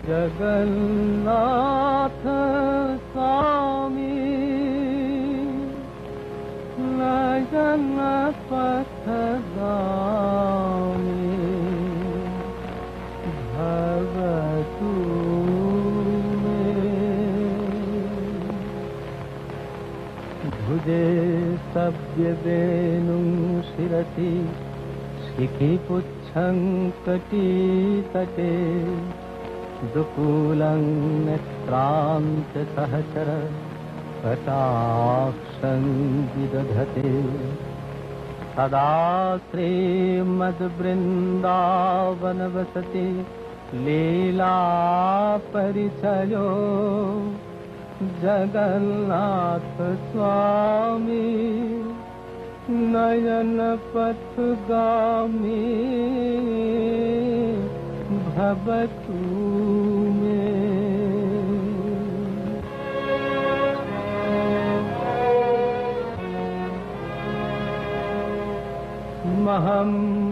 जगन्नाथ स्वामी नयन पथगामी भवतु मे भुजे सभ्य वेणुं शिरसि शिखिपुच्छं कटितटे दुकूलं नेत्रांत सहचर कटाक्षं विदधते सदा श्रीमद्वृन्दावनवसति लीला परिचयो जगन्नाथ स्वामी नयन पथगामी भवतु मे महं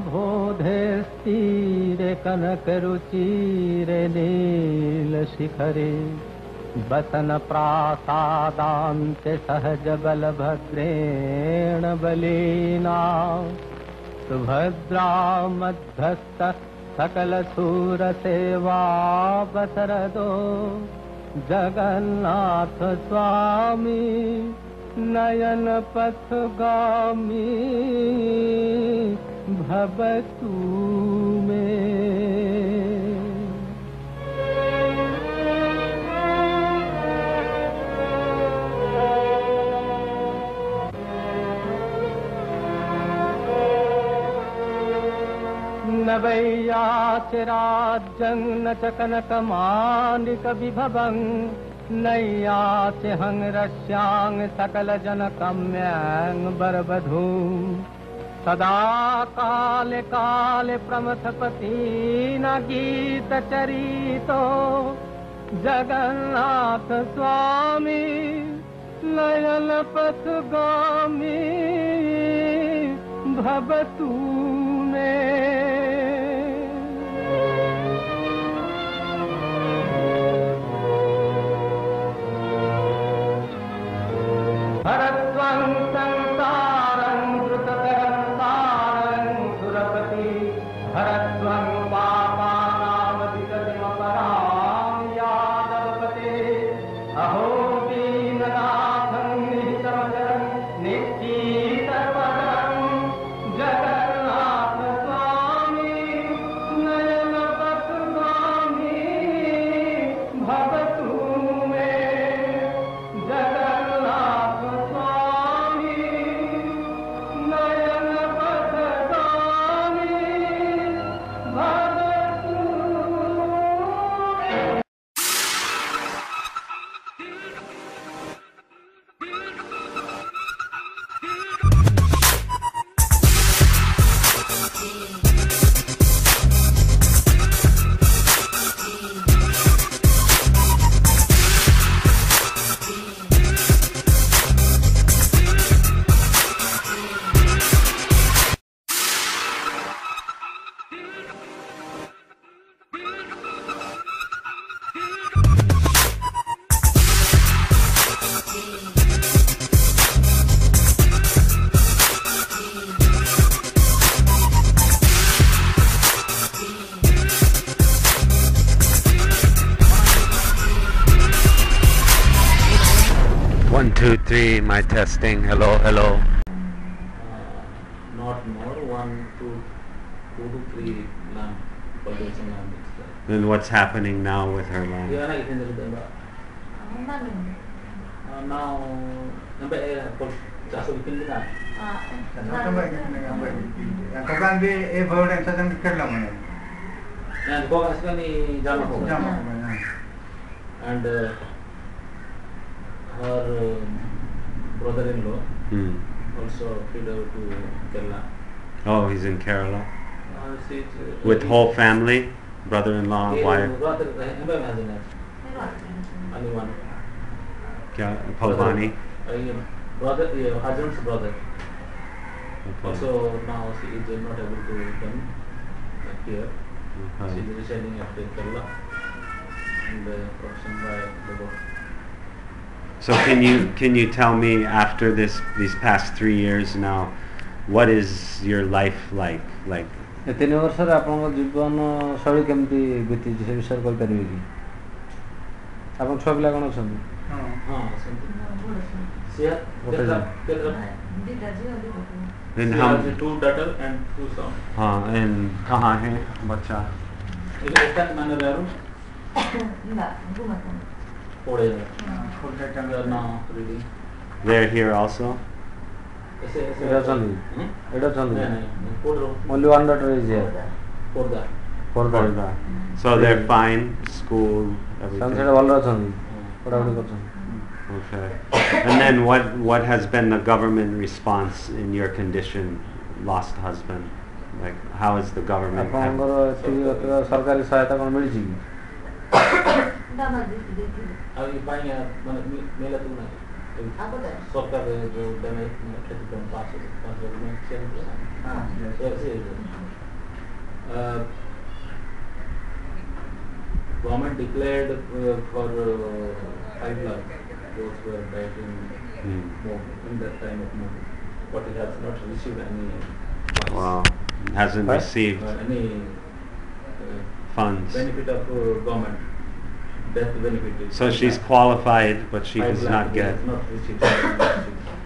बोधेस्तीरे कनकरुचिरे नीलशिखरे वसन प्रासादान्ते सहज बलभद्रेण बलीना सुभद्रा मध्यस्थ सकल सूर सेवा बसरदो जगन्नाथ स्वामी नयन पथगामी भवतु मे न वैयाचिराज्यं न च कनकमालिक विभवं नैयाचि हंरस्यां सकल जनकम्यां बरबधूं सदा काले काले प्रमथपति न गीत चरितो जगन्नाथ स्वामी नयन पथगामी भवतु मे हरत्वं संसारं द्रुततरं तारं सुरपति हरत्वं पापानामधिगतिमपरां यादवपते अहो दीननाथं निहितमजरं निश्चितपदं जगन्नाथ स्वामी नयन पथगामी भवतु मे जगन्नाथ स्वामी नयन पथगामी भवतु One, two, three, my testing. Hello, hello. Not more, 1, 2 to 3 lamp, pollution lamp. Then what's happening now with her lamp? Yeah, like in the now, number just within that. And go ask any Jama. And her brother-in-law also fled over to Kerala. Oh, he's in Kerala? She, With whole family? Brother-in-law, wife? Brother, only one. Palvani? Brother, husband's brother. Okay. Also now she is not able to come here. Okay. She is residing at Kerala. and corruption by the board. So can you tell me after these past 3 years now, what is your life like? Like 3 ବର୍ଷରେ ଆପଣଙ୍କ ଜୀବନ ଶୈଳୀ କେମିତି ବିତିଛି ସେ ବିଷୟରେ କହିପାରିବେ କି? ଆପଣ ଛୁଆ ପିଲା କ'ଣ ଅଛନ୍ତି? and She how has 2 daughters and 2 sons. and कहाँ है बच्चा? They're here also. ଏଇଟା ଅଛନ୍ତି ଏଇଟା ଅଛନ୍ତି only one daughter is here for that So they're fine, school, ସେମାନେ everything. ସେଇଟା ଭଲରେ ଅଛନ୍ତି ପଢ଼ାପଢ଼ି କରୁଛନ୍ତି. Okay. And then what has been the government response in your condition, lost husband? Like how is the government? ଆପଣଙ୍କର ଏଠି ସରକାରୀ ସହାୟତା କ'ଣ ମିଳିଛି କି? Government declared for 5 lakh those who were died in that time of movie, but it has not received any Wow. Hasn't What? received any funds. benefit of government, death benefit. So she's qualified, but she 5 does lakh not they get. have not received.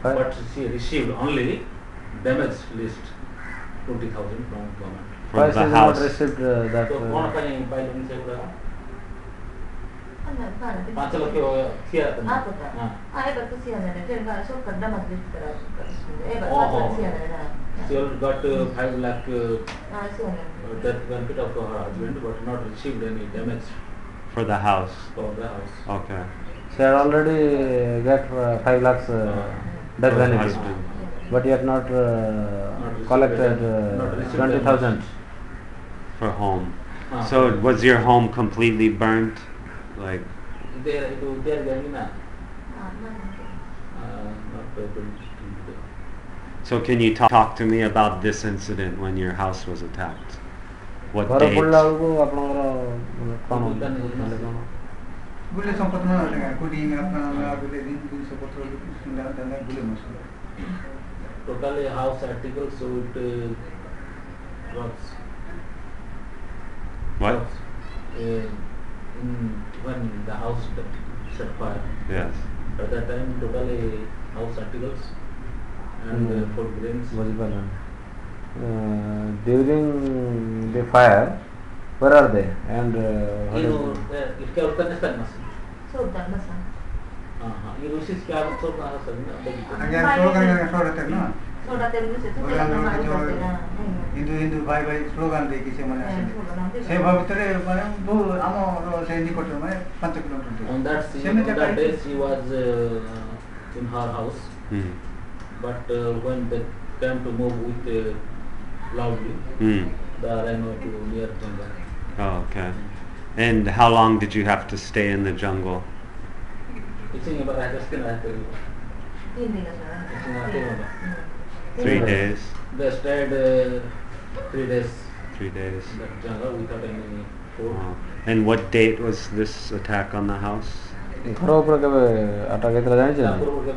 What? But she received only damage list 20,000 from government. From Why the she has not house. received that? So कौन पाएंगे पाइलों से उड़ा? 5 लाख किया था। हाँ। She also got 5 lakh death benefit of her husband, but not received any damage For the house. for the house. Okay. She had already got 5 lakhs death For benefit, husband. but yet not received collected not received 20,000. For home. Ah. So was your home completely burnt? Like There itu dia gani na. Not able to. so can you talk to me about this incident when your house was attacked? What ଘର date? ପଡ଼ିଲା ବେଳକୁ ଆପଣଙ୍କର କ'ଣ ବୁଝିପାରିଲି। बुले संपत न कोडी अपना बुले दिन दिन सपत्र सुंदर दादा बुले मसला Totally house articles, so it was What? when the house set fire. Yes. At that time, totally house articles and food grains. ବୁଝିପାରିଲେନି during the fire where are they and what You is know, it can Afghanistan mas. ये रूसी क्या तो ना sir आगे slogan रहते ना हिंदू हिंदू भाई भाई स्लोगन दे किसे माने से भवितरे माने दो आम से निकट माने 5 kilometre on that day she was in her house, but when they came to move with loudly, the ran to near jungle. Oh, okay. And how long did you have to stay in the jungle? Ising iba rasa skin rasa. 3 days. They stayed 3 days 3 days. in the jungle without any food. Wow. And what date was this attack on the house? ଘର ଉପରେ କେବେ attack ହେଇଥିଲା ଜାଣିଛନ୍ତି?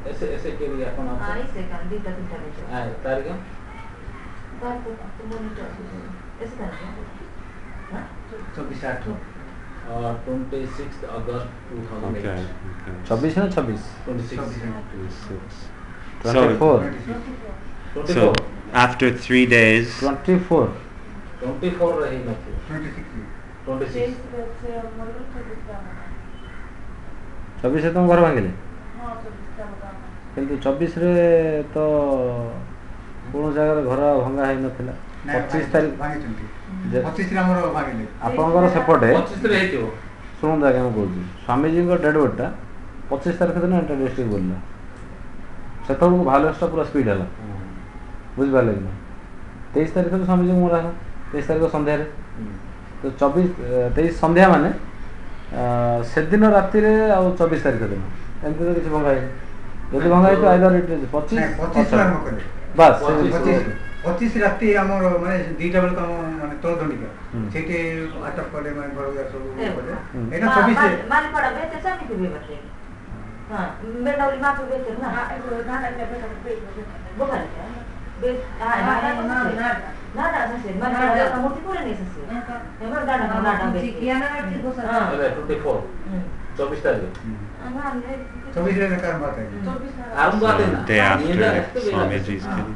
ऐसे ऐसे के लिए अपन आप तारीख 26th August 2008. Okay. 24 ନା 26? 26. 24 So after 3 days, 24 24 रही ना थी 26. 24 ତମ ଘର ଭାଙ୍ଗିଲେ କିନ୍ତୁ 24ରେ ତ କୌଣସି ଜାଗାରେ ଘର ଭଙ୍ଗା ହେଇନଥିଲା 25 ତାରିଖ ଯେ- 25 ରେ हमर भागिले ଆପଣଙ୍କର ସେପଟେ 25 ରେ ହେଇଥିବ। ଶୁଣନ୍ତୁ ଆଜ୍ଞା ମୁଁ କହୁଛି ସ୍ୱାମୀଜୀଙ୍କ ଡେଡ୍ ବଡିଟା 25 ତାରିଖ ଦିନ ଏଣ୍ଟର ଡିଷ୍ଟ୍ରିକ୍ଟ ବୁଲିଲା ସେତେବେଳକୁ ଭାଲୁଏସଟା ପୁରା ସ୍ପିଡ୍ ହେଲା ବୁଝିପାରିଲେ କି ନା 23 ତାରିଖରେ ସ୍ୱାମୀଜୀଙ୍କୁ ମରା ହେଲା 23 ତାରିଖ ସନ୍ଧ୍ୟାରେ ତ 23 ସନ୍ଧ୍ୟା ମାନେ ସେଦିନ ରାତିରେ ଆଉ 24 ତାରିଖ ଦିନ ଏମିତି ତ କିଛି ଭଙ୍ଗା ହେଇନି ଯଦି ଭଙ୍ଗା ହେଇଥିବ ଆଇଦର ଇଟ୍ 25 25 ରେ हम करे ବାସ୍ 25 25 ରାତି ଆମର ମାନେ 2ଟା ବେଳକୁ ଆମ ମାନେ ତଳ ଦଣ୍ଡିକା ହୁଁ। ସେଇଠି ଆଟକ କଲେ ମାନେ ଘର ଦ୍ୱାର ସବୁ ଇଏ କଲେ ହୁଁ। ଏଇଟା 26 मालपाडा बेचे सामी के बेटे हां बेडावली माफी बेचे ना बोका क्या बे हां ना ससे मालपाडा का मूर्ति कोले नहीं ससे हमर दादा बेचे किया ना 24 24 तारीख हां 24 रे कार बात है आरंभ बात है ना Day after Swamiji's killing.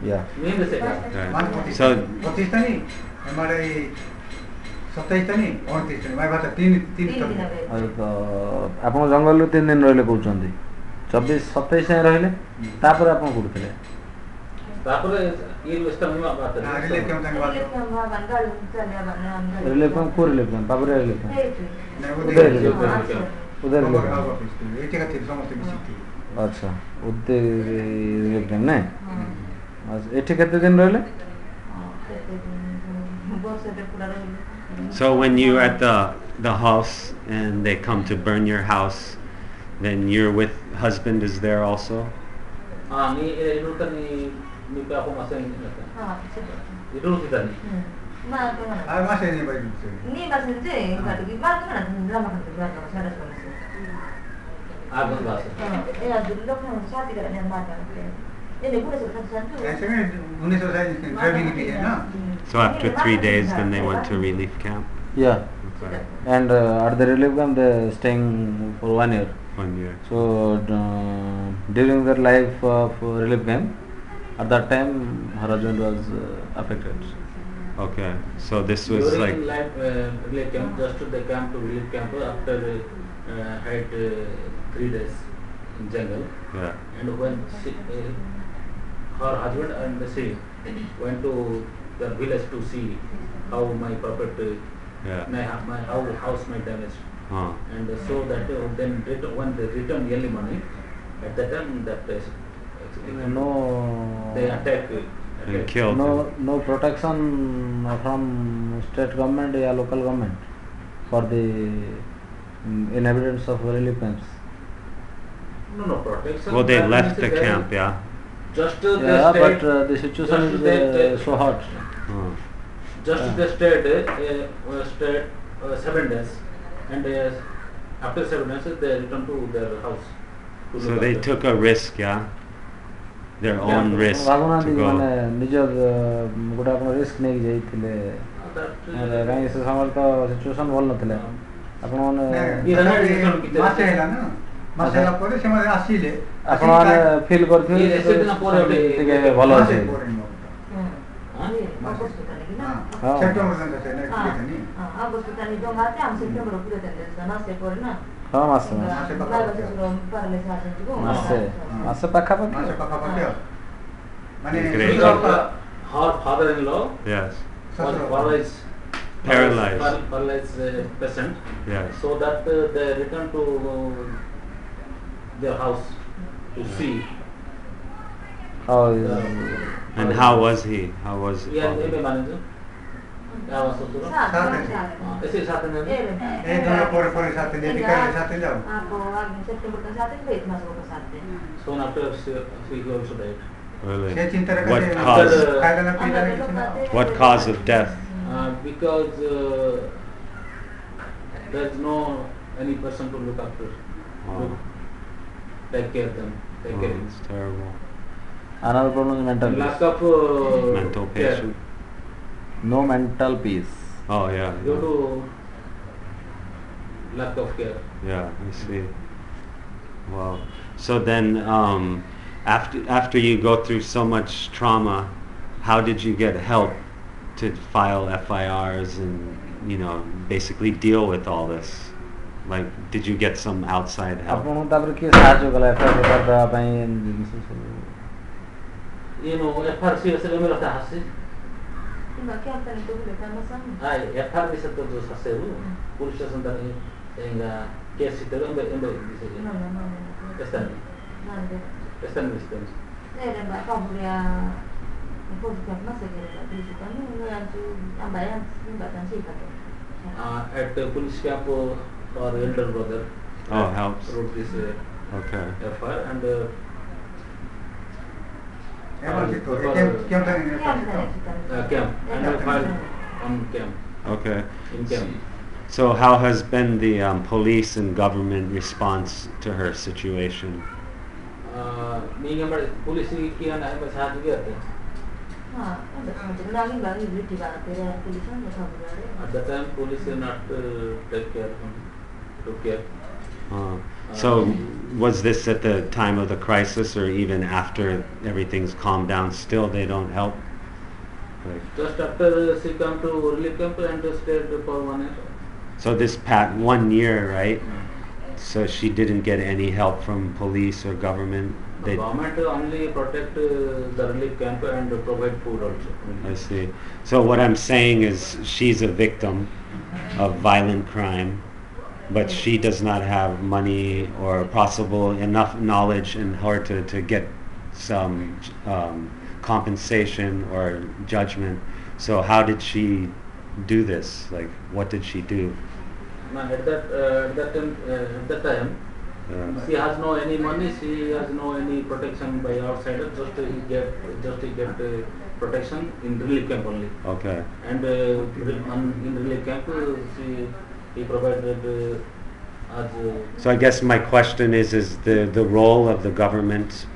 Yeah. नींद से मान Right. 25 So 25 तानी हमारे 27 तानी 29 तानी माय बात 3 ଆପଣ ଜଙ୍ଗଲରୁ 3 ଦିନ ରହିଲେ କହୁଛନ୍ତି 24 27 ଯାଏଁ ରହିଲେ ତାପରେ ଆପଣ କୋଉଠି ଥିଲେ तापर ये वेस्टर्न में बात है रिलेट क्यों तंग बात ରିଲିଫ୍ କ୍ୟାମ୍ପ କୋଉ ରିଲିଫ୍ କ୍ୟାମ୍ପ ବାବୁରେ ରିଲିଫ୍ କ୍ୟାମ୍ପ नहीं वो उधर देख रिलीफ उधर खबर रिलीफ हाउ ऑफिस एठी का थी समस्त मिसी थी अच्छा उधर रिलीफ क्ୟାମ୍ପ ନାଇଁ ଆଚ୍ଛା ଏଠି କେତେ ଦିନ ରହିଲେ So when you're at the house and they come to burn your house, then you're with husband is there also? हां नी इधर तनी नी पे आपको मसन हां इधर उधर नहीं मा आ मासे नहीं भाई से ni basin je ngadu ki mar kana drama kan ke jar sada sana आग बंद बात है eh adu lok na shadi kara ne mar kana ini pura se kan santu ऐसे में 1960 ड्राइविंग की है ना So after 3 days, then they went to relief camp. yeah Okay. and at the relief camp they staying for 1 year 1 year. so during their life of relief camp at that time her husband was affected Okay. So this was during like life relief camp just to the camp to relief camp after had 3 days in jungle yeah. and when she, her husband and she went to the village to see how my property Yeah. my house my damaged Huh. and so that then when they return early morning at that time that place no they attack And killed him. no protection from state government or local government for the inhabitants of relief camps no protection Well, they that left means the they- camp, yeah. just yeah they but stayed the situation just is they- so hot Huh. just Yeah. they stayed 7 days and after 7 days they returned to their house to So look they after. took a risk, yeah. Their Yeah. own risk ଭାବୁନାହାନ୍ତି to କି go. ମାନେ ନିଜ ଗୋଟେ ଆପଣ risk ନେଇକି ଯାଇଥିଲେ That, କାହିଁକି ସେ ସମୟରେ ତ ସିଚୁଏସନ୍ ଭଲ ନଥିଲା ଆପଣ ମାନେ ମାସେ ହେଲା ନା ମାସେ ହେଲା ପରେ ସେମାନେ ଆସିଲେ ଆପଣ ମାନେ ଫିଲ୍ କରିଥିବେ ଇଏ ଏତେ ଦିନ ପରେ ଗୋଟେ ଟିକେ ଭଲ ମାସେ ଅଛି ପରେ ନୁହଁ। august tani ki na हाँ, सेप्टेम्बर में जाते हैं ना हां नहीं august tani do ngate am september pura tani na se por na ହଁ ମାସେ ମାସେ ba ba se ro parle sa se ko ମାସେ ମାସେ ପାଖାପାଖି मासे पक्का पक्का माने Great. because her father-in-law Yes. was Paralyzed. paralyzed patient Yes. so that they returned to their house to see how And how was he? How was yeah father? maybe manager क्या was so ऐसे साथ में ए दोनों पर साथ में निकल साथ में जाओ apo agni september ta sa te bet mas ko sa te soon after she also died Really? से चिंता What रखते caused? खाना ना पीना नहीं कुछ ना What cause of death? because there's no any person to look after Wow. take care them take Oh, care it's terrible. another problem is mental lack peace of Mental care patient. no mental peace Oh yeah. due to lack of care. Yeah, I see. Wow. So then, after you go through so much trauma, how did you get help to file FIRs and basically deal with all this? Like, did you get some outside help? ଆପଣଙ୍କୁ ତାପରେ କିଏ ସାହାଯ୍ୟ କଲା FIR paper ଦେବା ପାଇଁ ଜିନିଷ ସବୁ FRC से मेरा था हंसी ba kya tani to le ta masam FRC से तो जो हंसे वो पुलिस स्टेशन तक एंगा केस इधर अंदर no दिसे no no Están nande listos. ere ba ka buria ko ka mas se kere ba police tani no ya ju ambayan ba tan si ka At the police camp our elder brother Oh, helps. wrote this Okay. FIR and Nepal filed people, for, came to Nepal. camp, and we filed on camp, Okay. in camp. So how has been the police and government response to her situation? Mingi ambar police ki ana ambar sahaja gyate. At that time, police not took care. So was this at the time of the crisis or even after everything's calmed down, still they don't help? Like, Just after she come to relief camp and stayed for 1 year. so this 1 year, right? So she didn't get any help from police or government? The They, government only protect the relief camp and provide food also. I see. So what I'm saying is she's a victim of violent crime, but she does not have money or possible enough knowledge in her to get some compensation or judgment. So how did she do this? Like, what did she do? Now, at that time, she has no any money. She has no any protection by outsider. Just he get protection in relief camp only. Okay. And in relief camp, he provided as. So I guess my question is the role of the government,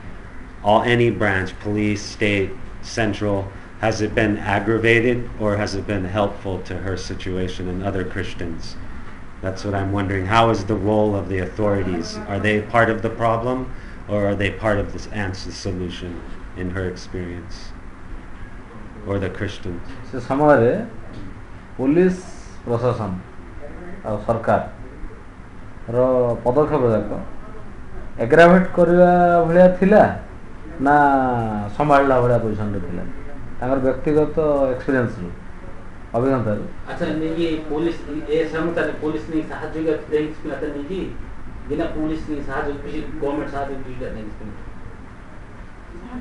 any branch, police, state, central, has it been aggravated or has it been helpful to her situation and other Christians? That's what I'm wondering. How is the role of the authorities? Are they part of the problem or are they part of this answer solution in her experience? Or the Christians? ସେ ସମୟରେ police ପ୍ରଶାସନ ଆଉ ସରକାର ର ପଦକ୍ଷେପ ଯାକ ଏଗ୍ରାଭେଟ୍ କରିବା ଭଳିଆ ଥିଲା ନା ସମ୍ଭାଳିଲା ଭଳିଆ ପୋଜିସନରେ ଥିଲା ତାଙ୍କର ବ୍ୟକ୍ତିଗତ ଏକ୍ସପିରିଏନ୍ସରୁ ଅଭିଜ୍ଞତାରୁ? अच्छा नहीं पुलिस ये समझता है पुलिस नहीं साहाଯ୍य करते हैं इसमें आता नहीं कि बिना पुलिस नहीं साहाଯ୍य किसी गवर्नमेंट साहाଯ୍य नहीं करते हैं इसमें At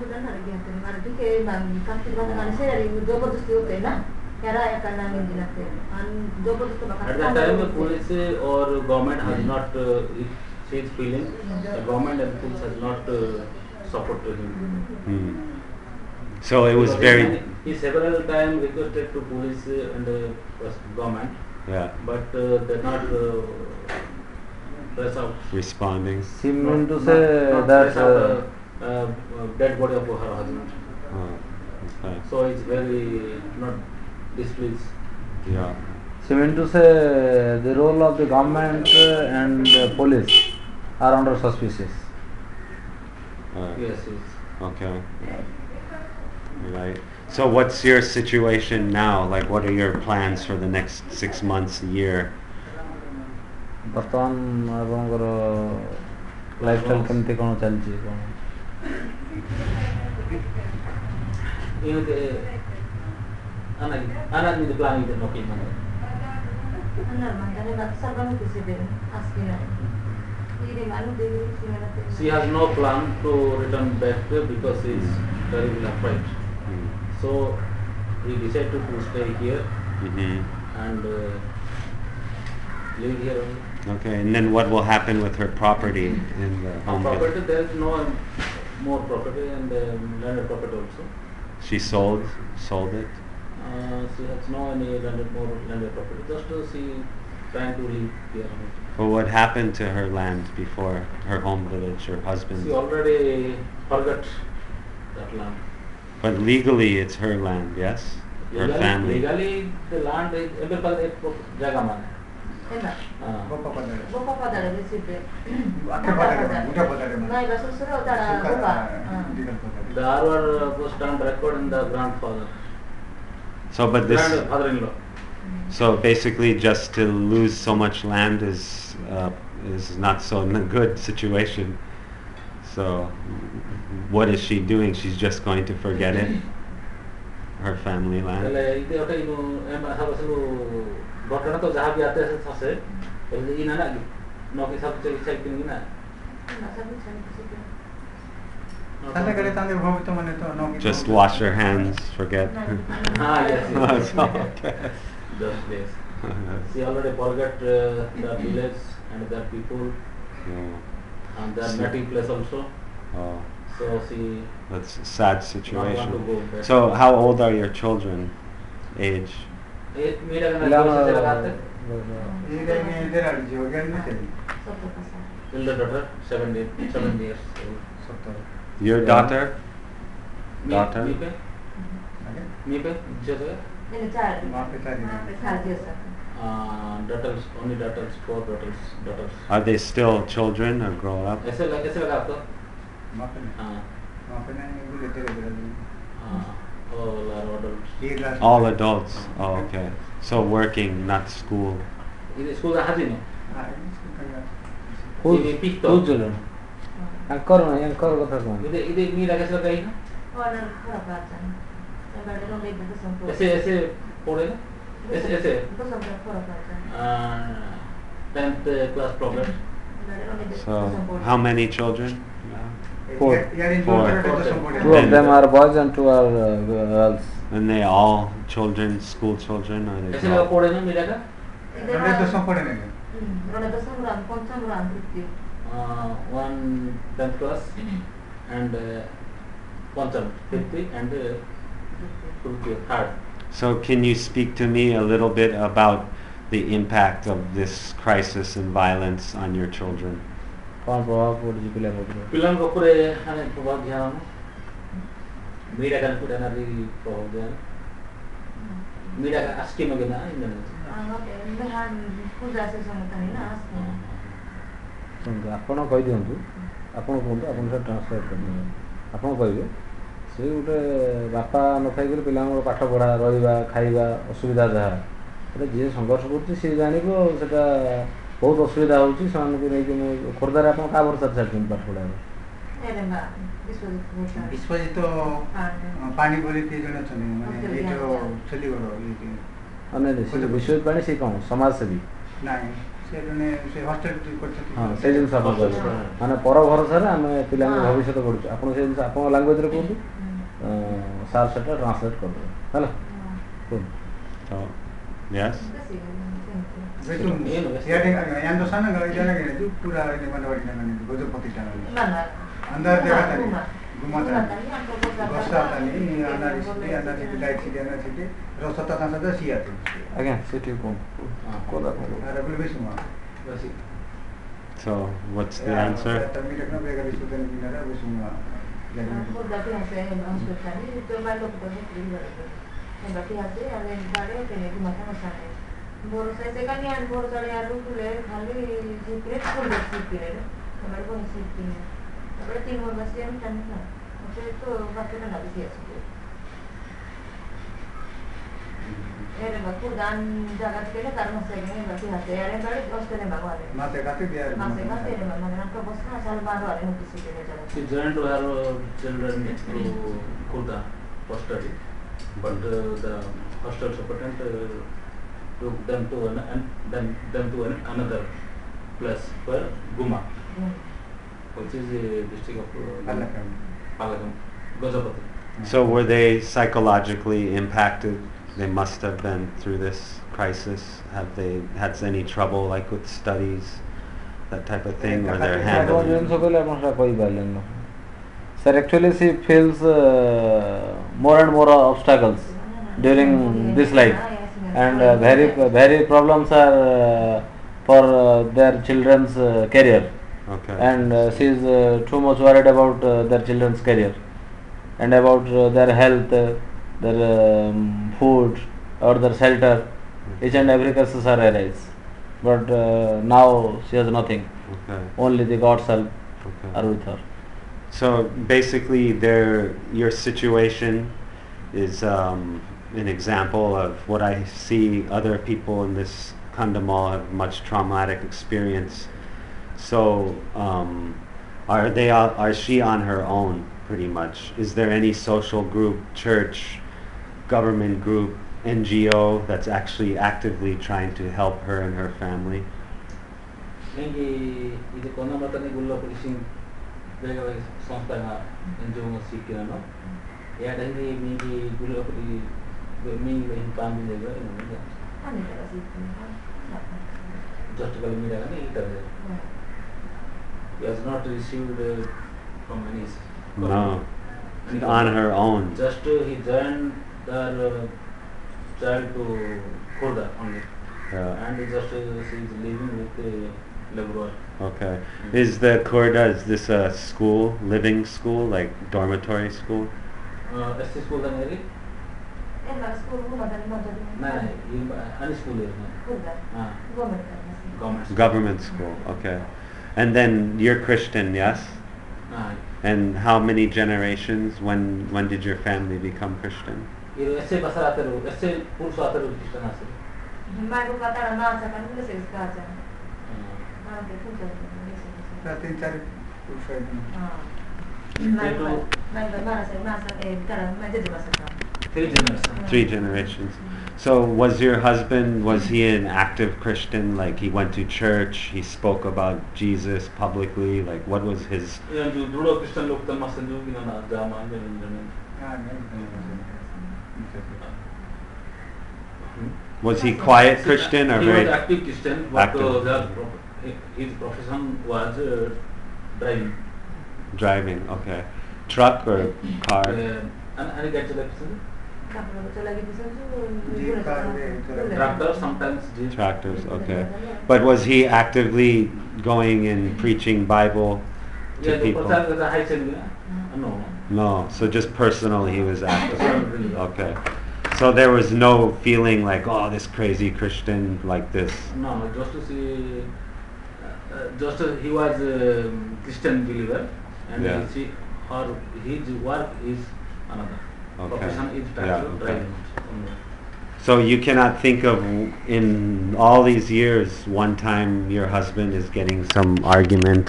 that time, police or government has not, she is feeling, the government and police has not supported him. So it was very... He several times requested to police and government, but they're not press out. Responding. Seem to say that dead body of her husband. Okay. So it's very not displeased. Yeah. Seem to say the role of the government and police are under suspicious. Yes, yes. Okay. Right. So what's your situation now? Like, what are your plans for the next 6 months, a year? ବର୍ତ୍ତମାନ ଆପଣଙ୍କର lifestyle କେମିତି କ'ଣ ଚାଲିଛି କ'ଣ? Anak ni planning to knock him. She has no plan to return back because she is very afraid. So he decided to stay here and live here only. Okay, and then what will happen with her property in the home? Property, there is no more property and landed property also. She sold it? She has no any more landed property. Just she trying to live here only. Well, what happened to her land before, her home village, her husband? She already forgot that land. But legally it's her land, yes? Her family. Legally the land is available at Jagaman. The RR was stand record in the grandfather. So, but this... Father-in-law. So basically, just to lose so much land is not so good situation. So, what is she doing? She's just going to forget it, her family land. Just wash her hands, forget. Yes. Okay. Just this. She already forgot the village and the people and the native place also. So she That's a sad not want to situation. go back. So how old are your children? Age? मेरा का पिलामा ना से लगाते ये इधर आ लीजिए ज्ञान नहीं चाहिए Sotto casa. elder daughter 7 years old. सत्तर Your Yeah. daughter? Me Daughter? पे आगे me पे जो Nelle child. वहाँ पे था Child, yes. daughters, only daughters, 4 daughters. Are they still children or grow up? ऐसे लगा आपको? वहाँ पे नहीं हाँ, वहाँ पे नहीं वो लेते रहते all are adults. ये last All adults. Oh, okay. So working, not school. इधर स्कूल का हाजी नहीं. Who's ये picked who's up. children? Yankar କଥା କଣ? इधर मेरा कैसे लगा ही ना? Ora ancora facciano. E guarda, non vedo che sono fuori. ऐसे पढ़े ना? ऐसे Cosa ancora facciano? 10th class progress. Guarda, non vedo che So sono fuori. how many children? Four. यार इन Four. दोनों का तो संपूर्ण Two of them are boys and two are girls. And they all children, school children, or they ऐसे लगा पढ़े ना मेरा का? हमने तो संपूर्ण नहीं Non è da Samran, con Samran tutti. One 10th class and Pancham 50 and 3rd. So can you speak to me a little bit about the impact of this crisis and violence on your children? କଣ ପ୍ରଭାବ ପଡୁଛି ପିଲାଙ୍କ ଉପରେ? ପିଲାଙ୍କ ଉପରେ ଆମେ ପ୍ରଭାବ ଧ୍ୟାନ ମିଡ଼ିଆ କାନ ପୁରା ନାରୀ ପ୍ରଭାବ ଧ୍ୟାନ ମିଡ଼ିଆ ଆସ୍କି ମଗେ ନା Vabbè, scusa se sono taninaste. ଶୁଣନ୍ତୁ ଆପଣ କହିଦିଅନ୍ତୁ ଆପଣ କୁହନ୍ତୁ ଆପଣ ସେଟା ଟ୍ରାନ୍ସଲେଟ୍ କରିଦିଅନ୍ତୁ ଆପଣ କହିବେ ସେ ଗୋଟେ ବାପା ନଥାଇକରି ପିଲାଙ୍କର ପାଠ ପଢ଼ା ରହିବା ଖାଇବା ଅସୁବିଧା ଯାହା ସେଟା ଯିଏ ସଂଘର୍ଷ କରୁଛି ସିଏ ଜାଣିବ ସେଟା ବହୁତ ଅସୁବିଧା ହେଉଛି ସେମାନଙ୍କୁ ନେଇକି ମୁଁ ଖୋର୍ଦ୍ଧାରେ ଆପଣ କାହା ଭରସାରେ ଛାଡ଼ିଛନ୍ତି ପାଠ ପଢ଼ାରେ? Ma disposizione. ବିଶ୍ୱଜିତ ପାଣି ଭଳି କିଏ ଜଣେ ଅଛନ୍ତି ମାନେ ଏଇଠୁ ଛେଲିଗଡ଼ ମାନେ ବିଶ୍ୱଜିତ ପାଣି ସେ କ'ଣ ସମାଜସେବୀ? ନାଇଁ ସେ ଜଣେ ସେ ହଷ୍ଟେଲ କରିଛନ୍ତି ହଁ ସେ ଜିନିଷ ଆପଣ କହିବେ ମାନେ ପର ଭରସାରେ ଆମେ ପିଲାଙ୍କ ଭବିଷ୍ୟତ ଗଢ଼ୁଛୁ ଆପଣ ସେ ଜିନିଷ ଆପଣଙ୍କ ଲାଙ୍ଗୁଏଜରେ କୁହନ୍ତୁ ସାର୍ ସେଟା ଟ୍ରାନ୍ସଲେଟ୍ କରିଦେବେ ହେଲା କୁହନ୍ତୁ। So, yes? यांदो सानो गइदैन के पुरा अहिले मनवाडी नगने गजपति टाङले अंदर देखा था घुमा था बस्ता था नि अनारी लाइट सिटी रसता था सिया थे ଆଜ୍ଞା ସେଠି କୁହନ୍ତୁ କୋଲା କୁହନ୍ତୁ। अरे बोले बेसुमा So what's the answer? तमी रखना बेगा सुदन बिना बेसुमा Da qui se aspettare, tutto bello che poi si rivede. E da qui a te alle dare che ne matano sane. Boro sai se cani al boro dare a rupule, khali secret full de secret. हमारे को नहीं हमारे 3 और बस ये हम करने ना मुझे तो बात करना भी है यार बापू दान जगह के लिए कर्म से गए बाकी हाथे यार बड़े दोस्त ने भगवान माते खाते बिहार मासे खाते ने भगवान का बस ना साल बाद वाले मुझे किसी के लिए चला She joined her children to Khurda for study, but the hostel superintendent took them to another place for Guma, which is the district of Palakam, Gajapati. So were they psychologically impacted? They must have been through this crisis. Have they had any trouble like with studies, that type of thing, or they're ଆପଣ handling? ଜିନିଷ କହିଲେ ଆପଣ ସେଟା କହିପାରିଲେନି sir actually she feels more and more obstacles during this life and very problems are for their children's career Okay. and she is too much worried about their children's career and about their health, their food or their shelter. Each and every cases are arise, but now she has nothing. Okay. Only the God's help Okay. are with her. So basically, your situation is an example of what I see other people in this Kandhamal have much traumatic experience. So are she on her own pretty much? Is there any social group, church, government group, NGO that's actually actively trying to help her and her family? Maybe ಇದು ಕೊಂದಮತನೆ ಗುಲ್ಲ ಪೊಲಿಸಿಂಗ್ ಬೇಗ ಸಂಸ್ಥಾನ NGO ಸಿಕ್ಕಿರನೋ ಯಾಡಂಗಿ maybe ಗುಲ್ಲ ಪೊಲಿ maybe in com ಇದೆ anni della settimana just gal mira ne itar he has not received from any No. On her own. Just he joined their child to Khurda only. Yeah. And just she is living with the laborer. Okay. Is the Kurda, is this a school, living school, like dormitory school? SC school the Mary? ಎಲ್ಲ school ಮೊದಲು No, any school is government. Government school, okay. And then you're Christian, yes? And how many generations? When did your family become Christian? ಇದು SC ಬಸರಾತರು SC ಪುರುಷ ಆತರು Christian ಆಸರು. ಮಾಡು ಕತಾರ ನಾಚ ಕಣ್ಣು says ಕಾಚ ಮಾಡು ಪೂಜ तीन चार पुरुष हैं Three generations. So was your husband, was he an active Christian? Like he went to church, he spoke about Jesus publicly? Like what was his... Was he quiet Christian or he very... was active Christian, but active. his profession was driving. Driving, okay. Truck or car? And get to the tractor, sometimes jeep. Tractors, okay. But was he actively going and preaching Bible to people? No. No, so just personal he was active. Okay. So there was no feeling like, oh, this crazy Christian like this. No, just to see, just he was a Christian believer, and Yeah. his work is another. Okay. Profession is Yeah, tractor okay. driving. So you cannot think of, in all these years, one time your husband is getting some argument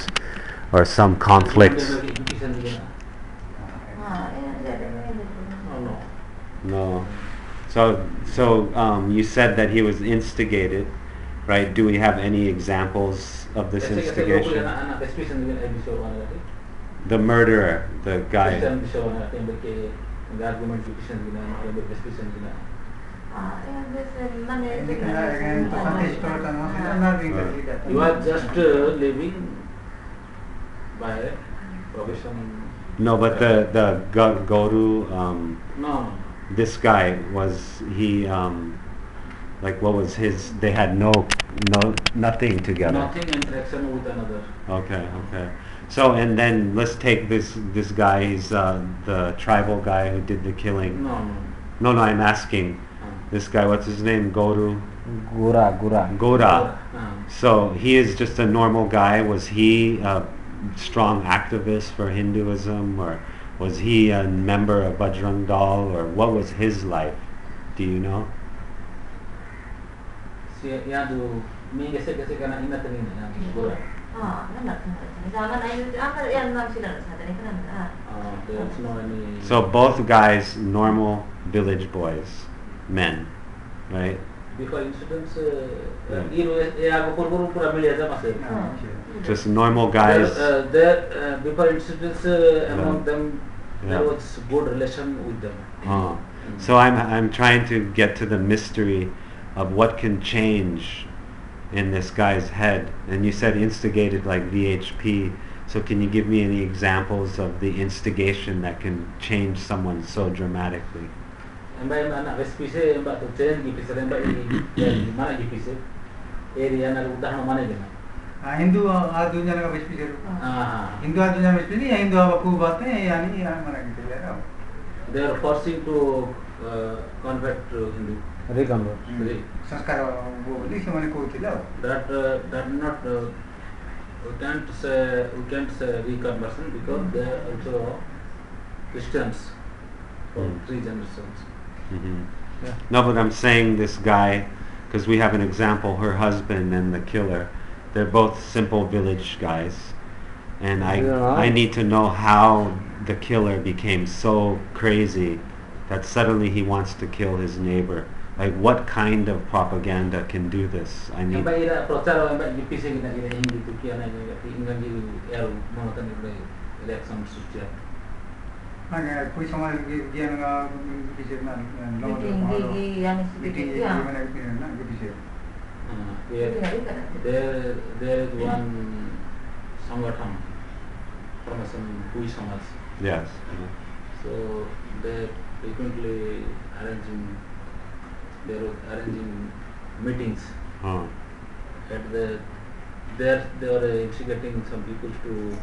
or some conflict? No. No. So you said that he was instigated, right? Do we have any examples of this instigation? The murderer, the guy. You are just living by profession. No, but the Guru, No. this guy, was he, like what was his, they had nothing together. Nothing interaction with another. Okay. So, and then let's take this guy, he's the tribal guy who did the killing. No. No, I'm asking. This guy, what's his name? Guru? Gora. So he is just a normal guy. Was he a strong activist for Hinduism, or was he a member of Bajrang Dal, or what was his life? Do you know? There's no any. So both guys, normal village boys, men, right? Before incidents, Just normal guys. Before incidents, among them, Yeah. there was good relation with them. Oh. So I'm trying to get to the mystery of what can change in this guy's head. And you said instigated like VHP. So can you give me any examples of the instigation that can change someone so dramatically? Mbak SPC mbak tu change gipise mbak ini mana gipise area na udahan mana gina. Hindu दुनिया का विश्व जरूर हिंदू दुनिया में विश्व नहीं हिंदू आपको बातें यानी यहाँ मना के चले रहा They are forcing to convert to Hindu. Reconvert. संस्कार वो बोली कि मैंने कोई चला That not we can't say reconversion because they are also Christians for 3 generations. Mm-hmm. Yeah. No, but I'm saying this guy, because we have an example, her husband and the killer, they're both simple village guys. And I need to know how the killer became so crazy that suddenly he wants to kill his neighbor. Like what kind of propaganda can do this? I need... Mbak ira procara mbak gipise gina ira Hindu tu kia na ingan gi er monotan election sustia. हाँ कोई समाज ज्ञान का पीछे ना meeting यानी meeting ये मैंने ना के पीछे there is one संगठन प्रमोशन कोई समाज Yes. So they frequently they were arranging meetings Oh. at there they were instigating some people to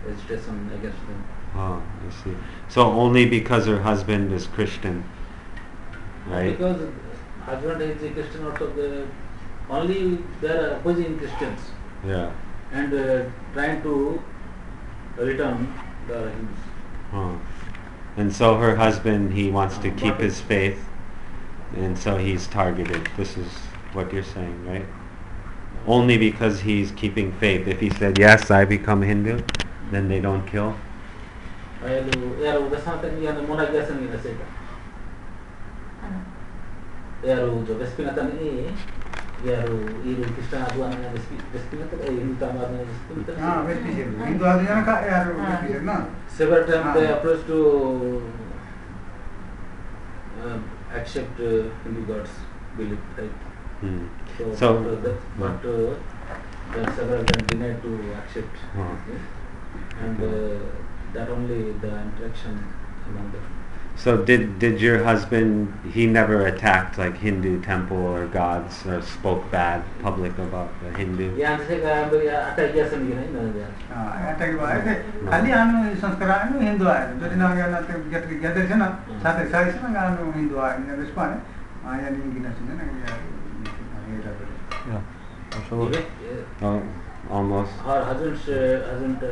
agitation against them. Oh, I see. So only because her husband is Christian, right? Because husband is a Christian, also only they are opposing Christians Yeah. and trying to return the Hindus. Oh. And so her husband, he wants to keep his faith, and so he's targeted. This is what you're saying, right? Only because he's keeping faith. If he said, yes, I become Hindu, then they don't kill. ಯಾರು ಮೊನಾಗ್ಯಾಸನ್ ಸೇಕ ಯಾರು ಬೆಸ್ಪಿನತನೇ ಯಾರು ಇರು Christian ಅದು ಅನ್ನ ಬೆಸ್ಪಿನತ ಹಿಂದೂ ತಮಾದ ಬೆಸ್ಪಿನತ ಹಿಂದೂ ಅದು ಜನಕ ಯಾರು ಬೆಸ್ಪಿನ several times they approached to accept Hindu gods belief, right? So but then several times denied to accept, and that only the interaction among them. So did your husband, he never attacked like Hindu temple or gods or spoke bad public about the Hindu? अटक भयो खाली आनु संस्कार आनु हिन्दू आयो जति नगेला त्यो gather छ न साथै साथै छ न गानु हिन्दू आयो नि त्यसको भने यहाँ निकिन छैन न Oh, almost. Her husband hasn't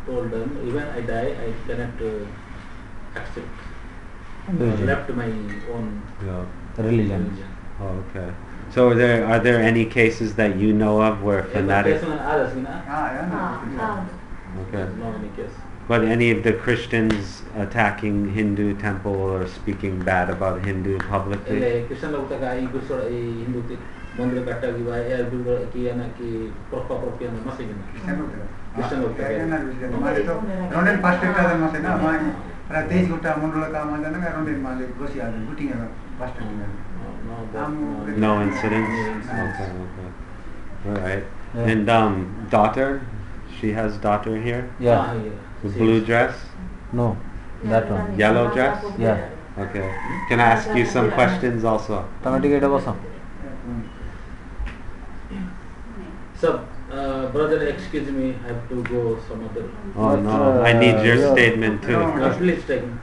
told them, even I die, I cannot accept left my own religion. Oh, okay. So are there any cases that you know of where fanatics? Okay. No any case. But any of the Christians attacking Hindu temple or speaking bad about Hindu publicly? Christian लोग तक आई गुस्सा हिंदू के मंदिर काटा की bye यार बिल्कुल की है ना कि प्रोफा ना मसे की Christian लोग तक माले तो रोनेन पास्ट का दिन मसे ना माने र 23 गोटा मण्डल का माने ना रोनेन माले बसी आले बुटिङ past No incidents? Okay. All right. And daughter? She has daughter here? Yeah. With blue dress? No, that one. Yellow dress? Yeah. Okay. Can I ask you some questions also? So, brother, excuse me, I have to go some other. Oh no, I need your statement too. Please take me.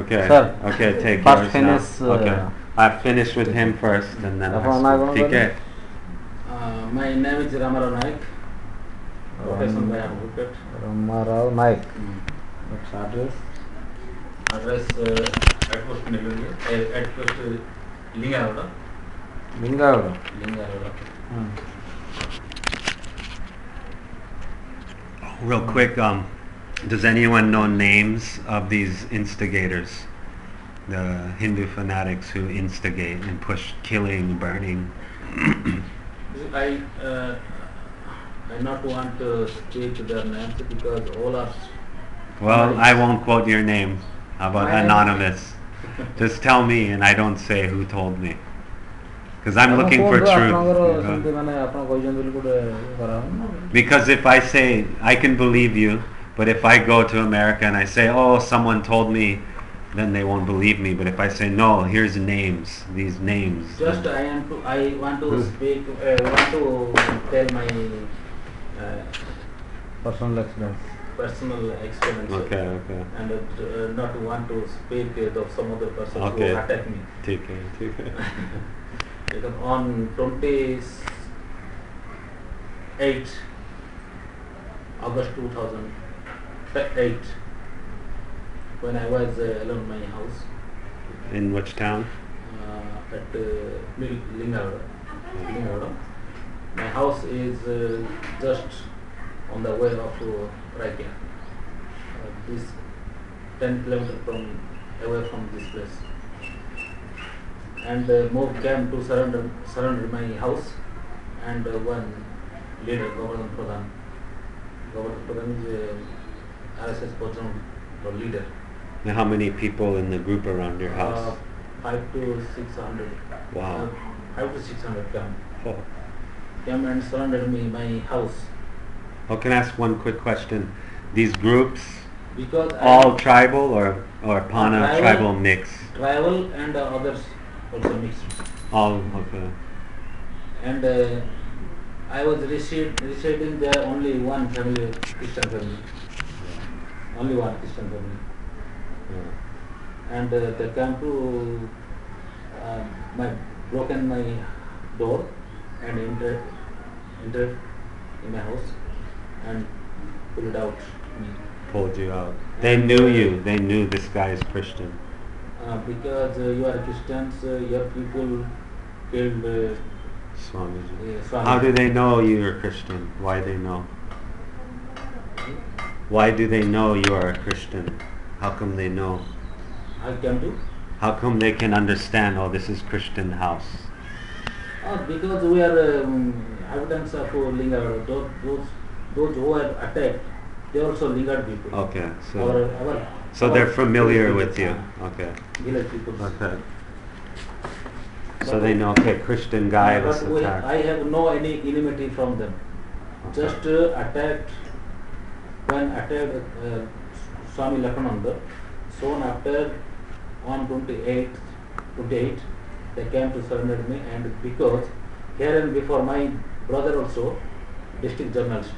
Okay. Sir, Okay, take first yours finish, now. Okay. I've finished with him first and then Okay. My name is Ramarao Naik, profession by advocate. Ramarao Naik. What's address? Address at post Lingaroda. Lingaroda. Real quick, does anyone know names of these instigators? The Hindu fanatics who instigate and push killing, burning? I not want to speak their names because all are. Well, I won't quote your name. How about anonymous? Just tell me and I don't say who told me. Because I'm looking for truth. Because if I say, I can believe you, but if I go to America and I say, oh, someone told me, then they won't believe me. But if I say, no, here's names, these names. Just I want to speak, want to tell my Personal experience. Okay. And not want to speak of some other person who attack me. Okay. Because on 28 August 2008, when I was alone in my house. In which town? At Lingaroda. My house is just on the way of Raikya. This 10 kilometers away from this place. And mob came to surrender my house, and one leader, Govardhan Pradhan. Govardhan Pradhan is RSS Bajrang leader. And how many people in the group around your house? 500 to 600. Wow. 500 to 600 came. Oh. Came and surrendered me my house. Oh, can I ask one quick question? These groups, because All tribal or Pana Tribal. tribal mix? tribal and others also mixed. All, okay. And I was residing there only one family, Christian family. Only one Christian family. Yeah. And they came to broken my door and entered in my house and pulled out me. Pulled you out. They knew you. They knew this guy is Christian. Because you are Christians, your people killed Swamiji. Swami. How do they know you are Christian? Why they know? Why do they know you are a Christian? How come they know? I came to? How come they can understand, oh, this is Christian house? Because we are inhabitants of Linga. Those who are attacked, they also Linga people. Okay, So they're familiar with you. Okay. Village people. Okay. So they know, okay, Christian guy was But attacked. I have no any enmity from them. Okay. Just when attacked Swami Lakhananda, soon after on 28, they came to surrender me, and because here and before my brother also district journalist.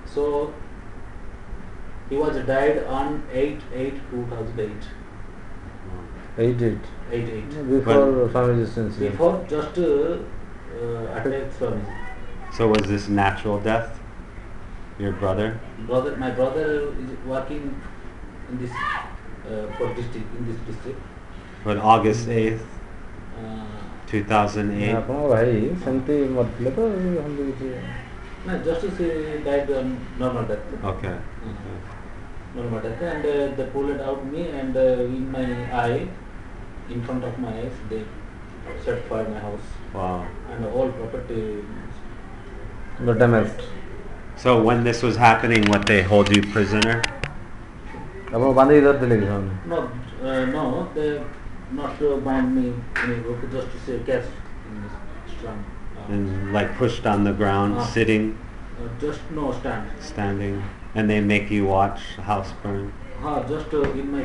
So he was died on 8/8/2008. 8/8. 8/8. Before Swamiji's incident. Before just attacked Swami. So was this natural death? Your brother? My brother is working in this district. But August 8th, Uh, 2008? ଆପଣଙ୍କ ଭାଇ ସେମିତି ମରିଥିଲେ ତ ସେମିତି କିଛି no, just he died on normal death. Okay. Normal death, and they pulled out me, and in my eye, in front of my eyes, they set fire my house, Wow. and all property. got damaged. So when this was happening, what, they hold you prisoner? ଆପଣ ବାନ୍ଧିକି ଧରିଥିଲେ କି ସେମାନେ? No, they not bind me in a rope, just to say catch in this strong. And like pushed on the ground, sitting, Just no stand. standing, and they make you watch the house burn? Just in my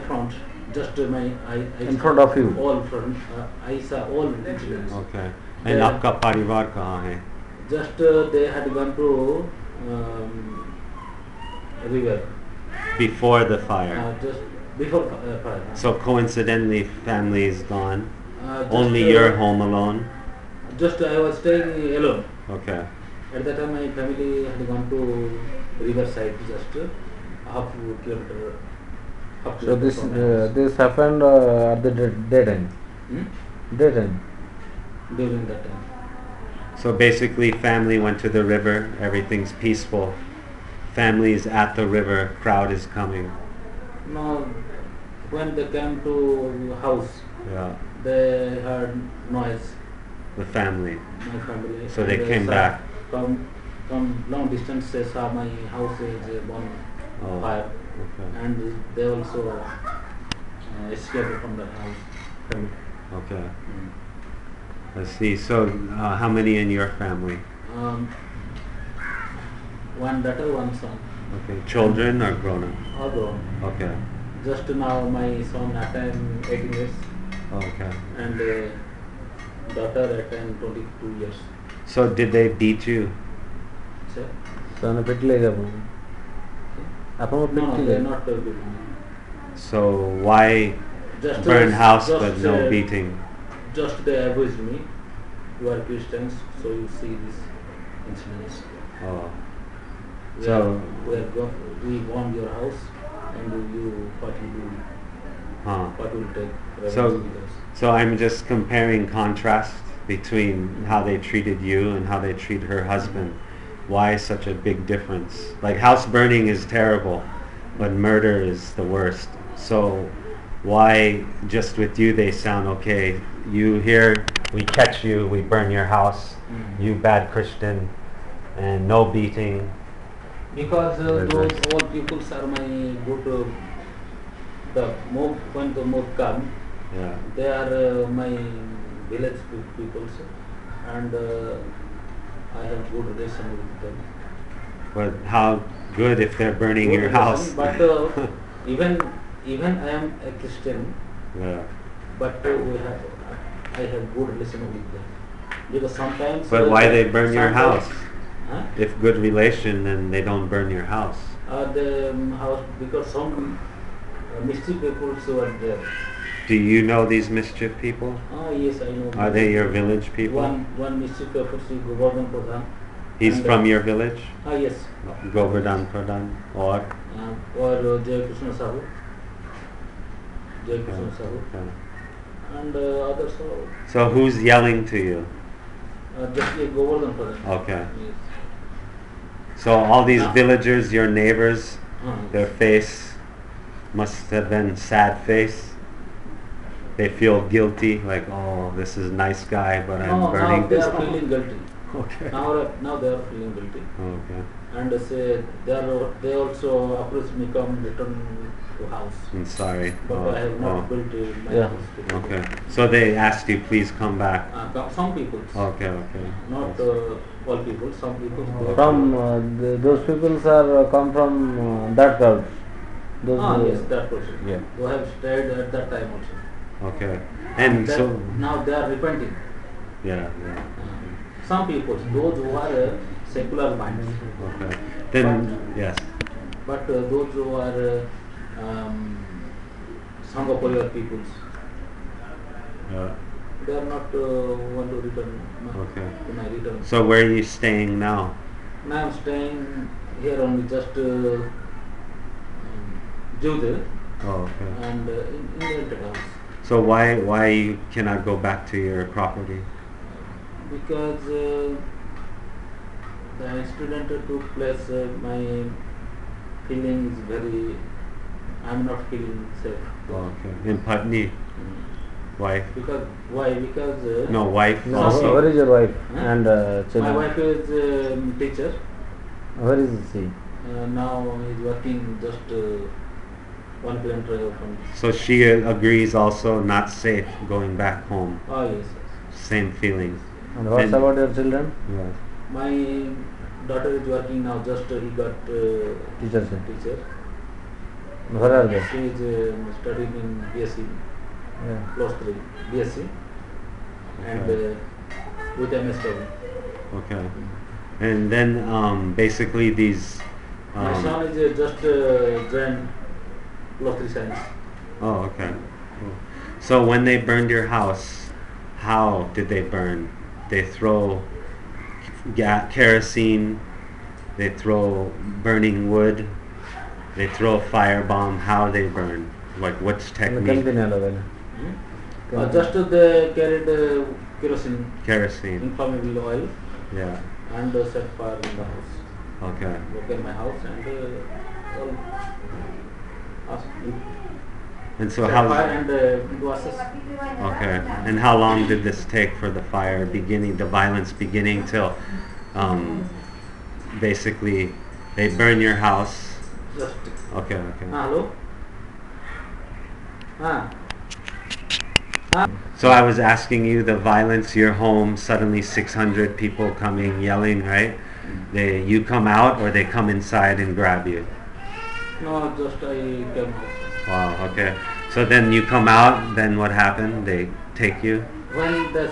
front, just my I In front of you? all front. I saw all incidents. Okay. And Yeah. आपका परिवार कहाँ है? Just they had gone to river. Before the fire. Just before fire. So coincidentally, family is gone. Just, Only you're home alone. Just I was staying alone. Okay. At that time, my family had gone to riverside, just half kilometer. So this happened at the daytime. Daytime. During that time. So basically, family went to the river. Everything's peaceful. Family is at the river. Crowd is coming. No, when they came to house, Yeah. they heard noise. The family. My family. So they and came saw back. From long distance, they saw my house is on Oh. fire, Okay. and they also escaped from that house. Okay. I see. So how many in your family? One daughter, one son. Okay. Children or grown up? All grown. Okay. Just now, my son attained 18 years, Okay. and daughter attained 22 years. So did they beat you? So, ସେମାନେ ପିଟିଲେ କି ଆପଣଙ୍କୁ? ଆପଣଙ୍କୁ no, ପିଟିଲେ? they're not beating me. So why Just burn house just, but no beating? Just they abused me. You are Christians, so you see these incidents. Oh. We So want your house, and what you do, huh. what will take revenge So with us. so I'm just comparing contrast between how they treated you and how they treat her husband. Why such a big difference? Like house burning is terrible, but murder is the worst. So why just with you they sound okay? You here, we catch you, we burn your house, you bad Christian, and no beating. Because those all people are my good. When the mob come, Yeah. they are my village people, and I have good relation with them. But how good if they're burning Good your relation, house? But even I am a Christian, Yeah. but I have good relation with them. Because sometimes. But why they burn your sometimes- house? Huh? If good relation, then they don't burn your house. The house, because some mischief people were there. Do you know these mischief people? Yes, I know. Are they your village people? One mischief people, Govardhan Pradhan. He's And, from your village? Yes. Govardhan Pradhan? Or? Or Jai Krishna Sahu. Jai Krishna Okay. Sahu. Okay. And others are So who's yelling to you? just like Govardhan Pradhan. Okay. Yes. So all these Ah. villagers, your neighbors, their Yes. face must have been sad face. They feel guilty, like, oh, this is a nice guy, but I'm No, burning now they this. are feeling guilty. Okay. Now they are feeling guilty. Okay. And say they also approach me, come return to house. I'm sorry. But I have not built my Yeah. house. Okay. So they asked you, please come back. Some people. Okay, okay. Not all people. Some people. From those people are come from that crowd. Those. Yes, that person. Yeah. Who have stayed at that time also. Okay. And That- so, now they are repenting. yeah, yeah. Some people, those who are secular minds, Okay. Then, yes. but those who are Sangha Parivar peoples, they are not want to return Okay. to my return. So where are you staying now? Now I am staying here only just Jude Oh, okay. and in the rented house. So why you cannot go back to your property? Because the incident took place, my feeling is very, I am not feeling safe. Oh, okay. In Patni, wife? Because why? Because No, wife No, also. where is your wife Huh? and my children? wife is teacher. Where is she? Now is working just 1 kilometer away from this. So she agrees also not safe going back home. Yes. Same feelings. And what's Then- about your children? Yes. My daughter is working now. Just he got Teacher, sir. teacher. Where are they? She is studying in BSc, Yeah. plus 3 BSc, and Okay. with MSW. Okay. And then basically these. My son is just joined plus 3 science. Oh, okay. Cool. So when they burned your house, how did they burn? They throw kerosene, they throw burning wood, they throw a firebomb. How they burn? Like which technique? Continue, Lavelle. Just they carried kerosene, Kerosene. inflammable oil, Yeah. and set fire in the house. Okay. Broke in my house and all. And so Set how? fire and it was Okay. And how long did this take for the fire beginning, the violence beginning till basically they burn your house? just. Okay, okay. Hello. So I was asking you the violence, your home, suddenly 600 people coming, yelling, right? You come out or they come inside and grab you? No, just I came out. Wow, okay. So then you come out, then what happened? They take you? When the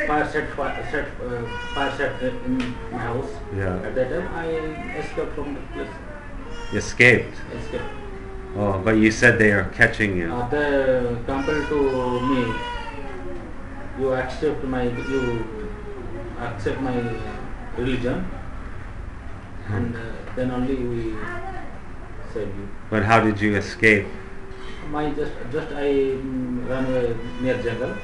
fire set in my house, Yeah. at that time I escaped from the place. Escaped? Escaped. Oh, but you said they are catching you. They compared to me, you accept my religion, and then only we save you. But how did you escape? My just I ran away near jungle.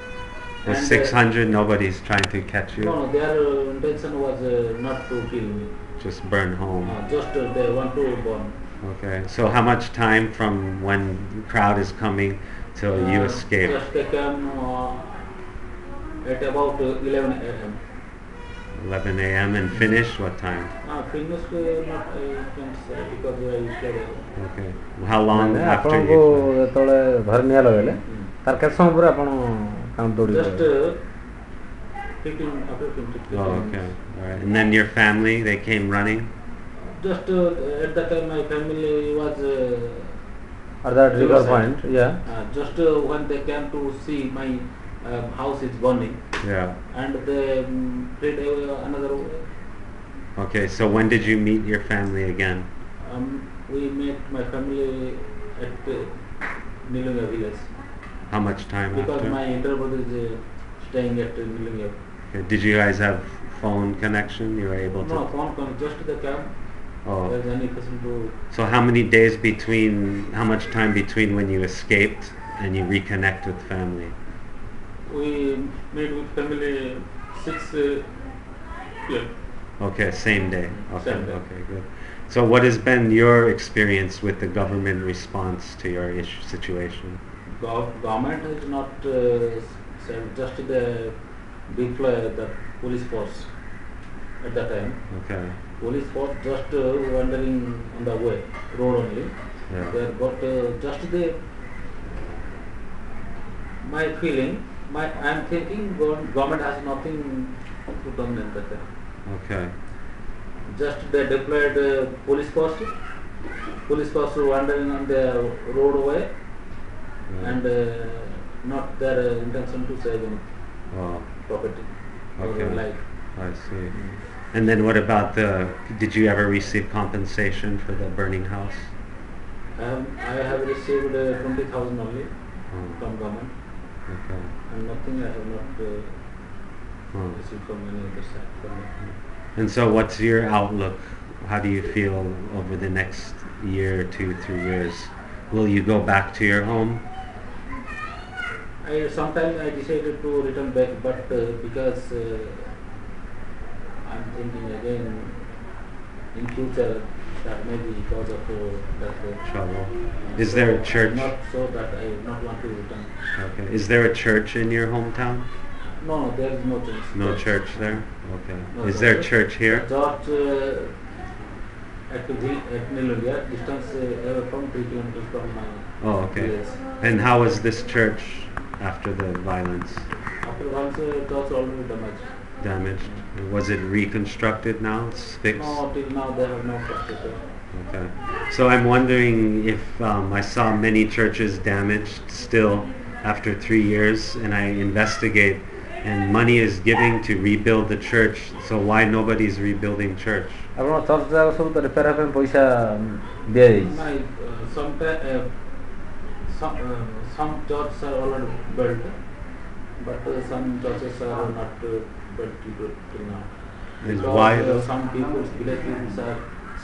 With And, 600, nobody's trying to catch you? No, their intention was not to kill me. Just burn home. Just they want to burn. Okay. So how much time from when the crowd is coming till you escape? Just they came at about 11 a.m. 11 a.m. and finish what time? Finish not I can't say because I carry. Okay. How long ମାନେ after ଆପଣଙ୍କୁ you? ଯେତେବେଳେ ଘରେ ନିଆଁ ଲଗେଇଲେ ତାର କେତେ ସମୟ ପରେ ଆପଣ କାମ ଦୌଡ଼ି Just after 15 Oh, okay. minutes. All right. And then your family, they came running? Just at that time my family was At that river Riverside. point, yeah. just when they came to see my house is burning, Yeah. and they prayed another way. Okay, so when did you meet your family again? We met my family at Nilunga village How much time because after? my elder brother is staying at Nilunga. Okay. Did you guys have phone connection? You were able to? No, phone call, just the camp. Oh. There's any person to. So how many days between, how much time between when you escaped and you reconnect with family? We met with family 6 p.m. Okay, same day. Okay, Same day. okay, good. So what has been your experience with the government response to your situation? Government has not said, just the deploy the police force at that time. Okay. Police force just wandering on the way, road only. Yeah. There, but just the my feeling, I'm thinking government has nothing to done in that time. Okay. Just they deployed police force wandering on the roadway, Yeah. and not their intention to save any Oh, property okay. or life. I see. And then what about did you ever receive compensation for the burning house? I have received 20,000 only Oh, from government, okay. and nothing I have not Oh. received from any other side. And so what's your outlook? How do you feel over the next year, 2, 3 years? Will you go back to your home? Sometimes I decided to return back, but because I'm thinking again in future that maybe because of that Trouble. Is there a church? Not so that I not want to return. Okay. Is there a church in your hometown? No, there is no church. No church there? Okay. No Is there a church. church here? Church at Nilunga, distance from 3 kilometers from my Oh, okay. village. And how was this church after the violence? After once church already damaged. Damaged? Was it reconstructed now? It's fixed? No, till now they have no structure. Okay. So I'm wondering if I saw many churches damaged still after 3 years, and I investigate, and money is giving to rebuild the church. So why nobody's rebuilding church? ଆପଣ church ଯାକ ସବୁ ତ repair ପାଇଁ ପଇସା ଦିଆଯାଇଛି। My some churches are already built, but some churches are not built till now. And Because, why though? some people's village peoples are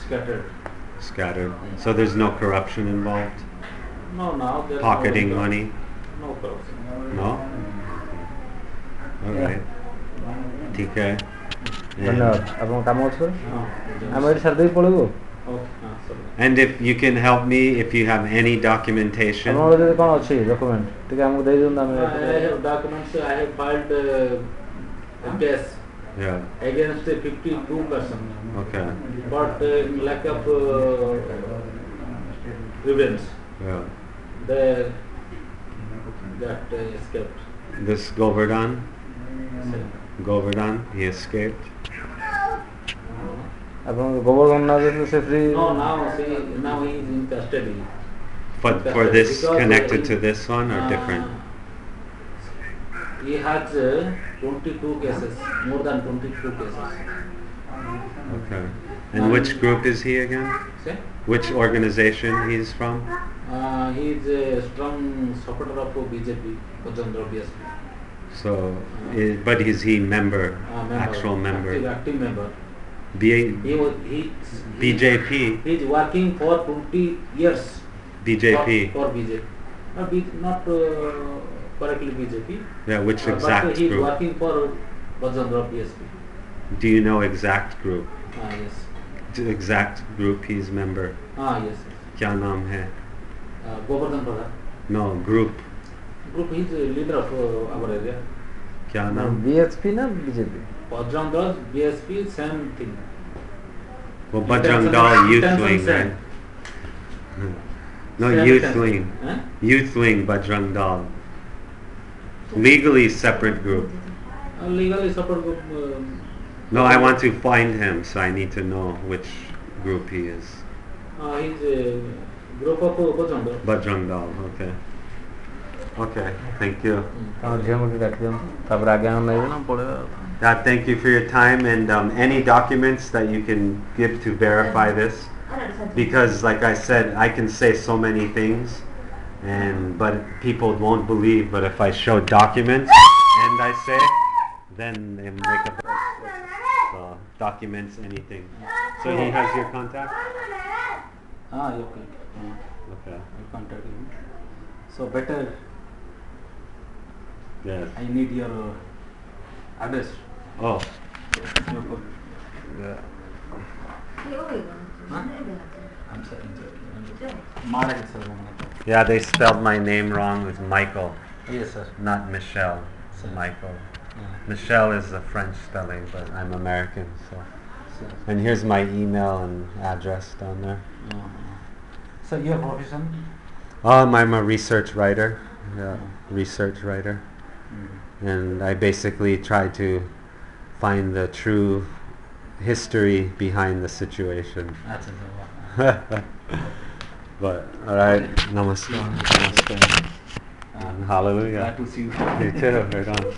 scattered. Scattered. So there's no corruption involved? No, now there's Pocketing no money? No corruption. No? All right. ठीक है. ଧନ୍ୟବାଦ ଆପଣଙ୍କ କାମ ଅଛି ତ No. ଆମେ ଏଠି ସାରି ଦେଇକି ପଳେଇବୁ Okay, sorry. And if you can help me, if you have any documentation. ଆପଣଙ୍କର ଯଦି କ'ଣ ଅଛି ଡକୁମେଣ୍ଟ ଟିକେ ଆମକୁ ଦେଇଦିଅନ୍ତୁ ଆମେ I have documents. I have filed a case Yeah. against 52 persons, Okay. but in lack of evidence, Yeah. they got escaped. This Govardhan, he escaped. ଆପଣଙ୍କ ଗୋବର୍ଦ୍ଧନ ନାଁ ଦେଇଥିଲେ ସେ free No, now he is in custody. But for this, Because, connected to this one or different? He has 22 cases, more than 22 cases. Okay. And which group is he again? See? Which organization he's from? He is a strong supporter of BJP, Chandra BSP. So, but is he member, actual member? Active member. B- BJP? He is working for 20 years. BJP? For BJP. Not correctly BJP. Yeah, which But exact he is group? working for Chandra BSP. Do you know exact group? Yes. The exact group he's member? Yes. Kya naam hai? Govardhan Pradhan. No, group. Group, he is a leader of our area. Kya naam? VHP ନା BJP Bajrang Dal, BSP, same thing. Well, Bajrang Dal Youth Intention Wing, same. right? No, Same Youth intention. Wing. Huh? Youth Wing Bajrang Dal. Legally separate group. Legally support group. No, I want to find him, so I need to know which group he is. He's a group of Bajrang. Bajrang Dal, okay. Okay, thank you. Yeah, thank you for your time and any documents that you can give to verify this. Because like I said, I can say so many things, but people won't believe. But if I show documents and I say, then they make up documents, anything. So he has your contact? Okay. Okay. I contact him. So better. Yes. I need your address. Oh. Yeah. I'm sorry. Yeah, they spelled my name wrong. It's Michael, Yes, sir. not Michelle. It's Sir. Michael. Yeah. Michelle is the French spelling, but I'm American, so. Sir. And here's my email and address down there. So your profession? I'm a research writer. Yeah, research writer. And I basically try to find the true history behind the situation. But alright, namaste. Namaste. Hallelujah. Glad to see you. You too, right on.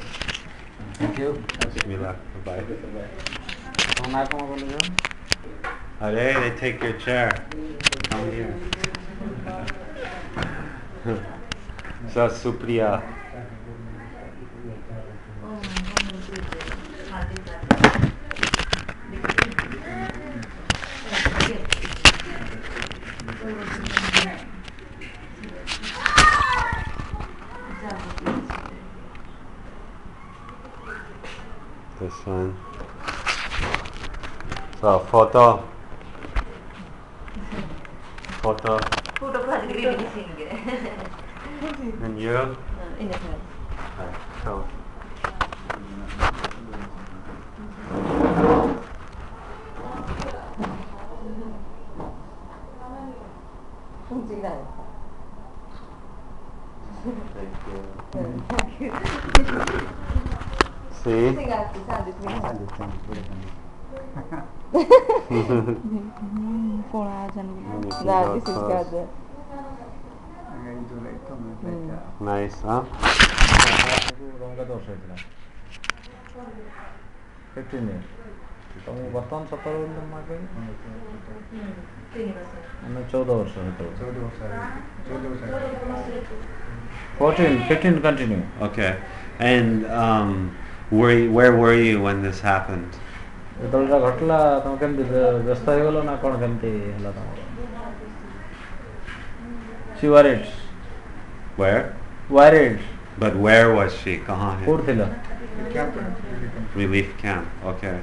Thank you. Bismillah. Bye. Bye. Hare, they take your chair. Come here. So Supriya. This one. So photo. And you? Right, so. Thank you. See? This is good. Nice, huh? 15 years. ତମକୁ ବର୍ତ୍ତମାନ 17 ବର୍ଷ ମାସେ ଆମେ 14 ବର୍ଷ ହେତେବେଳେ 15 continue. Okay. And where were you when this happened? ଯେତେବେଳେ ଘଟିଲା ତମେ କେମିତି ବ୍ୟସ୍ତ ହେଇଗଲ ନା କ'ଣ କେମିତି ହେଲା ତମର? She worried. Where? Worried. But where was she? Kahan hai? କୋଉଠି ଥିଲା? Relief camp. Okay.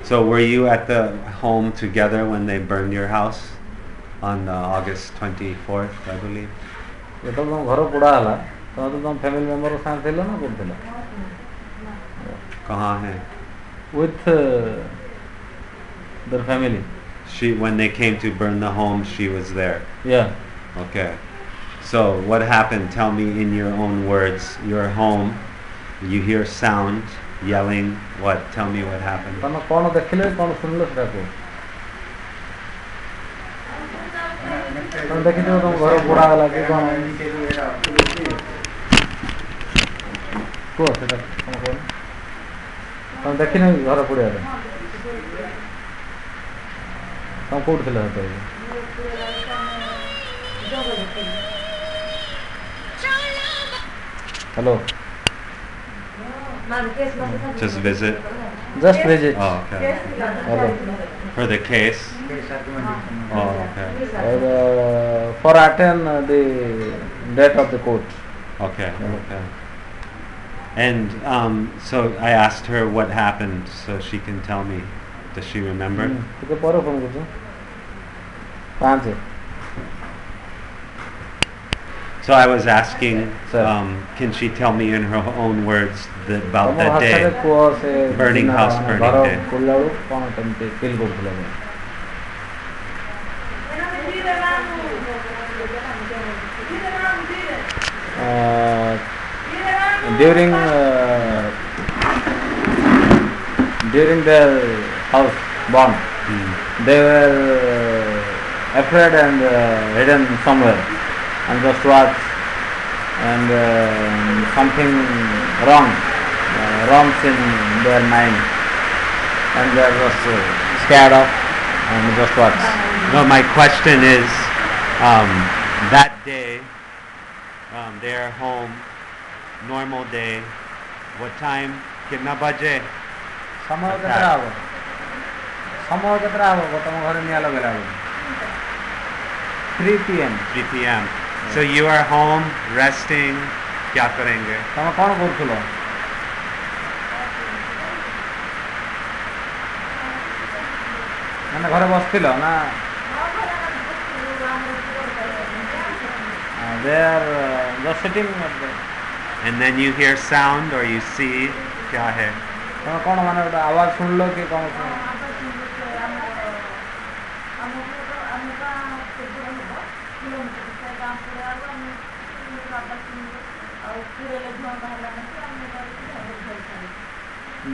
So were you at the home together when they burned your house on August 24th, I believe? ଯେତେବେଳେ ତମ ଘର ପୋଡ଼ା ହେଲା ତମେ ତ ତମ ଫ୍ୟାମିଲି ମେମ୍ବର ସାଙ୍ଗେ ଥିଲ ନା କୋଉଠି ଥିଲ? Kahan hai? With their family. When they came to burn the home, she was there. Yeah. Okay. So what happened? Tell me in your own words. You're home. You hear sound, yelling. What? Tell me what happened. ତମେ କ'ଣ ଦେଖିଲେ କ'ଣ ଶୁଣିଲ ସେଟା କୁହ। ତମେ ଦେଖିଥିବ ତମ ଘର ପୋଡ଼ା ହେଲା କି କ'ଣ କୁହ ସେଟା କ'ଣ କୁହ। ତମେ ଦେଖିନ ଘର ପୋଡ଼ିବା ପାଇଁ? ତମେ କୋଉଠି ଥିଲ ସେତେବେଳେ? Hello. Just visit. Just visit. Oh, okay. Hello. For the case. Oh, okay. For attend the date of the court. Okay. Okay. And so I asked her what happened, so she can tell me. Does she remember? ଟିକେ ପରେ phone କରୁଛୁ 5. So I was asking, can she tell me in her own words about that day, burning house, burning day? During during their house bomb, they were afraid and hidden somewhere and just watch, and something wrongs in their mind, and they are just scared of and just watch. No, my question is, that day, they are home, normal day. What time? कितना बजे? समय केतरा हबो? समय केतरा हबो? तुम घर निया लगेला 3 PM. 3 p.m. So you are home, resting. क्या करेंगे? तुम कौन करथुलो? माने घरे बसथिलो ना? They are just sitting at the. And then you hear sound or you see. क्या है? तुम कौन माने आवाज सुन लो कि कौन सुन?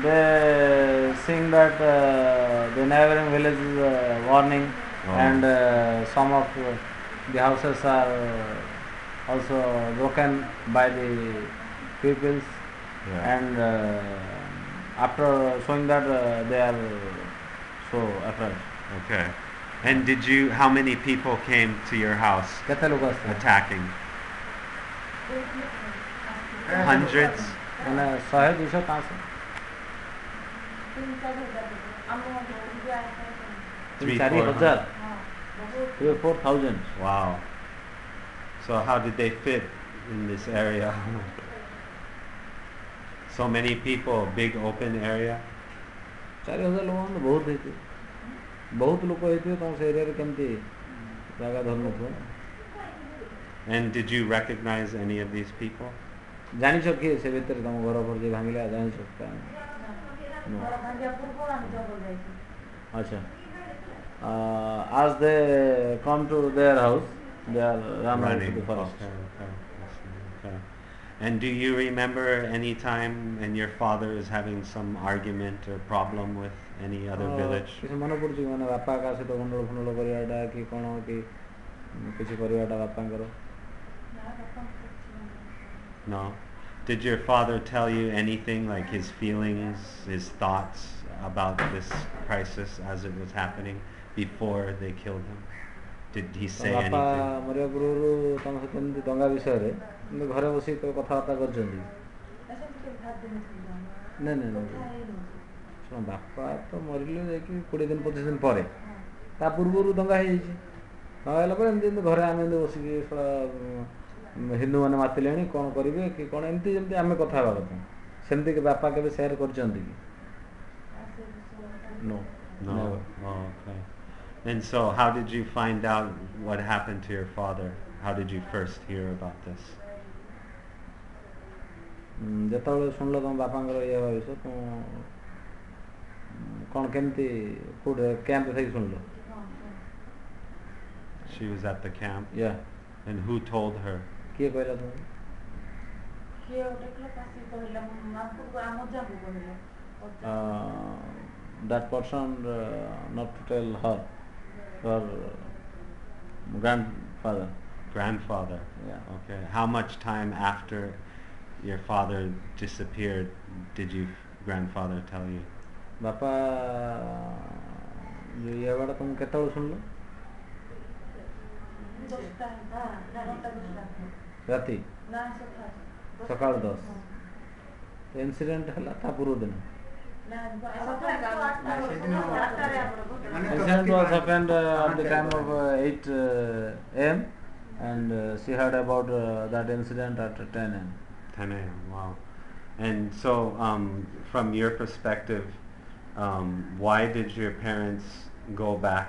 They sing that the neighboring village is warning, and some of the houses are also broken by the peoples, and after showing that they are so afraid. Okay. And how many people came to your house Kete lok asthile? attacking? Hundreds? Mane 100 200 500 3,000 4,000. Wow. So how did they fit in this area? So many people, big open area? 4,000 लोग तो बहुत हेतु बहुत लोग हेतु तो से area रे केमती जागा धरन थो. And did you recognize any of these people? जानि छ के से भीतर तम घर पर जे भांगिला जानि छ का अच्छा. As they come to their house, they are running to the forest. Okay. And do you remember any time when your father is having some argument or problem with any other village? किसी मन पड़छ माने बापा का से तो गंडोल फंडोल करियाडा कि कोन कि किछि करियाडा बापा करो? No. Did your father tell you anything, like his feelings, his thoughts about this crisis as it was happening before they killed him? Did he say anything? बापा मरिया गुरुरु तम से केमती दंगा विषय रे घरे बसी तो कथा बार्ता करजंदी. नहीं सुन बापा तो मरिले जाकि 20 दिन 25 दिन परे ता पूर्वरु दंगा हे छि. दंगा होला पर एमती घरे आमे बसी कि हिंदू माने मातिलेणी कोन करिवे कि कोन एमती जेमती आमे कथा बा कथा सेमती के बापा के शेयर करजंदी कि no. Oh, okay. And so how did you find out what happened to your father? How did you first hear about this? जेतବେଳେ सुनलो तम बापांगर ये भाबिस तो कोन केमती फूड कैंप थई सुनलो? She was at the camp? Yeah. And who told her? के कहला तुम? के देखला पासी कहला हमको आमो जाबो कहला. That person not to tell her grandfather. Grandfather? Yeah. Okay. How much time after your father disappeared did your grandfather tell you? बापा जो ये वाला तुम केतळ सुनलो? राती सकाळ 10 इंसिडेंट हला था पूर्व दिन. Incident was happened at the time of 8 a.m. and she heard about that incident at 10 a.m. 10 a.m. Wow. And so, from your perspective, why did your parents go back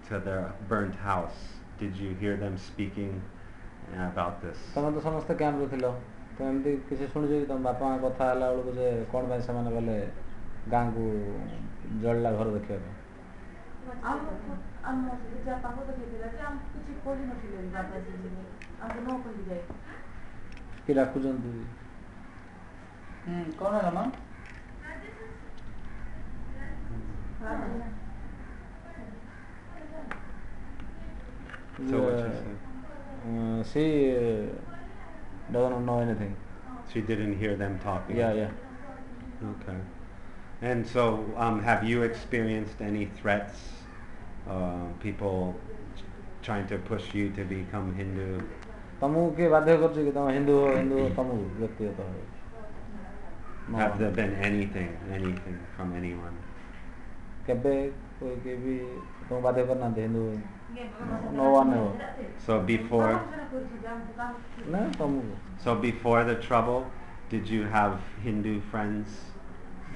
to their burnt house? Did you hear them speaking about this? तमे तो समस्त camp रे थिलो तो एमती किसी सुन जे तम बापा कथा हला बळको जे कोन भाई समान गले गां को जळला घर देखिया हम जा पाबो तो केला जे हम कुछ कोली नथिले बापा जी हम नो कोली जाय कि राखु जंतु कोन है मां So what she said? She doesn't know anything. She didn't hear them talking. Yeah. Okay. And so, have you experienced any threats? People trying to push you to become Hindu? ତମକୁ କିଏ ବାଧ୍ୟ କରୁଛି କି ତମ ହିନ୍ଦୁ ହିନ୍ଦୁ ତମକୁ ବ୍ୟକ୍ତିଗତ ଭାବେ? Have there been anything from anyone? କେବେ କିଏ ବି ତମକୁ ବାଧ୍ୟ କରିନାହାନ୍ତି Hindu? No one ever. So before the trouble, did you have Hindu friends?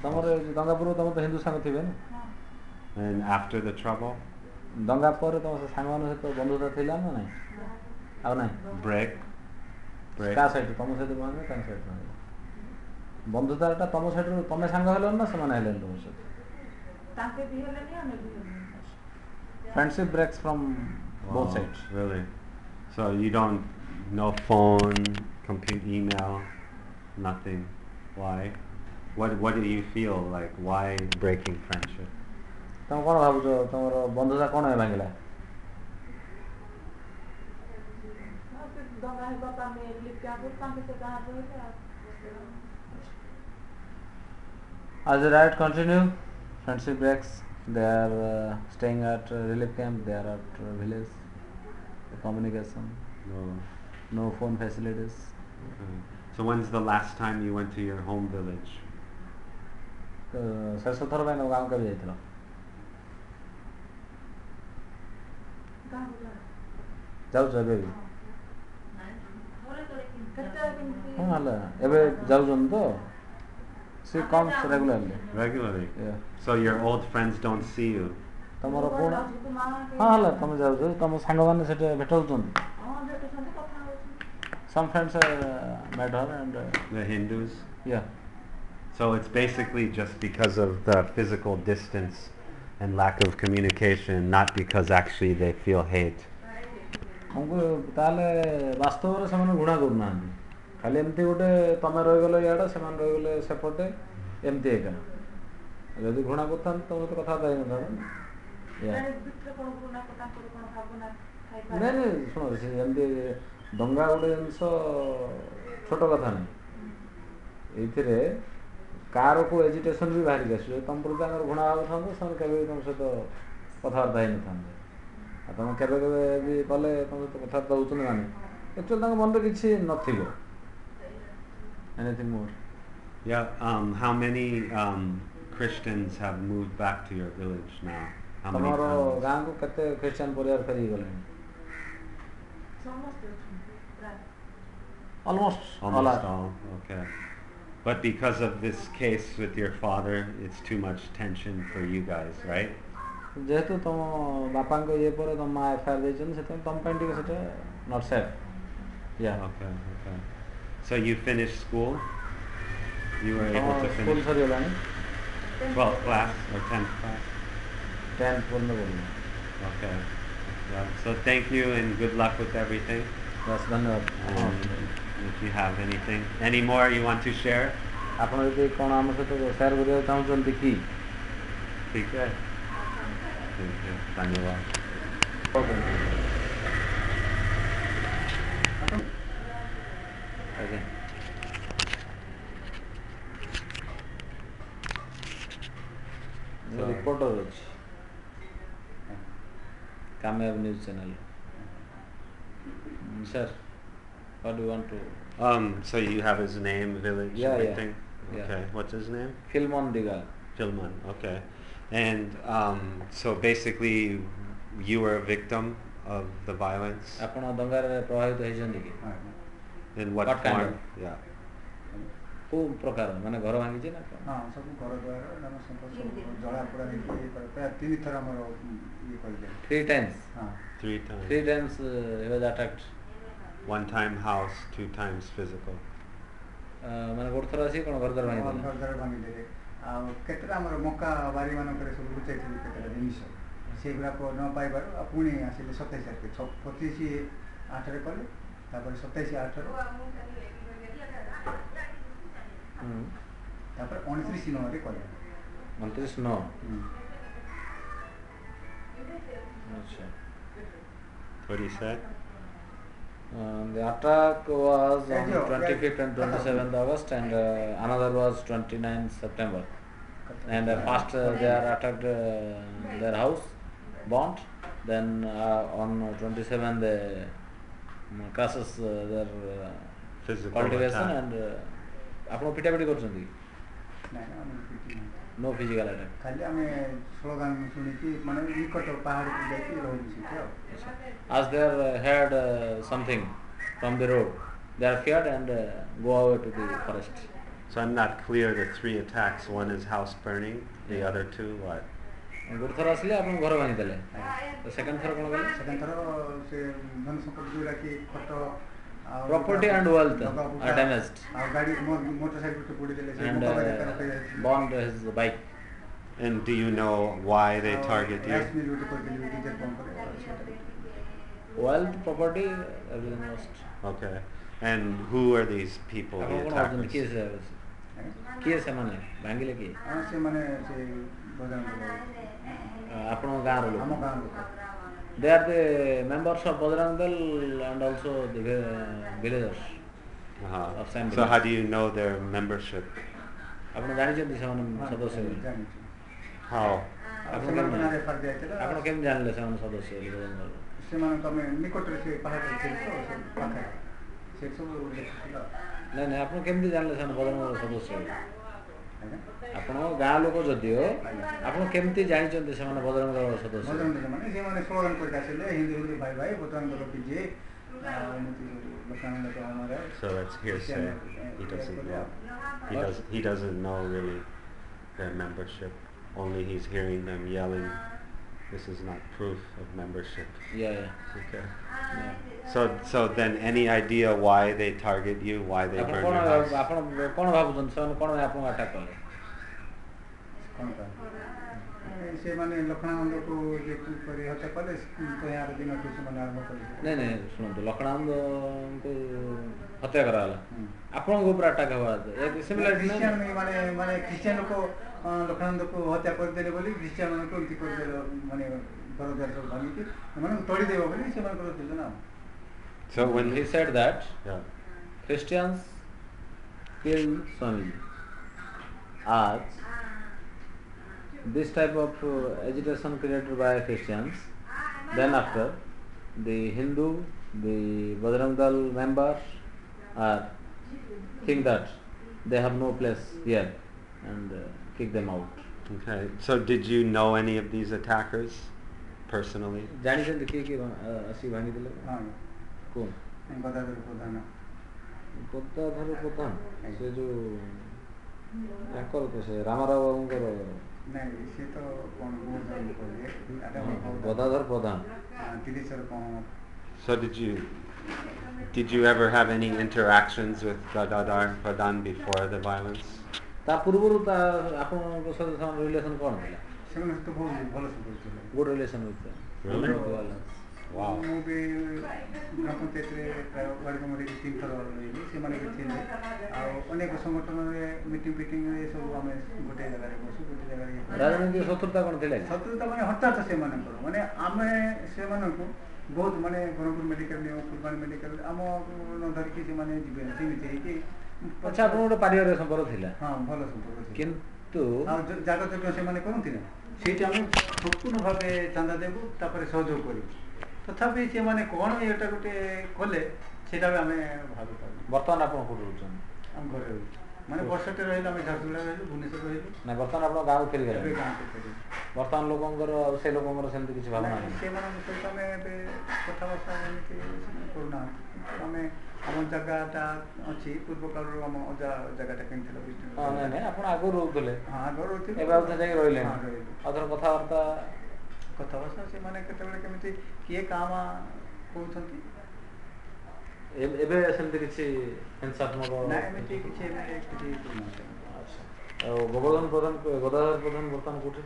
ତମର ଦଙ୍ଗା ପୂର୍ବରୁ ତମର ତ ହିନ୍ଦୁ ସାଙ୍ଗ ଥିବେ ନା? And after the trouble? ଦଙ୍ଗା ପରେ ତମ ସାଙ୍ଗମାନଙ୍କ ସହିତ ବନ୍ଧୁତା ଥିଲା ନା ନାଇଁ? ଆଉ ନାଇଁ? Break. କାହା ସାଇଡ୍ ତମ ସହିତ ମାନେ କାହା ସାଇଡ୍? ବନ୍ଧୁତାଟା ତମ ସାଇଡ୍ରୁ ତମେ ସାଙ୍ଗ ହେଲନି ନା ସେମାନେ ହେଲେନି ତମ ସହିତ? ତାଙ୍କେ ବି ହେଲେନି ଆମେ ବି ହେଲେନି। Friendship breaks from both sides. Really? So you don't, no phone, computer, email, nothing. Why? What do you feel like? Why breaking friendship? ତମେ କ'ଣ ଭାବୁଛ ତମର ବନ୍ଧୁତା କ'ଣ ଭାଙ୍ଗିଲା? As the riot continue, friendship breaks. They are staying at relief camp. They are at village. Communication. No phone facilities. Okay. So when's the last time you went to your home village? ଶେଷ ଥର ପାଇଁ ତମ ଗାଁକୁ କେବେ ଯାଇଥିଲ? ଯାଉଛ ଏବେ ବି? ହଁ ହେଲା ଏବେ ଯାଉଛନ୍ତି ତ? She comes regularly. Regularly? Yeah. So your old friends don't see you? ତମର ପୁରୁଣା ହଁ ହେଲା ତମେ ଯାଉଛ ତମ ସାଙ୍ଗମାନେ ସେଠି ଭେଟ ହଉଛନ୍ତି? Some friends met her and The Hindus? yeah. So it's basically just because of the physical distance and lack of communication, not because actually they feel hate. ଆମକୁ ତାହେଲେ ବାସ୍ତବରେ ସେମାନେ ଘୃଣା କରୁନାହାନ୍ତି ଖାଲି ଏମିତି ଗୋଟେ ତମେ ରହିଗଲ ଇଆଡ଼େ ସେମାନେ ରହିଗଲେ ସେପଟେ ଏମିତି ଏକା ଯଦି ଘୃଣା କରୁଥାନ୍ତି ତମ ସହିତ କଥାବାର୍ତ୍ତା ହେଇନଥାନ୍ତେ ନାଇଁ ନାଇଁ ଶୁଣ ସେ ଏମିତି ଦଙ୍ଗା ଗୋଟେ ଜିନିଷ ଛୋଟ କଥା ନାହିଁ ଏଇଥିରେ କାହାର କେଉଁ ଏଜିଟେସନ୍ ବି ବାହାରିକି ଆସିବ ତମ ପ୍ରତି ତାଙ୍କର ଘୃଣା ଭାବୁଥାନ୍ତେ ସେମାନେ କେବେ ବି ତମ ସହିତ କଥାବାର୍ତ୍ତା ହେଇନଥାନ୍ତେ ଆଉ ତମେ କେବେ କେବେ ବି କଲେ ତମ ସହିତ କଥାବାର୍ତ୍ତା ହେଉଛନ୍ତି ମାନେ ଆକ୍ଚୁଆଲି ତାଙ୍କ ମନରେ କିଛି ନଥିବ anything more. Yeah, how many Christians have moved back to your village now? How many ତମର families? ଗାଁକୁ କେତେ ଖ୍ରୀଷ୍ଟିଆନ ପରିବାର ଫେରିକି ଗଲେଣି? Almost Almost all. Okay. But because of this case with your father, it's too much tension for you guys, right? ଯେହେତୁ ତମ ବାପାଙ୍କ ଇଏ ପରେ ତମ ମା ଏଫଆଇଆର ଦେଇଛନ୍ତି ସେଥିପାଇଁ ତମ ପାଇଁ ଟିକେ ସେଟା not safe. Okay. So you finished school? You were able to school finish ସରିଗଲାଣି 12th class or 10th class? 10th ପର୍ଯ୍ୟନ୍ତ ପଢ଼ିଲି. Okay. Yeah. So thank you and good luck with everything. ବାସ୍ ଧନ୍ୟବାଦ. If you have any more you want to share? ଆପଣ ଯଦି କ'ଣ ଆମ ସହିତ share କରିବାକୁ ଚାହୁଁଛନ୍ତି କି? ठीक है. Thank you. धन्यवाद. ଆଜ୍ଞା. ରିପୋର୍ଟର ଅଛି Kamyab news channel. Sir, what do you want to? So you have his name, village, Yeah. everything? Yeah. Okay. What's his name? Filmon Diga. Filman. Okay. And so basically you were a victim of the violence? ଆପଣ ଦଙ୍ଗାରେ ପ୍ରଭାବିତ ହେଇଛନ୍ତି କି? In what What kind form? of? Yeah. କୋଉ ପ୍ରକାର ମାନେ ଘର ଭାଙ୍ଗିଛି ନା କ'ଣ? ହଁ ସବୁ ଘର ଦ୍ୱାର ଆମ ସମ୍ପଦ ସବୁ ଜଳାପୋଡ଼ା ହେଇକି ପ୍ରାୟ 3 ଥର ଆମର ଇଏ କରିଦେଲେ. 3 times. ହଁ 3 times. 3 times he was attacked. 1 time house, 2 times physical. ମାନେ ଗୋଟେ ଥର ଆସି କ'ଣ ଘର ଦ୍ୱାର ଘର ଭାଙ୍ଗିଦେଲେ? ଦ୍ୱାର ଭାଙ୍ଗିଦେଲେ ଆଉ କେତେଟା ଆମର ମକା ବାରିମାନଙ୍କରେ ସବୁ ଲୁଚାଇଥିଲେ କେତେଟା ଜିନିଷ ସେଗୁଡ଼ାକ ନ ପାଇବାରୁ ଆଉ ପୁଣି ଆସିଲେ 27 ତାରିଖ 25/8ରେ କଲେ ତାପରେ 27/8ରେ ତାପରେ 29/9ରେ କଲେ. 29/9. আচ্ছা। What he said? The attack was on 25th and 27th August, and another was 29th September. And first they are attacked their house, burnt. Then on 27th they crashes their Physical cultivation attack. and ଆପଣ ପିଟାପିଟି କରୁଛନ୍ତି? ନାଇଁ ନା ଆମେ ପିଟି ନାହିଁ। No physical attack. ଖାଲି ଆମେ slogan ଶୁଣିକି ମାନେ ନିକଟ ପାହାଡ଼କୁ ଯାଇକି ରହିବୁ ସେଠି ଆଉ। As they are heard something from the road, they are feared and go away to the forest. So I'm not clear the 3 attacks. One is house burning, the other 2 what? ଗୋଟେ ଥର ଆସିଲେ ଆପଣ ଘର ଭାଙ୍ଗିଦେଲେ, ସେକେଣ୍ଡ ଥର କ'ଣ କଲେ? Second ଥର ସେ ଧନ ସମ୍ପତ୍ତି ଯୋଉଟାକି ଖଟ Property and wealth are damaged ଆଉ ଗାଡ଼ି ମୋଟରସାଇକେଲ ପୋଡ଼ିଦେଲେ ସେ and burned his bike. And do you know why they target you? Rice mill ଗୋଟେ କରିଦେଲି ଡିଜେଲ ପମ୍ପରେ Wealth, property, everything lost. Okay. And who are these people, the ଆପଣ କ'ଣ ଭାବୁଛନ୍ତି attackers? କିଏ ସେମାନେ ଭାଙ୍ଗିଲେ କିଏ? ସେମାନେ ସେ ବଜାର ଆପଣଙ୍କ ଗାଁର ଲୋକ? ଆମ ଗାଁ ଲୋକ। They are the members of Bajrang Dal and also the villagers of same So village. how do you know their membership? ଆପଣ ଜାଣିଛନ୍ତି ସେମାନେ ସଦସ୍ୟ ବୋଲି? ଜାଣିଛୁ। How? ସେମାନଙ୍କ ନାଁରେ ଏଫଆଇଆର ଦିଆଯାଇଥିଲା। ଆପଣ କେମିତି ଜାଣିଲେ ସେମାନେ ସଦସ୍ୟ ବୋଲି ବଜରଙ୍ଗ ଦଳର? ସେମାନଙ୍କୁ ଆମେ ନିକଟରେ ସେ ପାହାଡ଼ରେ ଥିଲେ ତ ସେ ପାଖରେ ସେ ସବୁ ଦେଖିଥିଲା। ନାଇଁ ନାଇଁ ଆପଣ କେମିତି ଜାଣିଲେ ସେମାନେ ବଜରଙ୍ଗ ଦଳର ସଦସ୍ୟ ବୋଲି? ଆଜ୍ଞା ଆପଣ ଗାଁ ଲୋକ ଯଦିଓ ଆପଣ କେମିତି ଜାଣିଛନ୍ତି ସେମାନେ ବଜରଙ୍ଗ ଦଳର ସଦସ୍ୟ? ବଜରଙ୍ଗ ଦଳ ମାନେ ସେମାନେ ସ୍ଲୋଗାନ କରିକି ଆସିଲେ ହିନ୍ଦୁ ହିନ୍ଦୁ ଭାଇ ଭାଇ ବଜରଙ୍ଗ ଦଳ କି ଯିଏ ଏମିତି ଲୋକମାନଙ୍କ ଆମର। So that's hearsay. He doesn't know really their membership. Only he's hearing them yelling. This is not proof of membership. Yeah. Okay. Yeah. So then any idea why they target you, why they ଆପଣ burn କ'ଣ your house? ଆପଣ କ'ଣ ଭାବୁଛନ୍ତି ସେମାନେ କ'ଣ ପାଇଁ ଆପଣଙ୍କୁ attack କଲେ? କ'ଣ ସେମାନେ ଲକ୍ଷ୍ମଣାନନ୍ଦକୁ ଇଏ କରି ହତ୍ୟା କଲେ ଏହାର ଦିନଠୁ ସେମାନେ ଆରମ୍ଭ କରିଥିଲେ। ନାଇଁ ନାଇଁ ଶୁଣନ୍ତୁ, ଲକ୍ଷ୍ମଣାନନ୍ଦଙ୍କୁ ହତ୍ୟା କରାଗଲା, ଆପଣଙ୍କ ଉପରେ ଆଟାକ୍ ହେବା ଖ୍ରୀଷ୍ଟିଆନ ମାନେ ଖ୍ରୀଷ୍ଟିଆନ ଲୋକ ଲକ୍ଷ୍ମଣାନନ୍ଦକୁ ହତ୍ୟା କରିଦେଲେ ବୋଲି ଖ୍ରୀଷ୍ଟିଆନ ମାନଙ୍କୁ ଏମିତି କରିଦେଲେ ମାନେ ଘର ଦ୍ୱାର ସବୁ ଭାଙ୍ଗିକି ସେମାନଙ୍କୁ ତୋଳିଦେବ ବୋଲି ସେମାନଙ୍କର ଯୋଜନା। So when he said that yeah. Christians killed Swamiji, as this type of agitation created by Christians, then after the Hindu, the Bajrang Dal members are think that they have no place here and kick them out. Okay. So did you know any of these attackers personally? ଜାଣିଛନ୍ତି କିଏ ଆସି ଭାଙ୍ଗିଦେଲେ? ହଁ କୋଉ? ଗଦାଧର ପ୍ରଧାନ। ଗଦାଧର ପ୍ରଧାନ ସେ ଯୋଉ ତାଙ୍କର ତ ସେ ରାମାରାଓ ବାବୁଙ୍କର ନାଇଁ ସେ ତ କ'ଣ ଗଦାଧର ପ୍ରଧାନ। ତିରିଶର କ'ଣ। So did you ever have any interactions with Gadadhar Pradhan before the violence? ତା ପୂର୍ବରୁ ଆପଣଙ୍କ ସହିତ ସେମାନେ ରିଲେସନ୍ କ'ଣ ଥିଲା? ସେମାନେ ତ ବହୁତ ଭଲ ସମ୍ପର୍କ ଥିଲେ। Good relation with Really? Wow. ମୁଁ ବି ଗ୍ରାମ ପଞ୍ଚାୟତରେ ପ୍ରାୟ ୱାର୍ଡ଼ ମେମ୍ବର 3 ଥର ରହିଲି, ସେମାନେ ବି ଥିଲେ। ଆଉ ଅନେକ ସଂଗଠନରେ ମିଟିଂ ଫିଟିଂରେ ସବୁ ଆମେ ଗୋଟେ ଜାଗାରେ ବସୁ, ଗୋଟେ ଜାଗାରେ ରାଜନୈତିକ ଶତ୍ରୁତା କ'ଣ ଥିଲା? ଶତ୍ରୁତା ମାନେ ହଠାତ୍ ସେମାନଙ୍କର ମାନେ ଆମେ ସେମାନଙ୍କୁ ବହୁତ ମାନେ ବ୍ରହ୍ମପୁର ମେଡ଼ିକାଲ ନିଅ, ଫୁଲବାଣୀ ମେଡ଼ିକାଲ ଆମ ଧରିକି ସେମାନେ ଯିବେ ସେମିତି ହେଇକି। ଆଚ୍ଛା, ଆପଣଙ୍କ ଗୋଟେ ପାରିବାରିକ ସମ୍ପର୍କ ଥିଲା? ହଁ, ଭଲ ସମ୍ପର୍କ ଥିଲା। କିନ୍ତୁ ଆଉ ଜାଗା ଯଜ୍ଞ ସେମାନେ କରନ୍ତି ନା, ସେଇଠି ଆମେ ସମ୍ପୂର୍ଣ୍ଣ ଭାବେ ଚାନ୍ଦା ଦେବୁ, ତାପରେ ସହଯୋଗ କରିବୁ। ତଥାପି ସେମାନେ କ'ଣ ଏଇଟା ଗୋଟେ କଲେ ସେଇଟା ବି ଆମେ ଭାବିପାରୁ। ବର୍ତ୍ତମାନ ଆପଣ କୋଉଠି ରହୁଛନ୍ତି? ଆମ ଘରେ ରହୁଛୁ, ମାନେ ବର୍ଷଟେ ରହିଲେ ଆମେ ଝାରସୁଗୁଡ଼ା ରହିଲୁ, ଭୁବନେଶ୍ୱର ରହିଲୁ। ନା ବର୍ତ୍ତମାନ ଆପଣ ଗାଁକୁ ଫେରିଗଲେ? ଏବେ ଗାଁକୁ ଫେରିଲୁ। ବର୍ତ୍ତମାନ ଲୋକଙ୍କର ସେ ଲୋକଙ୍କର ସେମିତି କିଛି ଭାବନା ନାହିଁ? ସେମାନଙ୍କ ସହିତ ଆମେ ଏବେ କଥାବାର୍ତ୍ତା ଏମିତି କରୁନାହାନ୍ତି। ଆମେ ଆମ ଜାଗାଟା ଅଛି, ପୂର୍ବ କାଳରୁ ଆମ ଅଜା ଜାଗାଟା କିଣିଥିଲା। ହଁ, ନାଇଁ ନାଇଁ ଆପଣ ଆଗରୁ ରହୁଥିଲେ? ହଁ, ଆଗରୁ ରହୁଥିଲେ। ଏବେ ଆଉ ଯାଇକି ରହିଲେ? ହଁ, ରହିଲୁ। ଆଉ ଥର କଥାବାର୍ତ୍ତା ସେମାନେ କେତେବେଳେ କେମିତି କିଏ କାମ କହୁଛନ୍ତି। ଏବେ ସେମିତି କିଛି ହିଂସାତ୍ମକ ଏମିତି କିଛି କରୁନାହାନ୍ତି। ଆଉ ଗଦାଧର ପ୍ରଧାନ ବର୍ତ୍ତମାନ କୋଉଠି?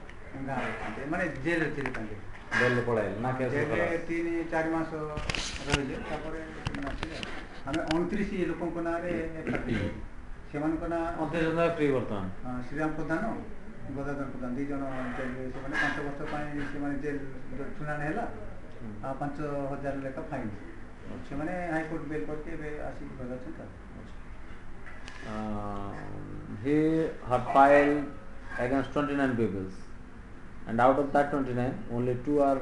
ଗାଁରେ ଥାନ୍ତି, ମାନେ ଜେଲରେ ଥିଲେ ତାଙ୍କେ। ଜେଲରେ ପଳାଇଲେ ନା? ଜେଲରେ 3-4 ମାସ ରହିଲେ, ତାପରେ ସେମାନେ ଆସିଲେ। ଆମେ 29 ଲୋକଙ୍କ ନାଁରେ ସେମାନଙ୍କ ନାଁ ଫ୍ରି ବର୍ତ୍ତମାନ ଶ୍ରୀରାମ ପ୍ରଧାନ, ଗଦାଧର ପ୍ରଧାନ 2 ଜଣ ଜେଲରେ ସେମାନେ 5 ବର୍ଷ ପାଇଁ ସେମାନେ ଜେଲ ଶୁଣାଣି ହେଲା ଆଉ 5,000 ଲେଖା ଫାଇନ୍ ସେମାନେ ହାଇକୋର୍ଟ ବେଲ୍ କରିକି ଏବେ ଆସିକି ଘରେ ଅଛନ୍ତି। He had filed against 29 people, and out of that 29, only 2 are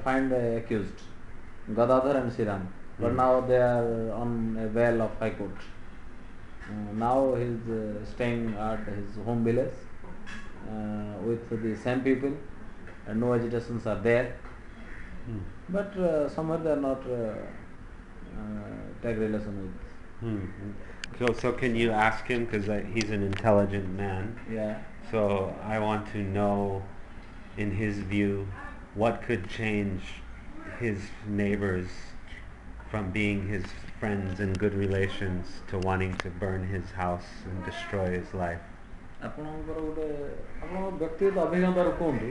fined accused, Gadadhar and Sriram. But now they are on a bail of High Court. Now he is staying at his home village with the same people, and no agitations are there. But somewhere they are not take relation with. So can you ask him, because he's an intelligent man, Yeah. so I want to know, in his view, what could change his neighbors from being his friends and good relations to wanting to burn his house and destroy his life. ଆପଣଙ୍କର ଗୋଟେ ଆପଣଙ୍କ ବ୍ୟକ୍ତିଗତ ଅଭିଜ୍ଞତାରୁ କୁହନ୍ତୁ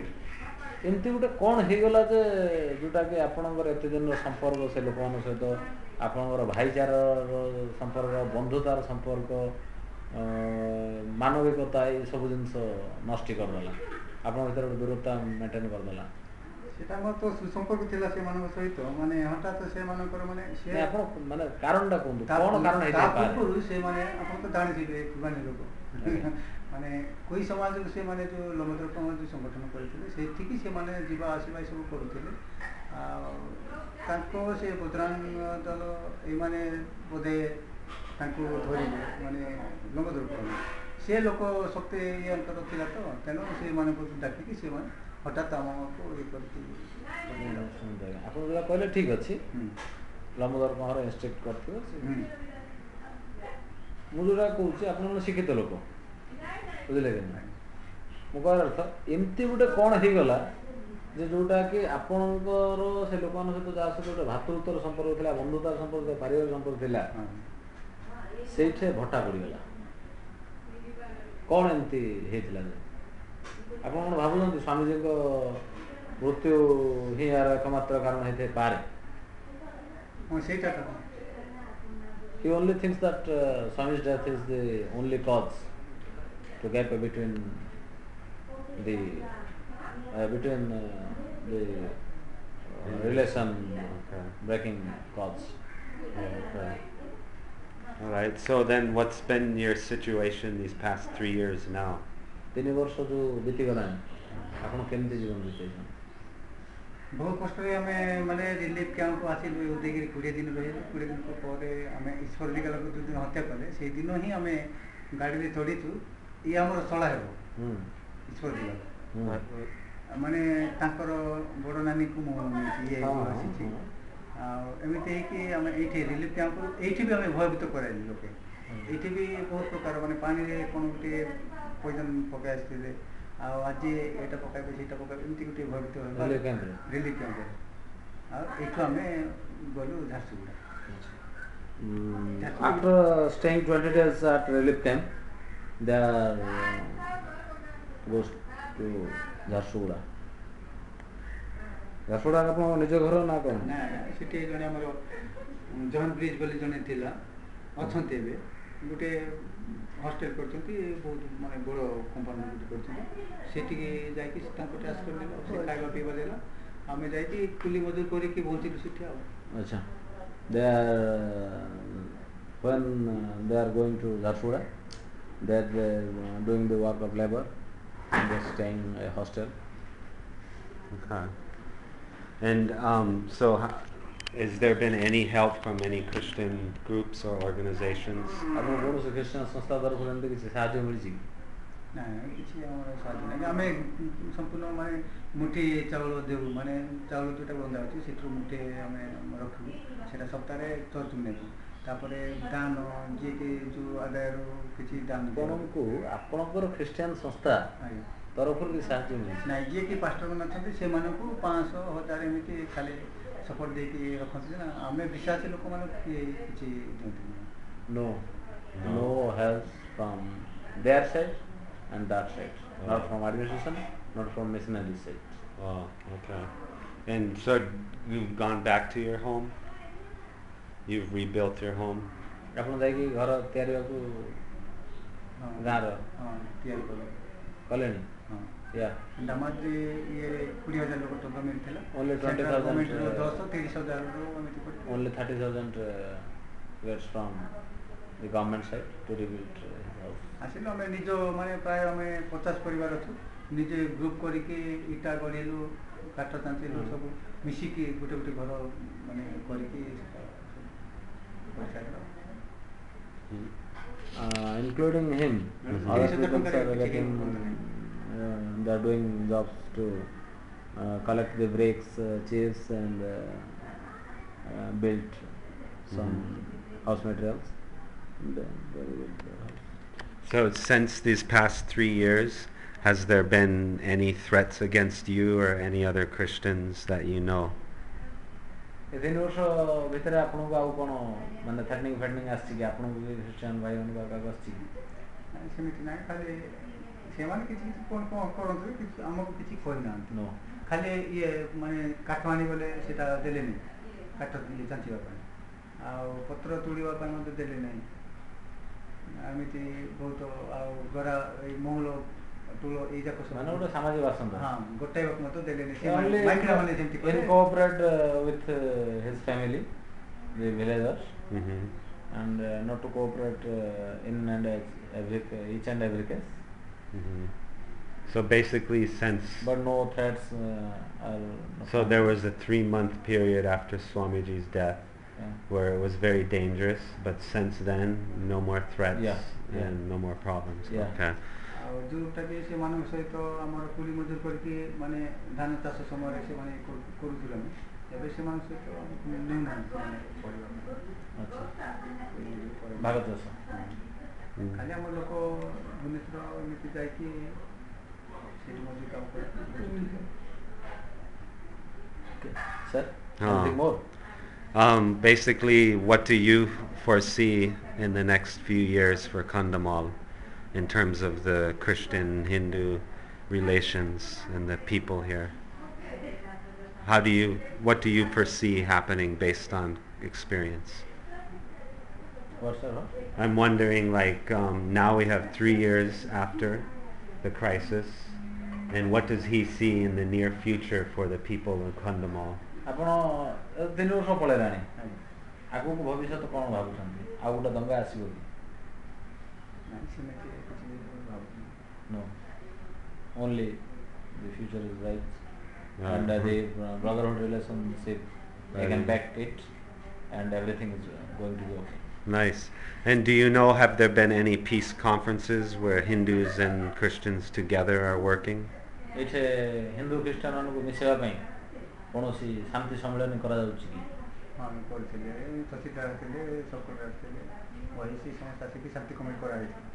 ଏମିତି ଗୋଟେ କ'ଣ ହେଇଗଲା ଯେ ଯେଉଁଟାକି ଆପଣଙ୍କର ଏତେ ଦିନର ସମ୍ପର୍କ ସେ ଲୋକମାନଙ୍କ ସହିତ ଆପଣଙ୍କର ଭାଇଚାରାର ସମ୍ପର୍କ ବନ୍ଧୁତାର ସମ୍ପର୍କ ମାନବିକତା ଏସବୁ ଜିନିଷ ନଷ୍ଟ କରିଦେଲା ଆପଣଙ୍କ ଭିତରେ ଗୋଟେ ଦୂରତା ମେଣ୍ଟେନ୍ କରିଦେଲା। সেটা আমার তো সুসম্পর্ক ଥିଲା ସେମାନଙ୍କ ସହିତ ମାନେ ହଠାତ୍ ସେମାନଙ୍କର ମାନେ ସେ ଆପଣ ମାନେ କାରଣଟା କୁହନ୍ତୁ କ'ଣ କାରଣ ହେଇଥାଇପାରେ? ପୂର୍ବରୁ ସେମାନେ ଆପଣ ତ ଜାଣିଥିବେ କୁବାନୀ ଲୋକ ମାନେ କୋଇ ସମାଜକୁ ସେମାନେ ଯେଉଁ ଲମ୍ବଦର ସମାଜ ସଂଗଠନ କରିଥିଲେ ସେଠିକି ସେମାନେ ଯିବା ଆସିବା ଏସବୁ କରୁଥିଲେ ଆଉ ତାଙ୍କ ସେ ବଜରଙ୍ଗ ଦଳ ଏମାନେ ବୋଧେ ତାଙ୍କୁ ଧରିଲେ ମାନେ ଲମ୍ବଦର ସେ ଲୋକ ଶକ୍ତି ଇଏଙ୍କର ଥିଲା ତ ତେଣୁ ସେମାନଙ୍କୁ ଡାକିକି ସେମାନେ ହଠାତ୍ ଆମକୁ ଇଏ କରିକି ଆପଣ ଯେଉଁଟା କହିଲେ ଠିକ୍ ଅଛି ଲମ୍ବଦର କହର ଇନଷ୍ଟ୍ରକ୍ଟ କରିଥିବ ମୁଁ ଯେଉଁଟା କହୁଛି ଆପଣମାନେ ଶିକ୍ଷିତ ଲୋକ ବୁଝିଲେ କି ନାହିଁ ମୁଁ କହିବାର ଅର୍ଥ ଏମିତି ଗୋଟେ କ'ଣ ହେଇଗଲା ଯେ ଯେଉଁଟାକି ଆପଣଙ୍କର ସେ ଲୋକମାନଙ୍କ ସହିତ ଯାହା ସହିତ ଗୋଟେ ଭାତୃତ୍ୱର ସମ୍ପର୍କ ଥିଲା ବନ୍ଧୁତାର ସମ୍ପର୍କ ଥିଲା ପାରିବାରିକ ସମ୍ପର୍କ ଥିଲା ସେଇଠି ଭଟ୍ଟା ପଡ଼ିଗଲା କ'ଣ ଏମିତି ହେଇଥିଲା ଯେ ଆପଣ କ'ଣ ଭାବୁଛନ୍ତି ସ୍ୱାମୀଜୀଙ୍କ ମୃତ୍ୟୁ ହିଁ ଏହାର ଏକମାତ୍ର କାରଣ ହେଇଥାଇପାରେ? ସେଇଟା He only thinks that Swami's death is the only cause to gap between the relation breaking cause. Okay. All right. So then, what's been your situation these past 3 years now? 3 ବର୍ଷ ଯେଉଁ ବିତିଗଲାଣି ଆପଣ କେମିତି ଜୀବନ ବିତେଇଛନ୍ତି? ବହୁ କଷ୍ଟରେ ଆମେ ମାନେ ରିଲିଫ୍ କ୍ୟାମ୍ପକୁ ଆସିଲୁ ଉଦୟଗିରି 20 ଦିନ ରହିଲୁ 20 ଦିନ ପରେ ଆମେ ଈଶ୍ୱର ଦିଗାଲକୁ ଯେଉଁଦିନ ହତ୍ୟା କଲେ ସେଇଦିନ ହିଁ ଆମେ ଗାଡ଼ିରେ ଚଢ଼ିଛୁ ଇଏ ଆମର ଶଳା ହେବ ଈଶ୍ୱର ଦିଗାଲ ମାନେ ତାଙ୍କର ବଡ଼ ନାନୀକୁ ମୁଁ ଇଏ ଆସିଛି ଆଉ ଏମିତି ହେଇକି ଆମେ ଏଇଠି ରିଲିଫ୍ କ୍ୟାମ୍ପରୁ ଏଇଠି ବି ଆମେ ଭୟଭୀତ କରାଇଲୁ ଲୋକେ ଏଇଠି ବି ବହୁତ ପ୍ରକାର ମାନେ ପାଣିରେ କ'ଣ ଗୋଟିଏ ପଏଜନ୍ ପକାଇ ଆସିଥିଲେ ଆଉ ଆଜି ଏଇଟା ପକାଇବେ ସେଇଟା ପକାଇବେ ଏମିତି ଗୋଟେ ଭୟଭୀତ ରିଲିଫ୍ କ୍ୟାମ୍ପରେ ଆଉ ଏଇଠୁ ଆମେ ଗଲୁ Jharsuguda. After staying 20 days at relief camp, they goes to Jharsuguda. Jharsuguda ଆପଣଙ୍କ ନିଜ ଘର ନା କ'ଣ? ନା ସେଠି ଜଣେ ଆମର ଜହନ ବ୍ରିଜ ବୋଲି ଜଣେ ଥିଲା ଅଛନ୍ତି ଏବେ ଗୋଟେ ହଷ୍ଟେଲ କରିଛନ୍ତି ବହୁତ ମାନେ ବଡ଼ କମ୍ପାନୀ ଗୋଟେ କରିଛନ୍ତି ସେଠିକି ଯାଇକି ତାଙ୍କୁ ଟ୍ରାନ୍ସଫର ଦେଲା ସେ ଖାଇବା ପିଇବା ଦେଲା ଆମେ ଯାଇକି କୁଲି ମଜୁର କରିକି ବଞ୍ଚିଲୁ ସେଠି ଆଉ। ଆଚ୍ଛା they are when they are going to Jharsuguda they are doing the work of labor and they are staying in a hostel. Okay. And so has there been any help from any Christian groups or organizations? ଆପଣ କୌଣସି Christian ସଂସ୍ଥା ତରଫରୁ ଏମିତି କିଛି ସାହାଯ୍ୟ ମିଳିଛି କି? ନାଇଁ କିଛି ଆମର ସାହାଯ୍ୟ ନାହିଁ ଆମେ ସମ୍ପୂର୍ଣ୍ଣ ମାନେ ମୁଠି ଚାଉଳ ଦେଉ ମାନେ ଚାଉଳ ଯେଉଁଟା ବନ୍ଧା ଅଛି ସେଥିରୁ ମୁଠେ ଆମେ ରଖିବୁ ସେଇଟା ସପ୍ତାହରେ ଚର୍ଚ୍ଚକୁ ନେବୁ ତାପରେ ଦାନ ଯିଏକି ଯେଉଁ ଆଦାୟରୁ କିଛି ଦାନ ଆପଣଙ୍କୁ ଆପଣଙ୍କର ଖ୍ରୀଷ୍ଟିଆନ ସଂସ୍ଥା ତରଫରୁ କିଛି ସାହାଯ୍ୟ ମିଳିଛି? ନାଇଁ ଯିଏକି ପାଷ୍ଟରମାନେ ଅଛନ୍ତି ସେମାନଙ୍କୁ 500 1000 ଏମିତି ଖାଲି ସପୋର୍ଟ ଦେଇକି ରଖନ୍ତି ନା ଆମେ ବିଶ୍ୱାସୀ ଲୋକମାନଙ୍କୁ କିଛି ଦିଅନ୍ତି No help from their side and that side, not from administration, not from missionary side. Oh, okay. And so you've gone back to your home? You've rebuilt your home? ଆପଣ ଯାଇକି ଘର ତିଆରିବାକୁ ଗାଁର ତିଆରି କଲେ କଲେଣି ହଁ ୟା ଦାମାଜି ଇଏରେ 20,000 ଲୋକ ଟଙ୍କା ମିଳିଥିଲା Only 20,000, ଗଭର୍ଣ୍ଣମେଣ୍ଟର 10-30,000 ଏମିତି ପଡ଼ିଥିଲା only 30,000 gets from the government side to rebuild his house. ଆସିଲୁ ଆମେ ନିଜ ମାନେ ପ୍ରାୟ ଆମେ 50 ପରିବାର ଅଛୁ ନିଜେ ଗ୍ରୁପ୍ କରିକି ଇଟା ଗଢ଼ିଲୁ କାଠ ଚାଞ୍ଚିଲୁ ସବୁ ମିଶିକି ଗୋଟେ ଗୋଟେ ଘର ମାନେ କରିକି Including him, Mhm. other 30,000 people ଟଙ୍କାରେ are କିଛି getting, ହେଇପାରିବନି। they are doing jobs to collect the bricks, chips and build some house materials. And then they will build the house. So since these past 3 years, has there been any threats against you or any other Christians that you know? ଏ 3 ବର୍ଷ ଭିତରେ ଆପଣଙ୍କୁ ଆଉ କ'ଣ ମାନେ threatening ଆସିଛି କି ଆପଣଙ୍କୁ ବି Christian ଭାଇମାନଙ୍କୁ ଆଉ କାହାକୁ ଆସିଛି କି? ନାଇଁ ସେମିତି ନାହିଁ ଖାଲି ସେମାନେ କିଛି କିଛି କ'ଣ କ'ଣ କରନ୍ତି କିଛି ଆମକୁ କିଛି କହିନାହାନ୍ତି No. ଖାଲି ଇଏ ମାନେ କାଠ ଆଣିଗଲେ ସେଇଟା ଦେଲେନି କାଠ ଇଏ ଚାଞ୍ଚିବା ପାଇଁ ଆଉ ପତ୍ର ତୋଳିବା ପାଇଁ ମଧ୍ୟ ଦେଲେ ନାହିଁ ଏମିତି ବହୁତ ଆଉ ଗରା ଏଇ ମହୁଲ ଟୁଳ ଏଇ ଯାକ ମାନେ ଗୋଟେ ସାମାଜିକ ବାସନ୍ଦ ହଁ ଗୋଟାଇବାକୁ ମଧ୍ୟ ଦେଲେନି only ମାଇକିରାମାନେ ଯେମିତି କଲେ incorporate with his family, the villagers, Mm-hmm. and not to cooperate in and each and every case, Mm-hmm. So basically since but no threats are so there was a 3-month period after Swamiji's death yeah. where it was very dangerous, but since then no more threats Yeah, yeah. and no more problems. Yeah. Okay. ଆଉ ଯେଉଁଟା ବି ସେମାନଙ୍କ ସହିତ ଆମର କୁଲି ମଜୁର କରିକି ମାନେ ଧାନ ଚାଷ ସମୟରେ ସେମାନେ କରୁଥିଲୁ ଆମେ ଏବେ ସେମାନଙ୍କ ସହିତ ନେଉନାହାନ୍ତି ସେମାନେ କରିବା ଆଚ୍ଛା ପାଇଁ ଭାଗ ଚାଷ Mm. ଖାଲି ଆମ ଲୋକ ଭୁବନେଶ୍ୱର ଏମିତି ଯାଇକି ସେଇଠି ମଜୁର କାମ କରନ୍ତି sir Ah. anything more? Basically, what do you foresee in the next few years for Kandhamal in terms of the Christian-Hindu relations and the people here? What do you foresee happening based on experience? What sir? I'm wondering, like, now we have 3 years after the crisis, and what does he see in the near future for the people of Kandhamal? ଆପଣ 3 ବର୍ଷ ପଳେଇଲାଣି ଆଗକୁ ଭବିଷ୍ୟତ କ'ଣ ଭାବୁଛନ୍ତି ଆଉ ଗୋଟେ ଦଙ୍ଗା ଆସିବ କି? ନାହିଁ ସେମିତି କିଛି ଭାବୁନି No, only the future is bright and Uh-huh. the brotherhood relationship they can Right. back it and everything is going to be okay. Nice. And do you know, have there been any peace conferences where Hindus and Christians together are working? ଏଇଠି ହିନ୍ଦୁ ଖ୍ରୀଷ୍ଟିଆନମାନଙ୍କୁ ମିଶାଇବା ପାଇଁ କୌଣସି ଶାନ୍ତି ସମ୍ମିଳନୀ କରାଯାଉଛି କି? ହଁ ଆମେ କରିଥିଲେ ତହସିଲଦାର ଥିଲେ ସରକାର ଆସିଥିଲେ ବହିସି ସମସ୍ତେ ଆସିକି ଶାନ୍ତି କମିଟି କରାଯାଇଥିଲା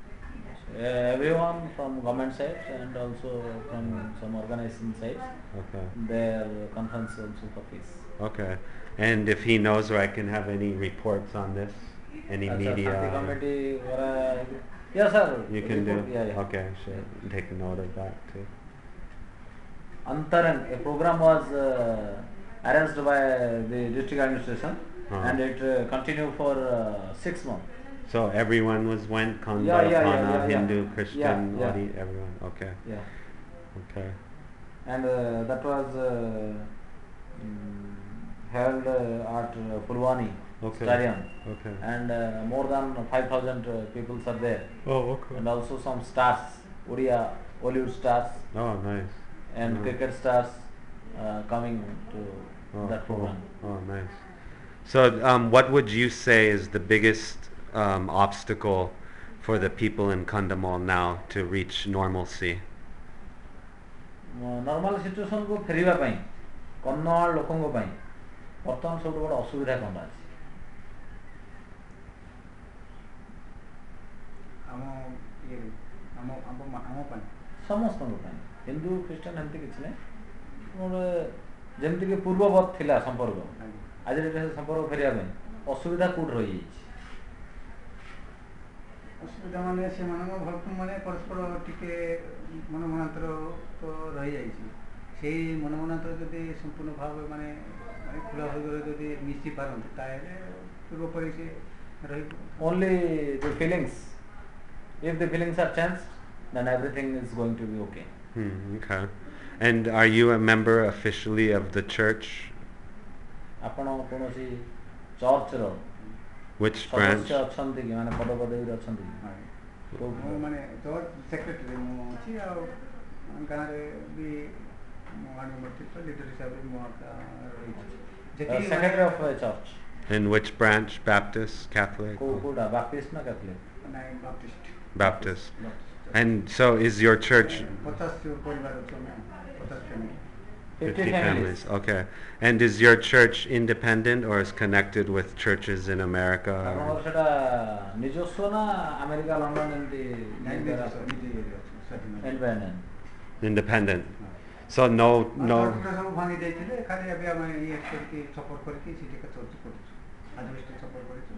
Everyone from government side and also from some organization sides, Okay. their conference also for peace. Okay. And if he knows, or I can have any reports on this, any Acha, media, Shanti committee yes sir, you can do. report, yeah. Okay, sure. Take note of that too. Antaran, a program was arranged by the district administration and it continued for 6 months. So everyone went Kanda, Yeah, Kana, yeah. Hindu, Christian, Yeah. Adi, everyone. Okay. Yeah, Okay. and that was held at Pulwani Okay. Stadium, Okay. and more than 5,000 people are there, Oh, okay. and also some stars, Odia, Hollywood stars, Oh, nice. and Mm. cricket stars coming to Oh, that cool. program. Oh, nice. So, what would you say is the biggest obstacle for the people in Kandhamal now to reach normalcy? Normal ସିଚୁଏସନକୁ ଫେରିବା ପାଇଁ କନ୍ଧମାଳ ଲୋକଙ୍କ ପାଇଁ ବର୍ତ୍ତମାନ ସବୁଠୁ ବଡ଼ ଅସୁବିଧା କ'ଣଟା ଅଛି? ଆମ ଇଏ ଆମ ପାଇଁ ସମସ୍ତଙ୍କ ପାଇଁ, ହିନ୍ଦୁ ଖ୍ରୀଷ୍ଟିଆନ ଏମିତି କିଛି ନାହିଁ, ଗୋଟେ ଯେମିତିକି ପୂର୍ବବତ୍ ଥିଲା ସମ୍ପର୍କ, ଆଜି ସେ ସମ୍ପର୍କ ଫେରିବା ପାଇଁ ଅସୁବିଧା କେଉଁଠି ରହିଯାଇଛି? ଅସୁବିଧା ମାନେ ସେମାନଙ୍କ ଘରକୁ ମାନେ ପରସ୍ପର ଟିକେ ମନମନାନ୍ତର ତ ରହିଯାଇଛି ସେଇ ମନମନାନ୍ତର ଯଦି ସମ୍ପୂର୍ଣ୍ଣ ଭାବେ ମାନେ ଖୋଲା ହୃଦୟରେ ଯଦି ମିଶି ପାରନ୍ତି ତାହେଲେ ପୂର୍ବ ପରି ସେ ରହିବ Only the feelings, if the feelings are changed then everything is going to be okay. Okay. And are you a member officially of the church? ଆପଣ କୌଣସି ଚର୍ଚ୍ଚର Which branch? ସଦସ୍ୟ ଅଛନ୍ତି କି ମାନେ ପଦପଦବୀରେ ଅଛନ୍ତି କି? ମୁଁ ମାନେ ଚର୍ଚ୍ଚ ସେକ୍ରେଟାରୀ ମୁଁ ଅଛି ଆଉ ଗାଁରେ ବି ମୁଁ ଆଣିମର୍ତ୍ତିତ ଲିଡର ହିସାବରେ ମୁଁ ରହିଛି Secretary of a church. In which branch? Baptist, Catholic? କୋଉଟା ବାପ୍ଟିଷ୍ଟ ନା କ୍ୟାଥଲିକ୍? ନାଇଁ Baptist Baptist. And so is your church 50 ପରିବାର ଅଛି ଆମେ 50 family 50 families? Okay. And is your church independent or is connected with churches in America? ଆପଣଙ୍କର ସେଟା ନିଜସ୍ୱ ନା ଆମେରିକା ଲଣ୍ଡନ ଏମିତି ନିଜେ ଅଛି ସ୍ୱାଧୀନ independent? Independent. So no. ସବୁ ଭାଙ୍ଗି ଦେଇଥିଲେ ଖାଲି ଏବେ ଆମେ ଇଏ କରିକି ସପୋର୍ଟ କରିକି ସେଠି ଚର୍ଚ୍ଚ କରୁଛୁ ଆଜବେଷ୍ଟ ସପୋର୍ଟ କରିଛୁ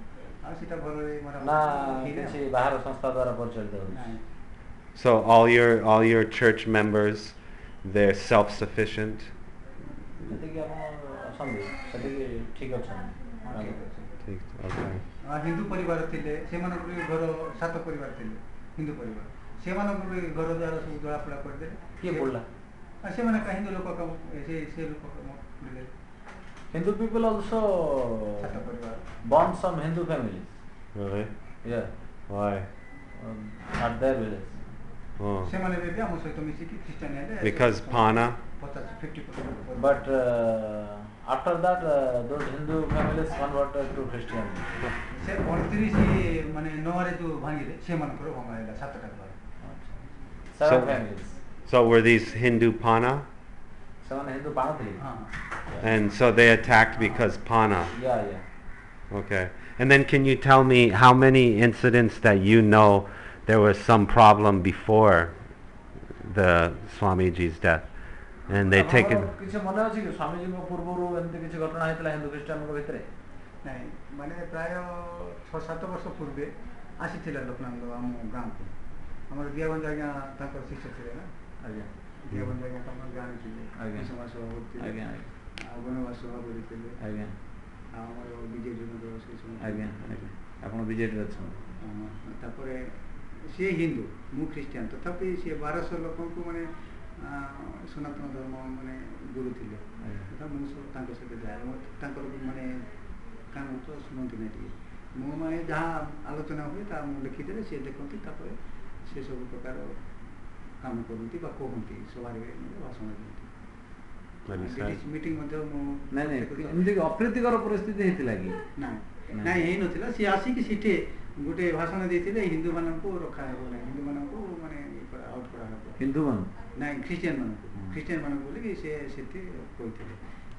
ଆଉ ସେଟା ଭଲରେ ନା କିଛି ବାହାର ସଂସ୍ଥା ଦ୍ୱାରା ପରିଚାଳିତ ହେଉଛି? So all your church members, they're self-sufficient. ସେତିକି ଆପଣ ଅଛନ୍ତି ସେତିକି ଠିକ୍ ଅଛନ୍ତି? Okay. ହିନ୍ଦୁ ପରିବାର ଥିଲେ ସେମାନଙ୍କର ବି ଘର 7 ପରିବାର ଥିଲେ ହିନ୍ଦୁ ପରିବାର ସେମାନଙ୍କର ବି ଘର ଦ୍ୱାର ସବୁ ଜଳାପୋଡ଼ା କରିଦେଲେ କିଏ ପଡ଼ିଲା? ସେମାନେ ହିନ୍ଦୁ ଲୋକ କାମ ସେ ଲୋକ କାମ କରିଦେଲେ Hindu people also 7 ପରିବାର born some Hindu families. Really? Yeah. Why? At their village. Oh. ସେମାନେ ବି ଆମ ସହିତ ମିଶିକି ଖ୍ରୀଷ୍ଟିଆନ ହେଲେ Because Pana? 50% But after that, those Hindu families converted to Christianity. ସେ 38 ମାନେ 9ରେ ଯୋଉ ଭାଙ୍ଗିଲେ ସେମାନଙ୍କର ଭଙ୍ଗା ହେଲା 7ଟା ଘର 7 families. So were these Hindu Pana? ସେମାନେ Hindu ପାଣୁଥିଲେ? And so they attacked because Pana. Yeah. Okay. And then can you tell me how many incidents that you know there was some problem before the Swamiji's death? And they taken... କିଛି ମନେ ଅଛି କି ସ୍ୱାମୀଜୀଙ୍କ ପୂର୍ବରୁ ଏମିତି କିଛି ଘଟଣା ହେଇଥିଲା ହିନ୍ଦୁ ଖ୍ରୀଷ୍ଟିଆନଙ୍କ ଭିତରେ? ନାଇଁ ମାନେ ପ୍ରାୟ 6-7 ବର୍ଷ ପୂର୍ବେ ଆସିଥିଲା ଲୋକନାଥ ଆମ ଗାଁକୁ ଆମର ଦିଆଗଞ୍ଜ ଆଜ୍ଞା ତାଙ୍କର ଶିଷ୍ୟ ଥିଲେ ନା ଆଜ୍ଞା ଦିଆଗଞ୍ଜ ଆଜ୍ଞା ତାଙ୍କର ଗାଁରେ ଥିଲେ ସମାଜ ସଭାପତି ଥିଲେ ଆଜ୍ଞା ଆଉ ବନବାସ ସଭାପତି ଥିଲେ ଆଜ୍ଞା ଆଉ ଆମର ବିଜେଡ଼ିର ସେ ସବୁ ଆଜ୍ଞା ଆପଣ ବିଜେଡ଼ିରେ ଅଛନ୍ତି? ତାପରେ ସିଏ ହିନ୍ଦୁ ମୁଁ ଖ୍ରୀଷ୍ଟିଆନ ତଥାପି ସିଏ 1200 ଲୋକଙ୍କୁ ମାନେ ସନାତନ ଧର୍ମ ମାନେ ଗୁରୁ ଥିଲେ ମୁଁ ସବୁ ତାଙ୍କ ସହିତ ଯାଏ ତାଙ୍କର ମାନେ କାମ ତ ଶୁଣନ୍ତି ନାହିଁ ଟିକେ ମୁଁ ମାନେ ଯାହା ଆଲୋଚନା ହୁଏ ତାହା ମୁଁ ଲେଖିଦେଲେ ସିଏ ଦେଖନ୍ତି ତାପରେ ସେ ସବୁ ପ୍ରକାର କାମ କରନ୍ତି ବା କୁହନ୍ତି ସଭାରେ ଭାଷଣ ଦିଅନ୍ତି ମିଟିଂ ମଧ୍ୟ ମୁଁ ନାଇଁ ଏମିତି ଅପ୍ରୀତିକର ପରିସ୍ଥିତି ହେଇଥିଲା କି? ନାଇଁ ହେଇନଥିଲା ସିଏ ଆସିକି ସେଠି ଗୋଟେ ଭାଷଣ ଦେଇଥିଲେ ହିନ୍ଦୁମାନଙ୍କୁ ରଖା ହେବ ନାହିଁ ହିନ୍ଦୁମାନଙ୍କୁ ମାନେ ଆଉଟ୍ କରାହେବ ହିନ୍ଦୁମାନଙ୍କୁ ନାଇଁ ଖ୍ରୀଷ୍ଟିଆନ ମାନଙ୍କୁ ବୋଲିକି ସେ ସେଠି କହିଥିଲେ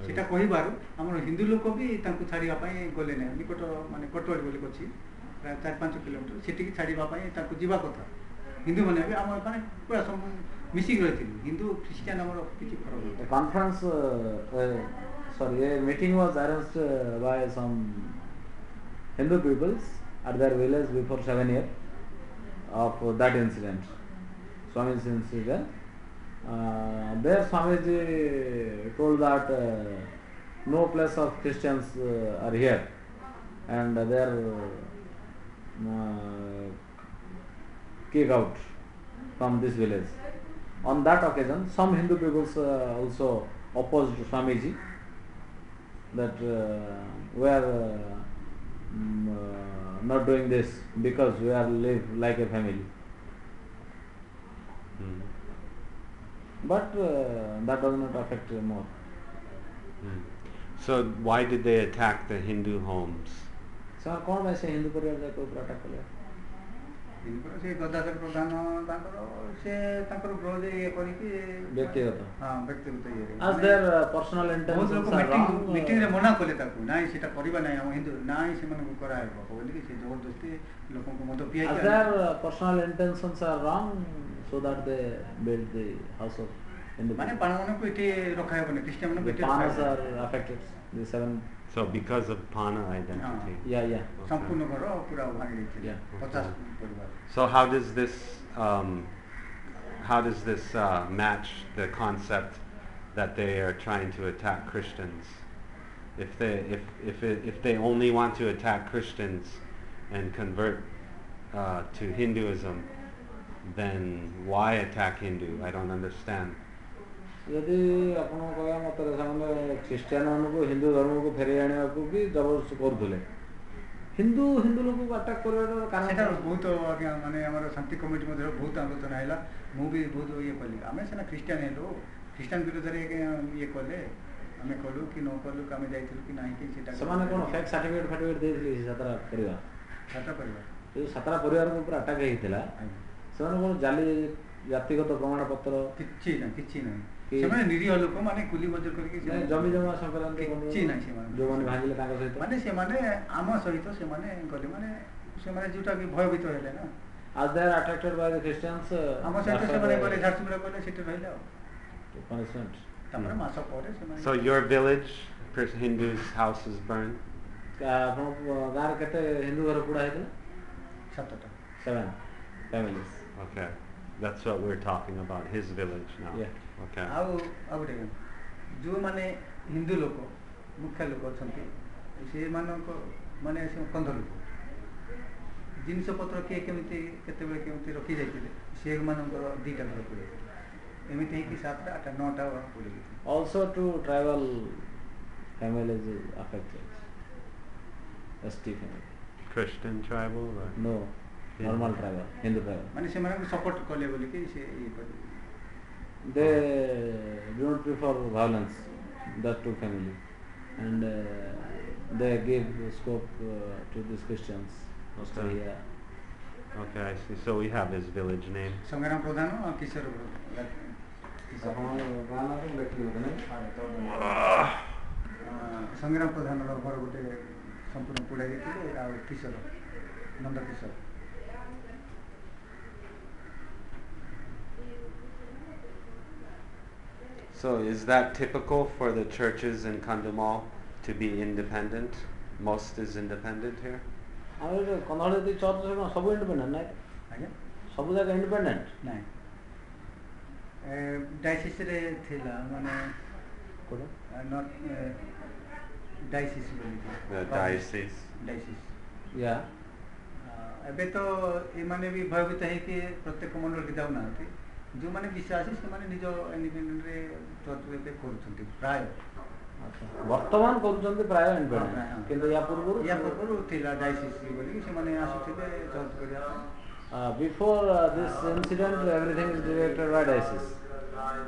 ସେଟା କହିବାରୁ ଆମର ହିନ୍ଦୁ ଲୋକ ବି ତାଙ୍କୁ ଛାଡ଼ିବା ପାଇଁ ଗଲେ ନାହିଁ ନିକଟ ମାନେ କଟୱାଡ଼ି ବୋଲି ଅଛି ପ୍ରାୟ 4-5 କିଲୋମିଟର ସେଠିକି ଛାଡ଼ିବା ପାଇଁ ତାଙ୍କୁ ଯିବା କଥା ହିନ୍ଦୁମାନେ ବି ଆମର ମାନେ ପୁରା ସବୁ ମିଶିକି ରହିଥିଲୁ ହିନ୍ଦୁ ଖ୍ରୀଷ୍ଟିଆନ ଆମର କିଛି ଫରକ ନାହିଁ conference sorry a meeting was arranged by some Hindu peoples at their village before 7 years of that incident, Swami's incident. There Swamiji told that no place of Christians are here and they are kicked out from this village. On that occasion, some Hindu peoples also opposed Swamiji that we are not doing this because we are live like a family. But that does not affect more. So why did they attack the Hindu homes? Sir, कौन वैसे हिंदू परिवार जाके ऊपर attack करेगा? ସେ ଗଦାଧର ପ୍ରଧାନ ତାଙ୍କର growth ଇଏ କରିକି ବ୍ୟକ୍ତିଗତ ବ୍ୟକ୍ତିଗତ ଇଏରେ as their personal intentions are wrong. ମିଟିଂରେ ମନା କଲେ ତାକୁ ନାଇଁ ସେଟା କରିବା ନାହିଁ ଆମ ହିନ୍ଦୁ ନାଇଁ ସେମାନଙ୍କୁ କରାହେବ ବୋଲିକି ସେ ଜବରଦସ୍ତି ଲୋକଙ୍କୁ ମଦ ପିଆଇ As their personal intentions are wrong, so that they build the house of Hindu. ମାନେ ପାଣମାନଙ୍କୁ ଏଠି ରଖାହେବନି ଖ୍ରୀଷ୍ଟିଆନମାନଙ୍କୁ The Panas are affected. The 7. So because of Pana identity. Yeah. ସମ୍ପୂର୍ଣ୍ଣ ଘର ପୁରା ଭାଙ୍ଗି ଦେଇଥିଲେ 50 ପରିବାର. So how does this match the concept that they are trying to attack Christians? If they only want to attack Christians and convert to Hinduism, then why attack Hindu? I don't understand. ଯଦି ଆପଣ କହିବା ମତରେ ସେମାନେ Christian ମାନଙ୍କୁ ହିନ୍ଦୁ ଧର୍ମକୁ ଫେରେଇ ଆଣିବାକୁ ବି ଜବରଦସ୍ତ କରୁଥିଲେ, ହିନ୍ଦୁ ଲୋକକୁ ଆଟାକ୍ କରିବାର କାରଣ ସେଟା ବହୁତ ଆଜ୍ଞା ମାନେ ଆମର ଶାନ୍ତି କମିଟି ମଧ୍ୟରେ ବହୁତ ଆଲୋଚନା ହେଲା। ମୁଁ ବି ବହୁତ ଇଏ କଲି। ଆମେ ସିନା ଖ୍ରୀଷ୍ଟିଆନ ହେଲୁ, ଖ୍ରୀଷ୍ଟିଆନ ବିରୋଧରେ ଇଏ କଲେ, ଆମେ କଲୁ କି ନ କଲୁ କି ଆମେ ଯାଇଥିଲୁ କି ନାହିଁ କି ସେଟା ସେମାନେ କ'ଣ ଫେକ୍ ସାର୍ଟିଫିକେଟ୍ ଦେଇଥିଲେ ସାତଟା ପରିବାର? ସାତଟା ପରିବାର ଯେଉଁ ସାତଟା ପରିବାରଙ୍କ ଉପରେ ଆଟାକ୍ ହେଇଥିଲା ସେମାନେ କ'ଣ ଜାଲି ଜାତିଗତ ପ୍ରମାଣପତ୍ର କିଛି ନାହିଁ ସେମାନେ ନିରୀହ ଲୋକ ମାନେ କୁଲି ମଜୁର କରିକି ଜମି ଜମା ସଂକ୍ରାନ୍ତ କିଛି ନାହିଁ ସେମାନେ ଯେଉଁମାନେ ଭାଙ୍ଗିଲେ ତାଙ୍କ ସହିତ ମାନେ ସେମାନେ ଆମ ସହିତ ସେମାନେ ଗଲେ ମାନେ ସେମାନେ ଯେଉଁଟାକି ଭୟଭୀତ ହେଲେ ନା as they are attracted by the Christians ଆମ ସହିତ ସେମାନେ ଗଲେ ଝାରସୁଗୁଡ଼ା ଗଲେ ସେଠି ରହିଲେ ଆଉ punishment. ତାପରେ ମାସ ପରେ ସେମାନେ So your village, Hindu's house is burned? ଆପଣଙ୍କ ଗାଁରେ କେତେ ହିନ୍ଦୁ ଘର ପୋଡ଼ା ହେଇଥିଲା? 7ଟା 7 families. Okay, that's what we're talking about, his village now. Yeah. Okay. ଆଉ ଗୋଟେ ଯେଉଁମାନେ ହିନ୍ଦୁ ଲୋକ ମୁଖ୍ୟ ଲୋକ ଅଛନ୍ତି ସେମାନଙ୍କ ମାନେ ସେ କନ୍ଧ ଲୋକ ଜିନିଷପତ୍ର କିଏ କେମିତି କେତେବେଳେ କେମିତି ରଖିଯାଇଥିଲେ ସେମାନଙ୍କର 2ଟା ଘର ପୋଡ଼ିଯାଇଥିଲା। ଏମିତି ହେଇକି 7ଟା 8ଟା 9ଟା ପୋଡ଼ିଯାଇଥିଲା। Also to tribal families affected. ST family. Christian tribal? Or? No, normal tribal, Hindu tribal. ମାନେ ସେମାନଙ୍କୁ ସପୋର୍ଟ କଲେ ବୋଲିକି ସେ ଇଏ କରିବେ। They do not prefer violence, that two family, and they give scope to these Christians. Australia. Okay, I see. So we have his village name. ସଂଗ୍ରାମ ପ୍ରଧାନ କିଶୋର ସଂଗ୍ରାମ ପ୍ରଧାନର ଘର ଗୋଟେ ସମ୍ପୂର୍ଣ୍ଣ ପୋଡ଼ା ଯାଇଥିଲେ ଆଉ କିଶୋର ନନ୍ଦ କିଶୋର So is that typical for the churches in Kandhamal to be independent? Most is independent here? ଆମର Kandhamal church ସବୁ independent ନାଇଁ ଆଜ୍ଞା ସବୁ ଜାଗା ଇଣ୍ଡିପେଣ୍ଡେଣ୍ଟ ନାଇଁ ଡାଇସିସରେ ଥିଲା ମାନେ ନଟ୍ ଡାଇସିସ୍ ବୋଲି Diocese. ଡାଇସିସ୍ ୟା ଏବେ ତ ଏମାନେ ବି ଭୟଭୀତ ହେଇକି ପ୍ରତ୍ୟେକ ମଣ୍ଡଳୀକି ଯାଉନାହାନ୍ତି ଯେଉଁମାନେ ବିଶ୍ୱାସୀ ସେମାନେ ନିଜ ଇଣ୍ଡିପେଣ୍ଡେଣ୍ଟରେ ଚର୍ଚ୍ଚ ଏବେ କରୁଛନ୍ତି ପ୍ରାୟ ବର୍ତ୍ତମାନ କରୁଛନ୍ତି ପ୍ରାୟ ଇଣ୍ଡିପେଣ୍ଡେଣ୍ଟ କିନ୍ତୁ ୟା ପୂର୍ବରୁ ଥିଲା ଡାଇସିସ୍ ବୋଲିକି ସେମାନେ ଆସୁଥିଲେ ଚର୍ଚ୍ଚ କରିବା ପାଇଁ before this incident everything is directed by diocese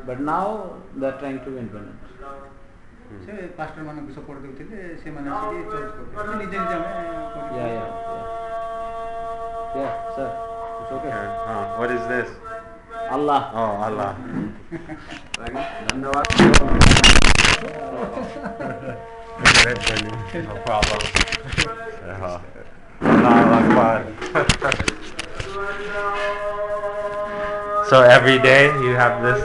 but now they are trying to be independent. ସେ ପାଷ୍ଟର ମାନଙ୍କୁ ସପୋର୍ଟ ଦେଉଥିଲେ ସେମାନେ ଆସିକି ଚର୍ଚ୍ଚ କରୁଥିଲେ ନିଜେ ନିଜେ ଆମେ yeah sir it's okay. What is this? Allah. Oh, Allah. धन्यवाद. No problem. Allahu Akbar. So every day you have this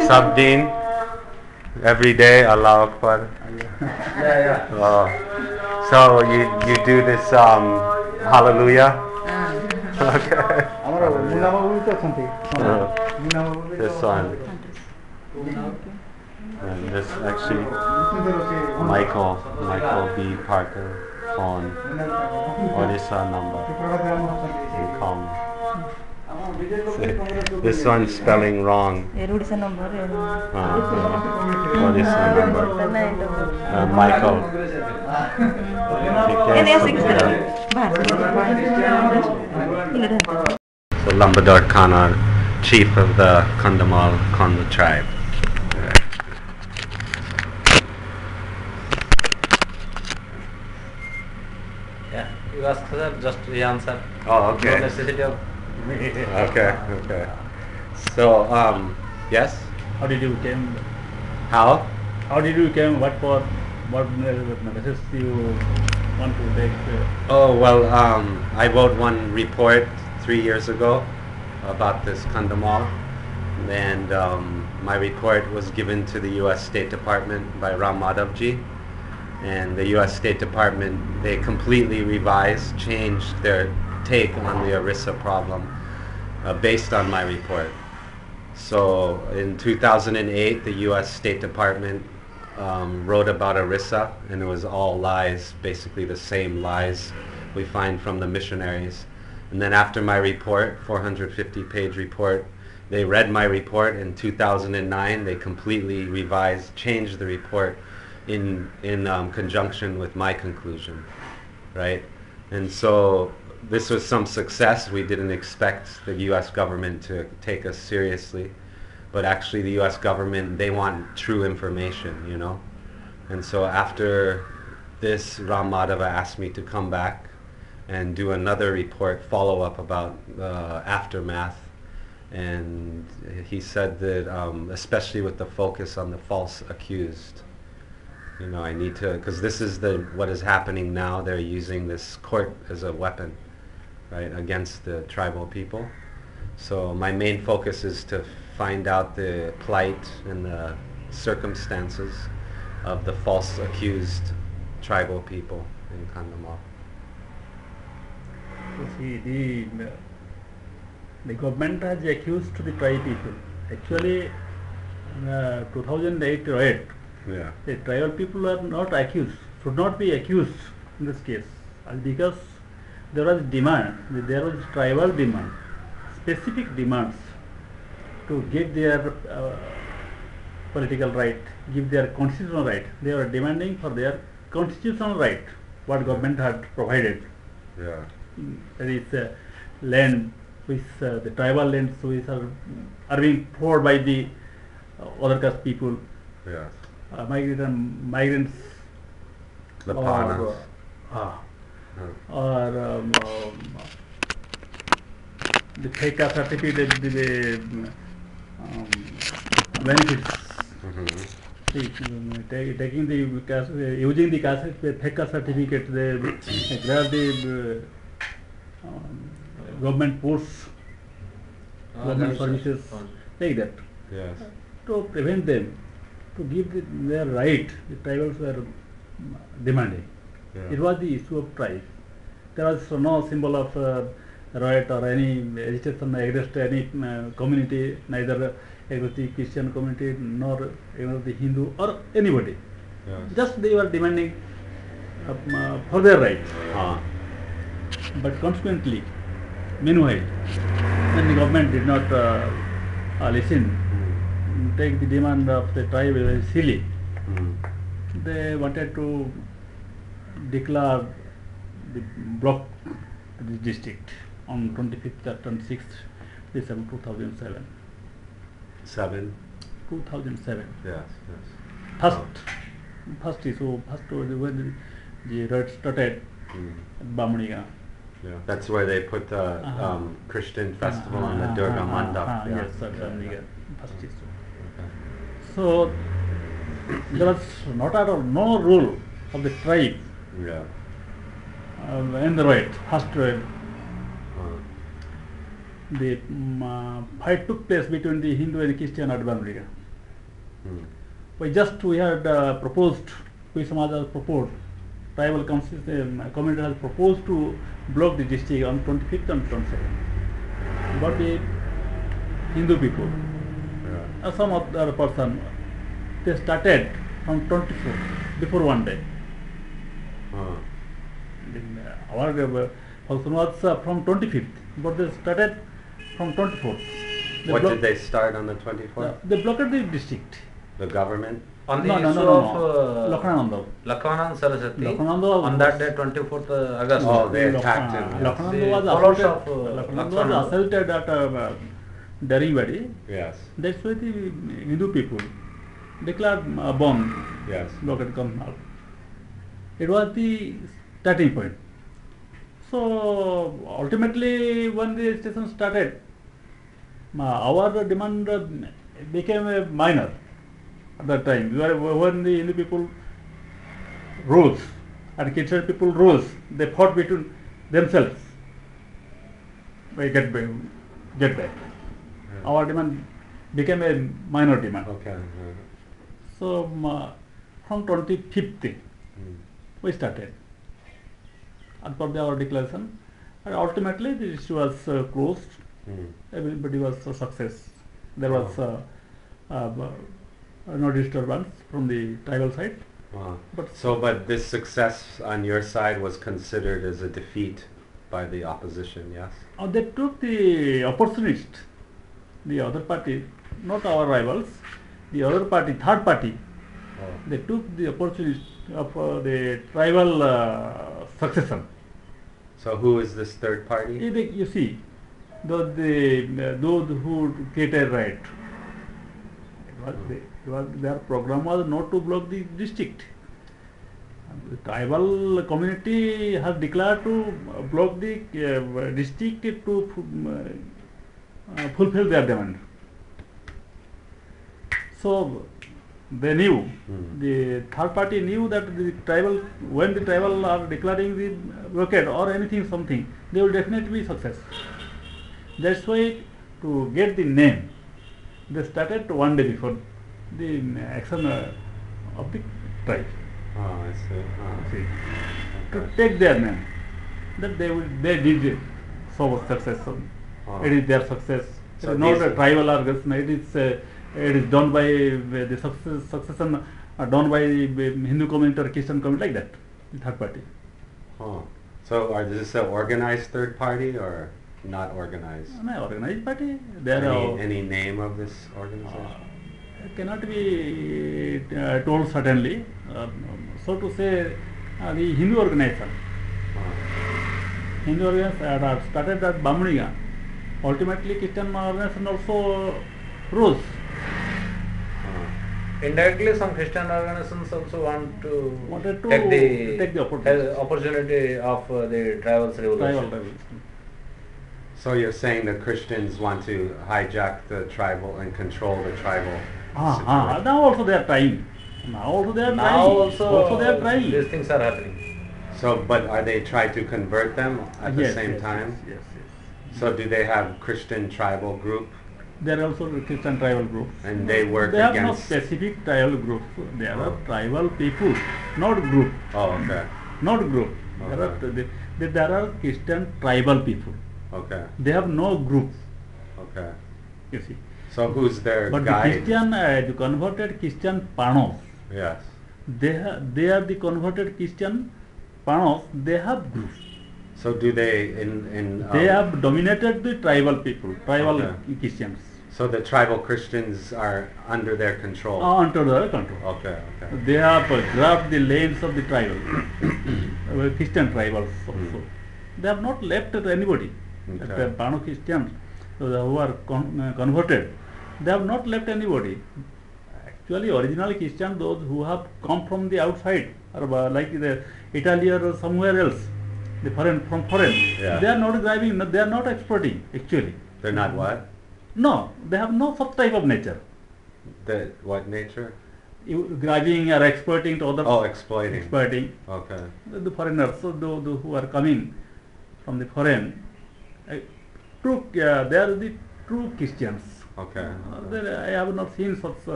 Sabdeen? Every day, Allahu Akbar. Yeah. Oh. So you do this hallelujah? Okay. ଆମର ମୁନା ବାବୁ ବି ତ ଅଛନ୍ତି ମୁନା ବାବୁ ବି This one. And this actually Michael B. Parker phone Odisha number. You call me. This one's spelling wrong. Odisha number. Odisha number. Michael. So Lambador Khan, our chief of the Kandhamal Kandha tribe. Yeah, you ask sir, just the answer. Oh, okay. No necessity of Okay. So, yes? How did you came? How? How did you came? What message you want to take? Oh, well, I wrote one report 3 years ago about this Kandhamal, and my report was given to the U.S. State Department by Ram Madhavji, and the U.S. State Department, they completely revised, changed their take on the Orissa problem based on my report. So in 2008, the U.S. State Department wrote about Orissa, and it was all lies, basically the same lies we find from the missionaries. And then after my report, 450-page report, they read my report in 2009. They completely revised, changed the report in conjunction with my conclusion, right? And so this was some success. We didn't expect the U.S. government to take us seriously, but actually the U.S. government, they want true information, you know? And so after this, Ram Madhava asked me to come back and do another report, follow-up about aftermath. And he said that, especially with the focus on the false accused, you know, I need to, because this is what is happening now. They're using this court as a weapon, right, against the tribal people. So my main focus is to find out the plight and the circumstances of the false accused tribal people in Kandhamal. You see, the government has accused the tribal people. Actually, 2008 riot, Yeah. the tribal people are not accused, should not be accused in this case, because there was demand, there was tribal demand, specific demands to get their political right, give their constitutional right. They were demanding for their constitutional right, what government had provided. Yeah. That is land, which the tribal lands which are being poured by the other caste people, Yes. migrants, The or, Panas. or the fake caste certificate, the benefits. Taking the caste, using the caste, fake caste certificate, they grab the government posts, government services, like that. Yes. To prevent them, to give their right, the tribals were demanding. Yeah. It was the issue of tribe. There was no symbol of riot or any agitation against any community, neither against the Christian community nor against the Hindu or anybody. Yes. Just they were demanding for their right. But consequently, meanwhile, when the government did not listen, take the demand of the tribe very silly, they wanted to declare the block the district on 25th or 26th December 2007. 2007. Yes. Yes. First issue, when the riot started at Bamaniga. Yeah. That's where they put the Christian festival on the Durga Mandap. Yeah. Yes, at Bamaniga. First issue. Okay. So there was not at all no rule of the tribe Yeah. in the riot, first riot. The fight took place between the Hindu and Christian at Bamaniga. We had proposed, Samaj has proposed, tribal community has proposed to block the district on 25th and 27th. But the Hindu people, some other person, they started from 24th, before one day. Our function was from 25th, but they started from 24th. What did they start on the 24th? They blocked the district. The government? On the No, issue no. of Lakhanand Saraswati, Lakhanand on that day, 24th August, Oh, they attacked him. Yes. Lakhanand was assaulted at Daringwadi. Yes. That's why the Hindu people declared a bomb Yes. blockade Kandhamal. It was the starting point. So ultimately, when the station started, our demand became a minor at that time. When the Hindu people rose and Christian people rose, they fought between themselves. We get back. Our demand became a minor demand. Okay. So from 25th, we started. And for our declaration, and ultimately the issue was closed. Everybody was a success. There was no disturbance from the tribal side. But this success on your side was considered as a defeat by the opposition, yes? They took the opportunist, the other party, not our rivals, the other party, third party. Oh. They took the opportunity of the tribal succession. So who is this third party? You see, those who created right, their program was not to block the district. The tribal community has declared to block the district to fulfill their demand. So they knew, the third party knew that the tribal, when the tribal are declaring the blockade or anything, something, they will definitely be success. That's why, to get the name, they started 1 day before the action of the tribe. Oh, I see. See, to take their name, that they did so much success. Oh. It is their success. So it is not these- a tribal organization. It is done by the succession done by the Hindu community or Christian community, like that. The third party. Oh. So is this an organized third party or not organized? No, organized party. There are. Any name of this organization? It cannot be told certainly. So to say, the Hindu organization. Oh. Hindu organization started at Bamuniga. Ultimately, Christian organization also rose. Indirectly, some Christian organizations also Wanted to take the opportunity. opportunity of the tribals revolution. Tribal. So you're saying the Christians want to hijack the tribal and control the tribal situation? Now also they are trying. Now also they are trying. These things are happening. So, but are they trying to convert them at the same time? Yes. So do they have Christian tribal group? There are also Christian tribal groups. And they work They have no against... specific tribal groups. They are Oh. tribal people, not group. Oh, okay. Not group. Okay. There are Christian tribal people. Okay. They have no group. Okay. You see. So who's their But guide? the Christian, the converted Christian panos, Yes. they are the converted Christian panos. They have groups. So do they They have dominated the tribal people, tribal Okay. Christians, So the tribal Christians are under their control? under their control. Okay, okay. They have grabbed the lands of the tribal, Christian tribals also. They have not left to anybody. Okay. The Pano Christians who are converted, they have not left anybody. Actually, original Christians, those who have come from the outside, or like the Italy or somewhere else, from foreign, Yeah. they are not driving, they are not exporting actually. They're not what? No, they have no such type of nature. The what nature? Grabbing or exporting to other. Oh, exploiting. Exporting. Okay. The foreigners, so those who are coming from the foreign, they are the true Christians. Okay. I have not seen such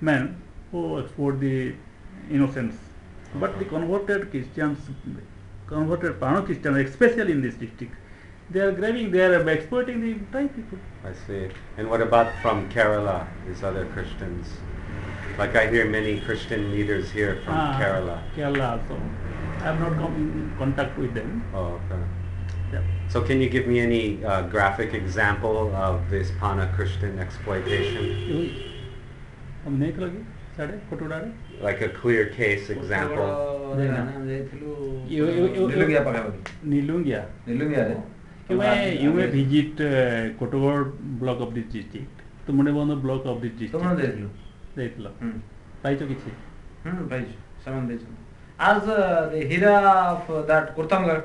men who export the innocents. But the converted Christians, converted Pano Christians, especially in this district, they are grabbing, they are exploiting the Thai people. I see. And what about from Kerala, these other Christians? Like I hear many Christian leaders here from Kerala. Kerala also. I have not come in contact with them. Oh, okay. Yeah. So can you give me any graphic example of this Pana Christian exploitation? Like a clear case example? You may visit Kotogod block of this district. Tumudebonda block of this district. As the Hira of that Kurtamgarh,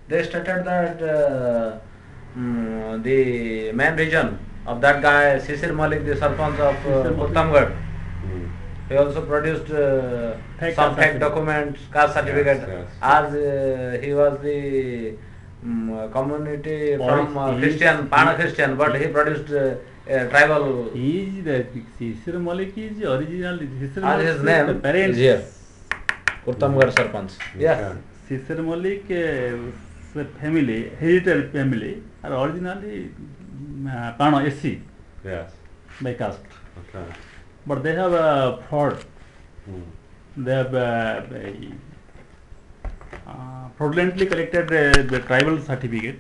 they stated that the main region of that guy, Sisir Malik, the Sarpanch of Kurtamgarh, he also produced some fake documents, caste certificate, yes. as he was the community from Christian, Pana Christian, but he produced tribal. Sisir Malik is original. As his name parents. is here. Kurtamgarh Sarpanch. Yes. Sisir Malik family, hereditary family, are originally Pano SC Yes. by caste. Okay. But they have a fraud. They have fraudulently collected the tribal certificate,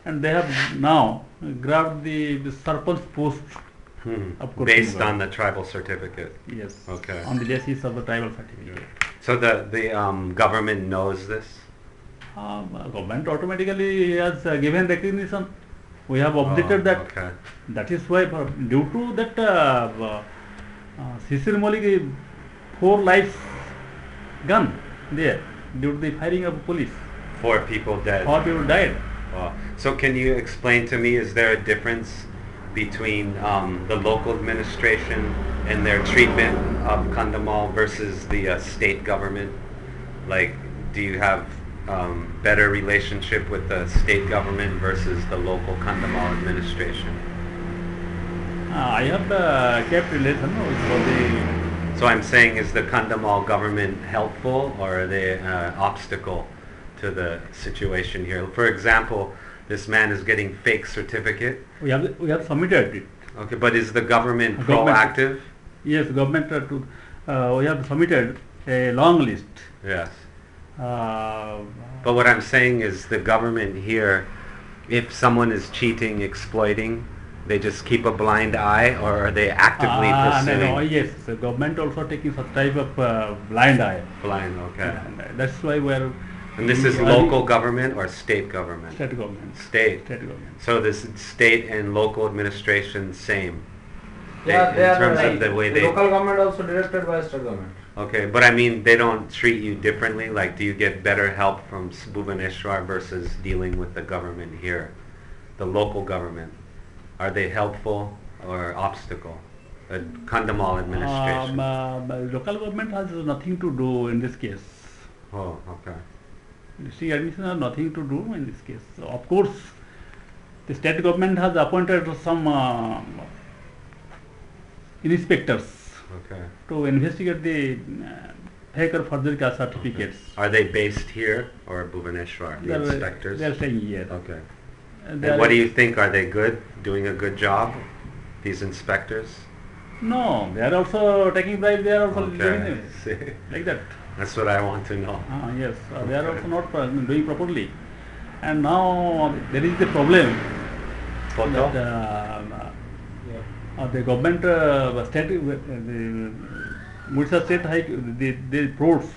and they have now grabbed the Sarpanch post of Based Kothamgal. on the tribal certificate. Yes. Okay. On the basis of the tribal certificate. So the government knows this? Government automatically has given recognition. We have objected that. Okay. That is why, due to that, Sisir Malik 4 lives gone there due to the firing of police. 4 people dead. 4 people died. Wow. So can you explain to me, is there a difference between the local administration and their treatment of Kandhamal versus the state government? Like, do you have better relationship with the state government versus the local Kandhamal administration? I have kept relation with the. So I'm saying, is the Kandhamal government helpful, or are they obstacle to the situation here? For example, this man is getting fake certificate. We have submitted it. Okay, but is the government Government- proactive? Yes, government we have submitted a long list. Yes. Uh, But what I'm saying is the government here, if someone is cheating, exploiting, they just keep a blind eye, or are they actively pursuing? no, yes, the government also taking such type of blind eye. Blind, okay. And that's why we are. And this is local government or state government? State government. State. State government. So this state and local administration same? Yeah, they in are terms like of the way the they... local government also directed by state government. Okay, but I mean, they don't treat you differently? Like, do you get better help from Bhubaneswar versus dealing with the government here? The local government? Are they helpful or obstacle? The Kandhamal administration? Local government has nothing to do in this case. Oh, okay. District administration has nothing to do in this case. So of course, the state government has appointed some inspectors Okay. to investigate the fake or forgery caste certificates. Are they based here or Bhubaneswar, the inspectors? They are staying here. Okay. And And what do you think? Are they good? Doing a good job? These inspectors? No, they are also taking bribe. They are also Okay. doing it See? like that. That's what I want to know. Yes, they are also not doing properly. And now there is the problem Photo? that the government, state, the Odisha state high, the proves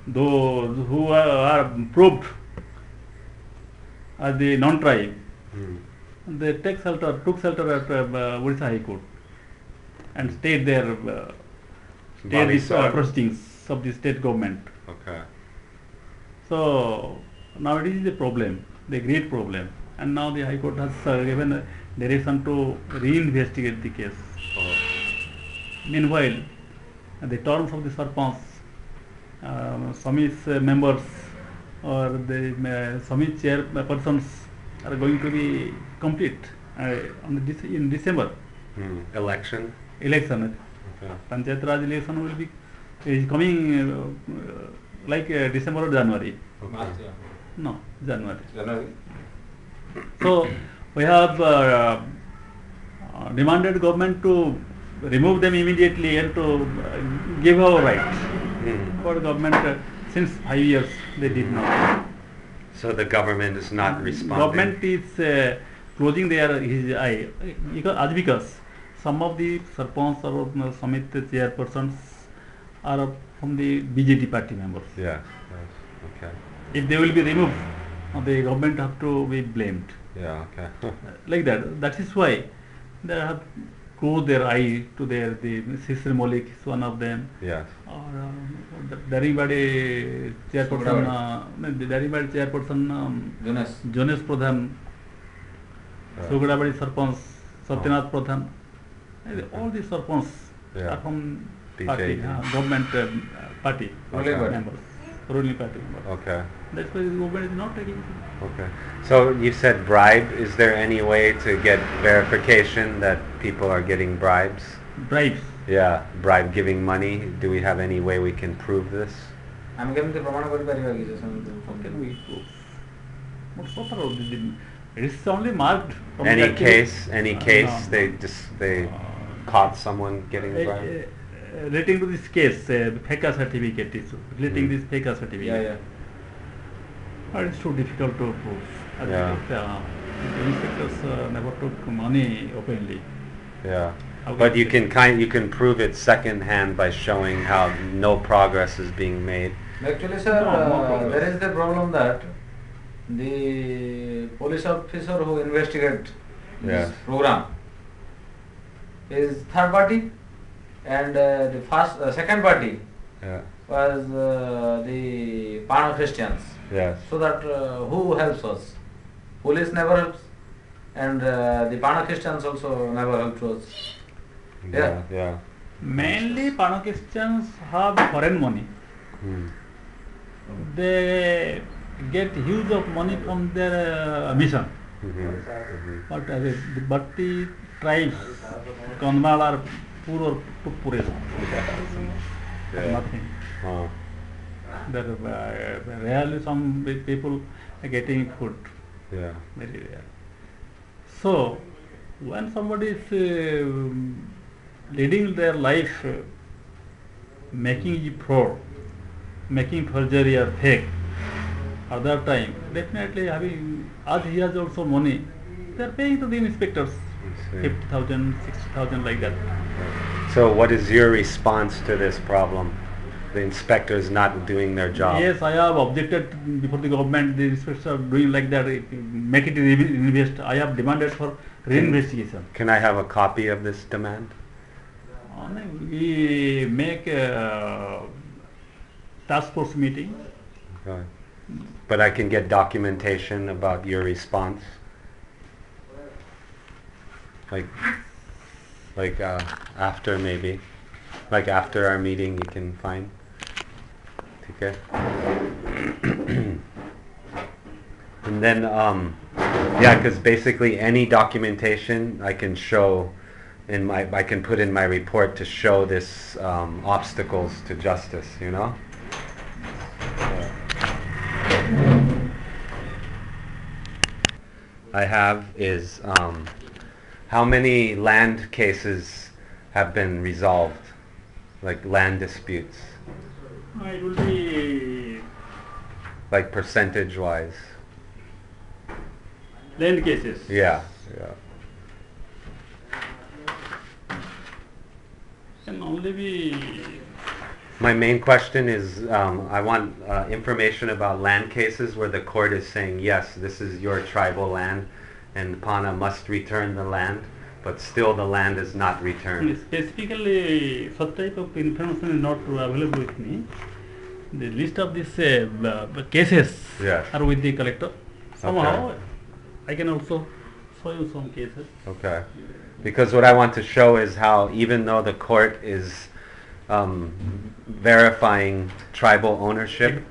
those who are proved as the non-tribe, they took shelter at Odisha High Court and stayed there, stayed these Balisar. proceedings of the state government. Okay. So now it is the problem, the great problem, and now the High Court has given a direction to reinvestigate the case. Oh. Meanwhile, the terms of the Sarpanch, Samis members or the Samis chairpersons are going to be complete in December. Election? Election. Okay. Panchayat Raj election will be is coming like December or January. Okay. No, January. So we have demanded government to remove them immediately and to give our rights. For government, since 5 years they did not. So the government is not responding? Government is closing his eye because some of the Sarpanch or Samit chairpersons are from the BJP party members. Yeah. Okay. If they will be removed, the government have to be blamed. Yeah, okay. Like that. That is why they have closed their eye to the Sisir Malik is one of them. Yes. Or the Daribadi chairperson, Jonas Pradhan, Sugradabadi Sarpanch, Satyanath Pradhan. All these Sarpanch are from party, BJP. government party Ruling party. members, ruling party members. Okay. That's why the government is not taking it. Okay. So you said bribe. Is there any way to get verification that people are getting bribes? Bribes. Yeah, bribe giving money. Do we have any way we can prove this? ଆମେ କେମିତି ପ୍ରମାଣ କରିପାରିବା କି ଯେ How can we prove? It is only marked from Any the activity. case? Any case No. they caught someone getting bribe? relating to this case, FECA certificate issue, relating this FECA certificate. It's too difficult to prove. I think the inspectors never took money openly. Yeah. How But you can can prove it second hand by showing how no progress is being made. Actually, sir, No there is the problem that the police officer who investigate this program is third party, and the second party Yeah. was the Pano Christians. Yes. So that who helps us? Police never helps, and the Pano Christians also never help to us. Yeah. mainly Pano Christians have foreign money. They get huge of money from their mission. But the tribes, Kandhamal are poor or poorest. Nothing. There rarely some people are getting food. Yeah. Very rare. So when somebody is leading their life, making fraud, making forgery or fake, at that time definitely having, as he has also money, they are paying to the inspectors 50,000, 60,000 like that. So what is your response to this problem? The inspectors not doing their job. Yes, I have objected before the government. The inspectors are doing like that. Make it invest. I have demanded for reinvestigation. Can I have a copy of this demand? We make a task force meeting. Okay. But I can get documentation about your response. Like after maybe, like after our meeting, you can find. Okay. And then, yeah, because basically any documentation I can show I can put in my report to show this obstacles to justice, you know. I have is how many land cases have been resolved, like land disputes, It will be like percentage wise. land cases. Yeah. Can only be. My main question is I want information about land cases where the court is saying, yes, this is your tribal land and Pana must return the land, but still the land is not returned. Specifically, such type of information is not available with me. The list of these cases are with the collector. Somehow, I can also show you some cases. Okay. Because what I want to show is how even though the court is verifying tribal ownership,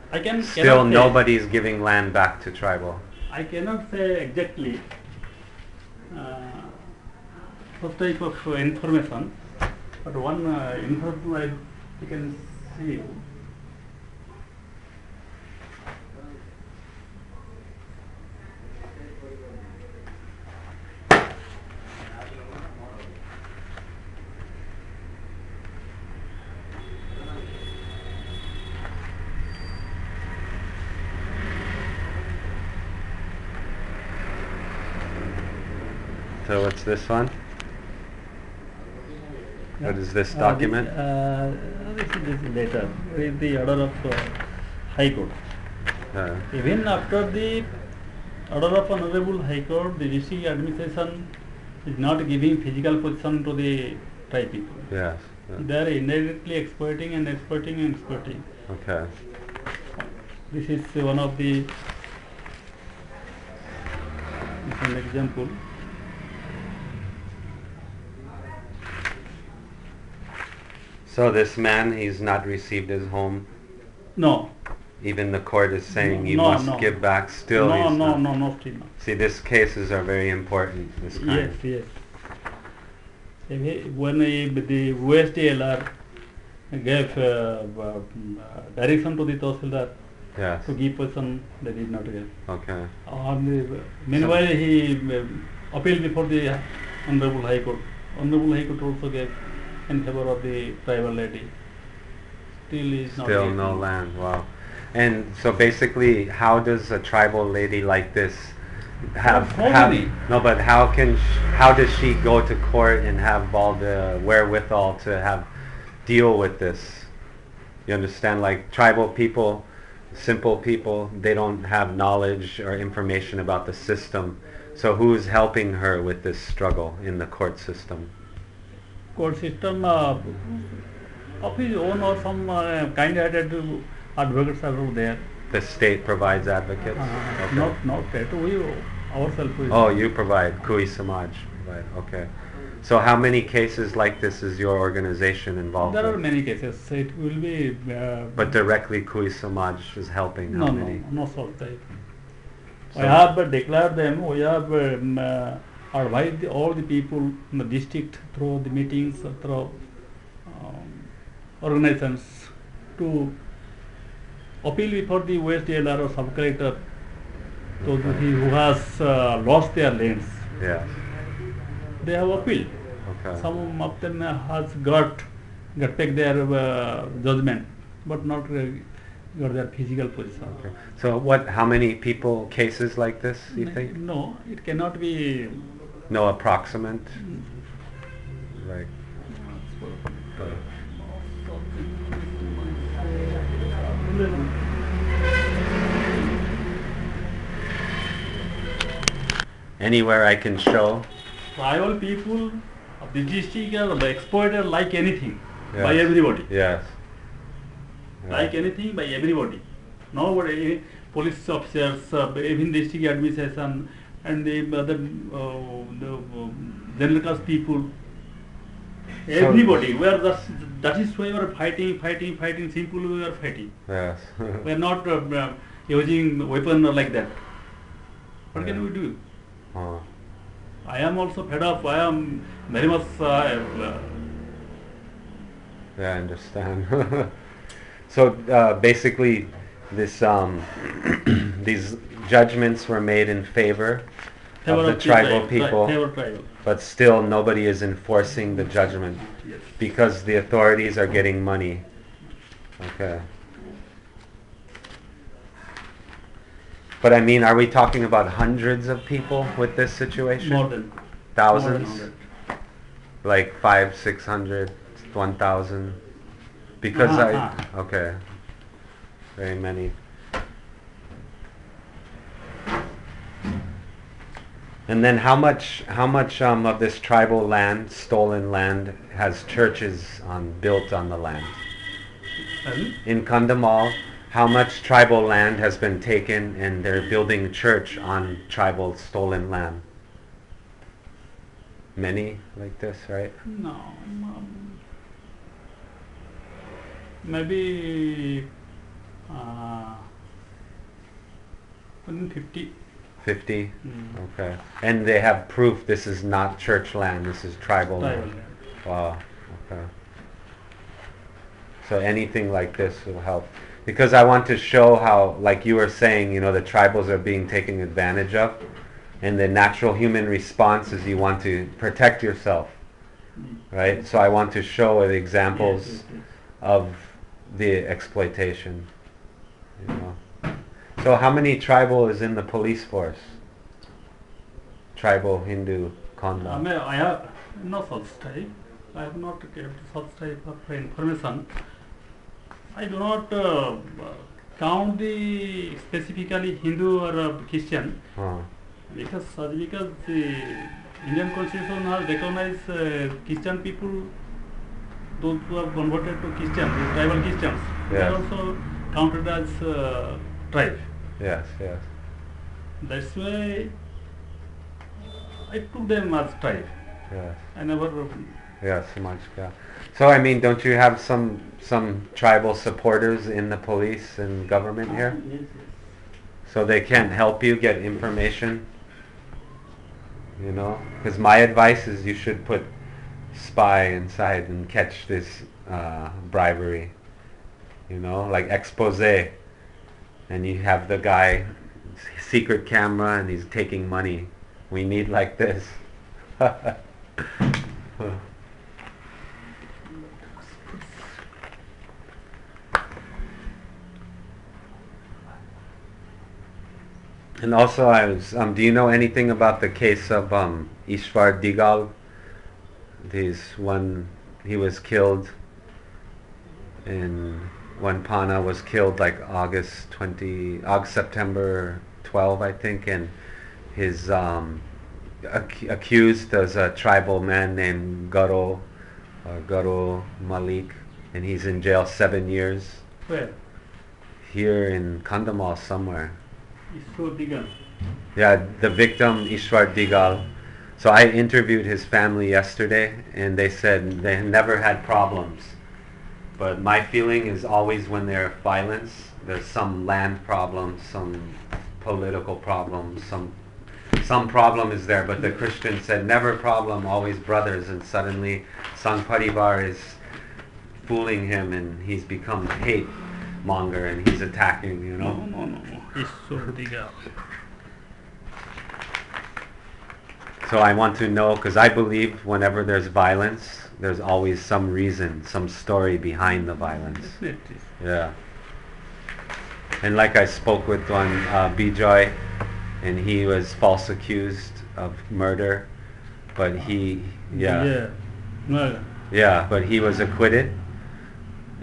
still nobody is giving land back to tribal. I cannot say exactly what type of information, but one information I can see. So what's this one? What is this document? This is later. This is the order of High Court. Even after the order of Honorable High Court, the district administration is not giving physical position to the tribe people. Yes. They are indirectly exploiting and exploiting and exploiting. Okay. This is one of the an example. So this man, he's not received his home. No. Even the court is saying you No, must no. give back. Still, No, he's no, not. no, no, still not. See, these cases are very important. This kind. Yes. When the WSTLR gave direction to the Tahsildar Yes. to give person, they did not give. Okay. Meanwhile, he appealed before the Honorable High Court. Honorable High Court also gave in favor of the tribal lady. Still is not Still getting. no land. Wow. And so basically, how does a tribal lady like this So many. no, but how does she go to court and have all the wherewithal to have deal with this? You understand, like tribal people, simple people, they don't have knowledge or information about the system. So who's helping her with this struggle in the court system? Court system of his own or some kind-hearted advocates are there. The state provides advocates? Okay. Not that we ourselves. Oh, you provide, Kui Samaj provide, okay. So how many cases like this is your organization involved There are with? many cases. It will be. But directly Kui Samaj is helping, how many? No such type. So- I have declared them. We have advised all the people in the district through the meetings, through organizations to appeal before the West DLR or sub-collector to who has lost their lands. Yes, They have appealed. okay. Some of them has got back their judgment, but not got their physical position. Okay. So how many people, cases like this, you think? No, it cannot be. No approximate? Right. Anywhere I can show? Tribal people of the district are exploited like anything by Yes. everybody. Yes. Like anything by everybody. Nobody, police officers, even district administration, and the other general caste people. Everybody. That is why we are fighting. Simply we are fighting. Yes. We are not using weapon like that. What can we do? Oh. I am also fed up. I am very much. Yeah, I understand. So basically, this these judgments were made in favor of the tribal people, Tribal. but still nobody is enforcing the judgment Yes. because the authorities are getting money. Okay. But I mean, are we talking about hundreds of people with this situation? More than Thousands? more than 100. Like 500, 600, 1,000? Because okay, very many. And then how much of this tribal land, stolen land, has churches built on the land? Pardon? In Kandhamal, how much tribal land has been taken and they're building church on tribal stolen land? Many like this, right? No. Maybe 50. 50? Okay. And they have proof this is not church land, this is tribal Tribal land. land. Wow. Okay. So anything like this will help. Because I want to show how, like you were saying, the tribals are being taken advantage of. And the natural human response is you want to protect yourself. Right? So I want to show the examples Yes. of the exploitation. So how many tribal is in the police force? Tribal, Hindu, Kanda. I have no such type. I have not kept such type of information. I do not count the specifically Hindu or Christian because the Indian Constitution has recognized Christian people, those who have converted to Christian, the tribal Christians. They Yes. are also counted as tribe. Yes, yes. That's why I took them as tribe. Yes. I never. Yes, Samajka. So I mean, don't you have some tribal supporters in the police and government here? Yes. So they can't help you get information? Because my advice is you should put spy inside and catch this bribery. Like expose. And you have the guy, secret camera, and he's taking money. We need like this. And also, do you know anything about the case of Ishwar Digal? He was killed when Pana was killed like September 12, I think, and his accused is a tribal man named Garo Malik, and he's in jail 7 years. Where? Here in Kandhamal somewhere. Ishwar Digal. Yeah, the victim, Ishwar Digal. So I interviewed his family yesterday, and they said they never had problems. But my feeling is always when there's violence, there's some land problem, some political problem, some problem is there. But the Christian said never problem, always brothers. And suddenly Sangh Parivar is fooling him, and he's become hate monger, and he's attacking, you know. No. Ishwar Digal. So I want to know, because I believe whenever there's violence, there's always some reason, some story behind the violence. Definitely. Yeah. And like I spoke with one, Bijoy, and he was false accused of murder, but but he was acquitted.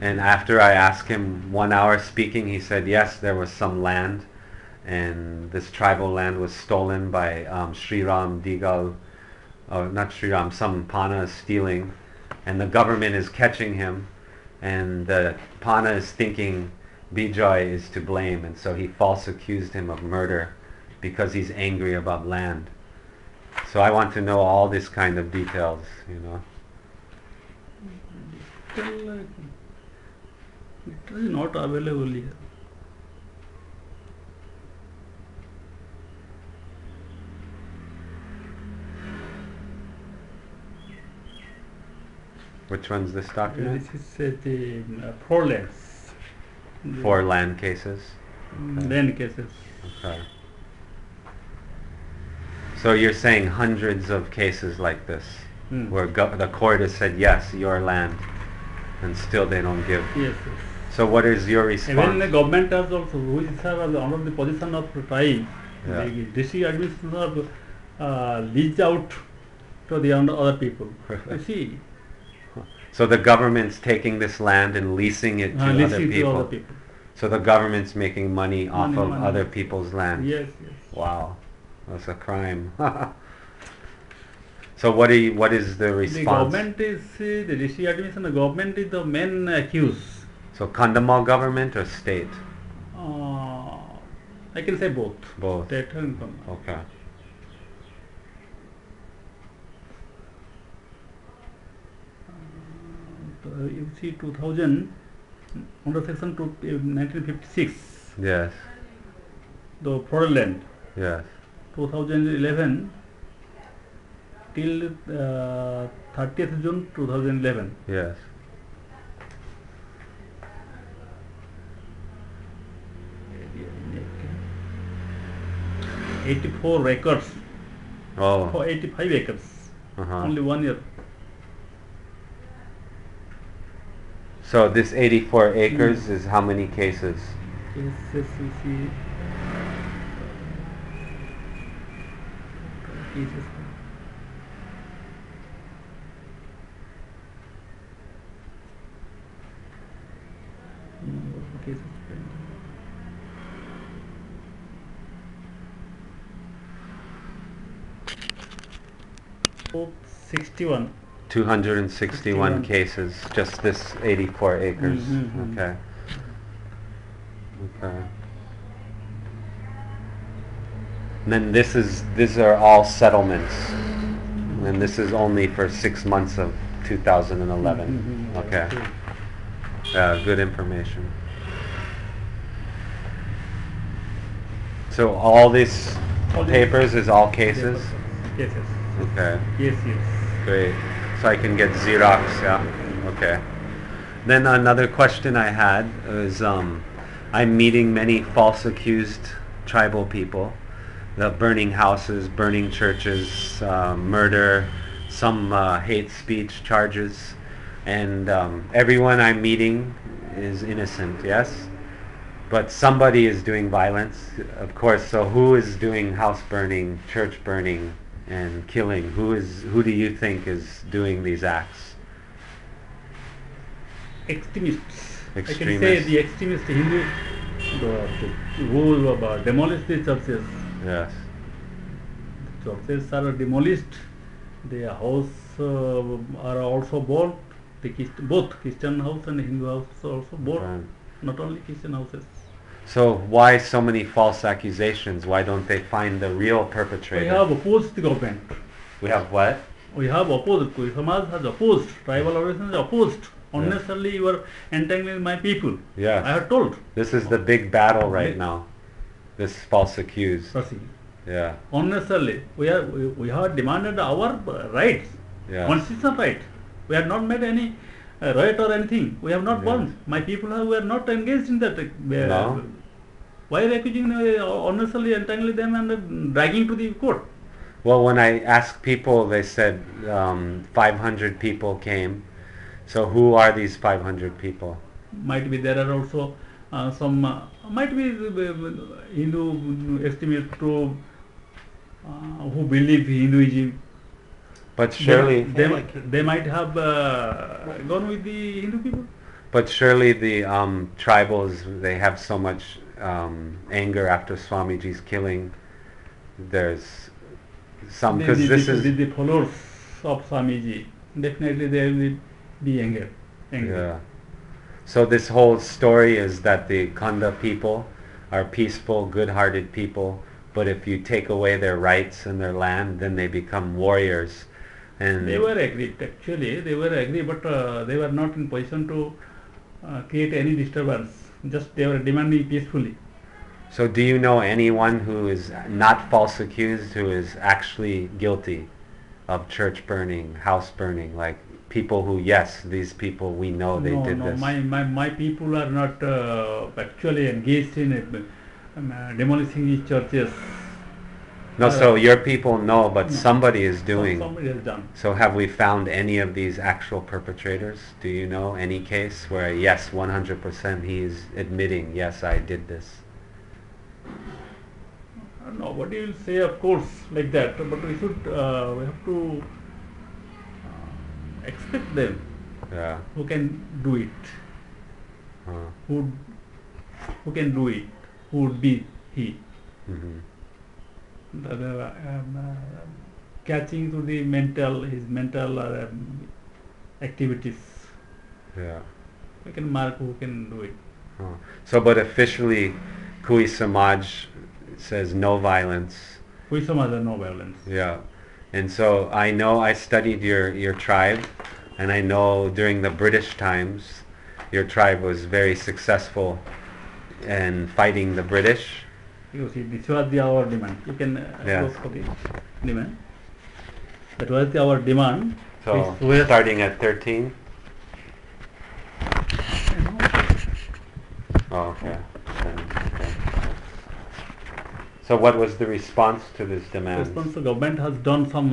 And after I asked him 1 hour speaking, he said, yes, there was some land, and this tribal land was stolen by Sri Ram Digal, not Sri Ram, some Pana is stealing, and the government is catching him, and the Pana is thinking Bijoy is to blame, and so he false accused him of murder because he's angry about land. So I want to know all this kind of details, you know. It is not available here. Which one's this document? This is the four lands. 4 land cases. Land cases. Okay. So you're saying hundreds of cases like this, where the court has said yes, your land, and still they don't give. Yes. So what is your response? Even the government has also, which is under the position of trying, Yeah. the district administration have leased out to the other people. You see, So the government's taking this land and leasing it to other leasing to people. other people. So the government's making money off of Money. other people's land. Yes. Wow, that's a crime. So what is the The response? government is, the district administration, the government is the main accused. So Kandhamal government or state? I can say both. Both. State and Kandhamal. Okay. You see 2000, under section 1956, Yes. the foreign land, Yes. 2011 till 30th June 2011. Yes. – 84 acres, Oh. for 85 acres, Uh-huh. only 1 year. So this 84 acres is how many cases? Cases we see, cases. Number of cases. 61. 261 cases, just this 84 acres. Mhm. Okay. Okay. And then these are all settlements, and this is only for 6 months of 2011. Mhm. Okay. Good information. So all these All these papers is all cases? Cases. Okay. Yes. Great. So I can get Xerox, yeah? Okay. Then another question I had is I'm meeting many false accused tribal people, the burning houses, burning churches, murder, some hate speech charges, and everyone I'm meeting is innocent, yes? But somebody is doing violence, of course. So who is doing house burning, church burning, and killing? Who do you think is doing these acts? Extremists. I can say Extremists. the extremist Hindu who demolish the churches. Yes. Churches are demolished. The house are also burned. Both Christian house and Hindu house also burned. Right. Not only Christian houses. So why so many false accusations? Why don't they find the real perpetrator? We have opposed the government. We have what? We have opposed. Kuri Samaj has opposed. Tribal organizations opposed. Unnecessarily you are entangling my people. Yes. I have told. This is the big battle right now. This false accused. Yeah. Unnecessarily. We have demanded our rights. Yeah. Constitutional right. We have not made any riot or anything. We have not burned. My people were not engaged in that. No. Why are you accusing unnecessarily entangling them and dragging to the court? Well, when I asked people, they said 500 people came. So who are these 500 people? Might be there are also some might be Hindu extremists who believe Hinduism. But surely they might have gone with the Hindu people. But surely the tribals, they have so much anger after Swamiji's killing. There's some, because this is the followers of Swamiji. Definitely they will be angry. Yeah. So this whole story is that the Kanda people are peaceful, good-hearted people, but if you take away their rights and their land, then they become warriors. And they were agreed, actually, they were agreed, but they were not in position to create any disturbance. Just they were demanding peacefully. So do you know anyone who is not false accused, who is actually guilty of church burning, house burning, like people who, yes, these people, we know they did this? My people are not actually engaged in demolishing these churches. No, so your people know, but somebody is doing. Somebody has done. So have we found any of these actual perpetrators? Do you know any case where, yes, 100% he is admitting, yes, I did this? Nobody will say, of course, like that, but we should, we have to expect them. Yeah. Who can do it? Who can do it? Who would be he? Mm-hmm. Catching to the his mental activities. Yeah. We can mark who can do it. So, but officially, Kui Samaj says no violence. Kui Samaj no violence. Yeah. And so I know I studied your tribe, and I know during the British times, your tribe was very successful in fighting the British. You see, this was our demand. You can Yes. go for the demand. That was our demand. So starting at 13. Oh, okay. Okay. So what was the response to this demand? Response, the government has done some,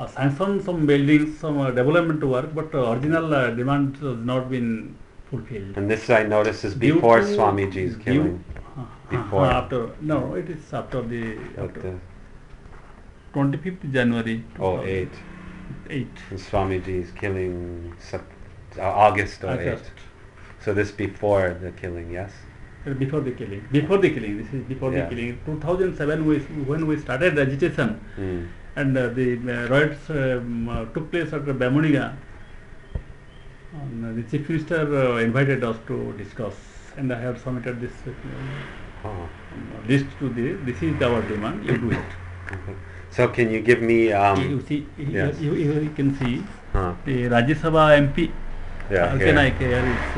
sanctioned some buildings, some development work, but original demand has not been fulfilled. And this I notice is before Swamiji's killing. Before. After, no, it is after the 25th January. 08. 8. And Swamiji's killing August 08. So this before the killing, yes? Before the killing. Before the killing. This is before the killing. 2007, when we started agitation, and the riots took place at Bamoniga. The Chief Minister invited us to discuss, and I have submitted this list to this is our demand, you do it. Okay. So can you give me... you see, yes. you can see the Rajya Sabha MP, yeah, Alke Naik here is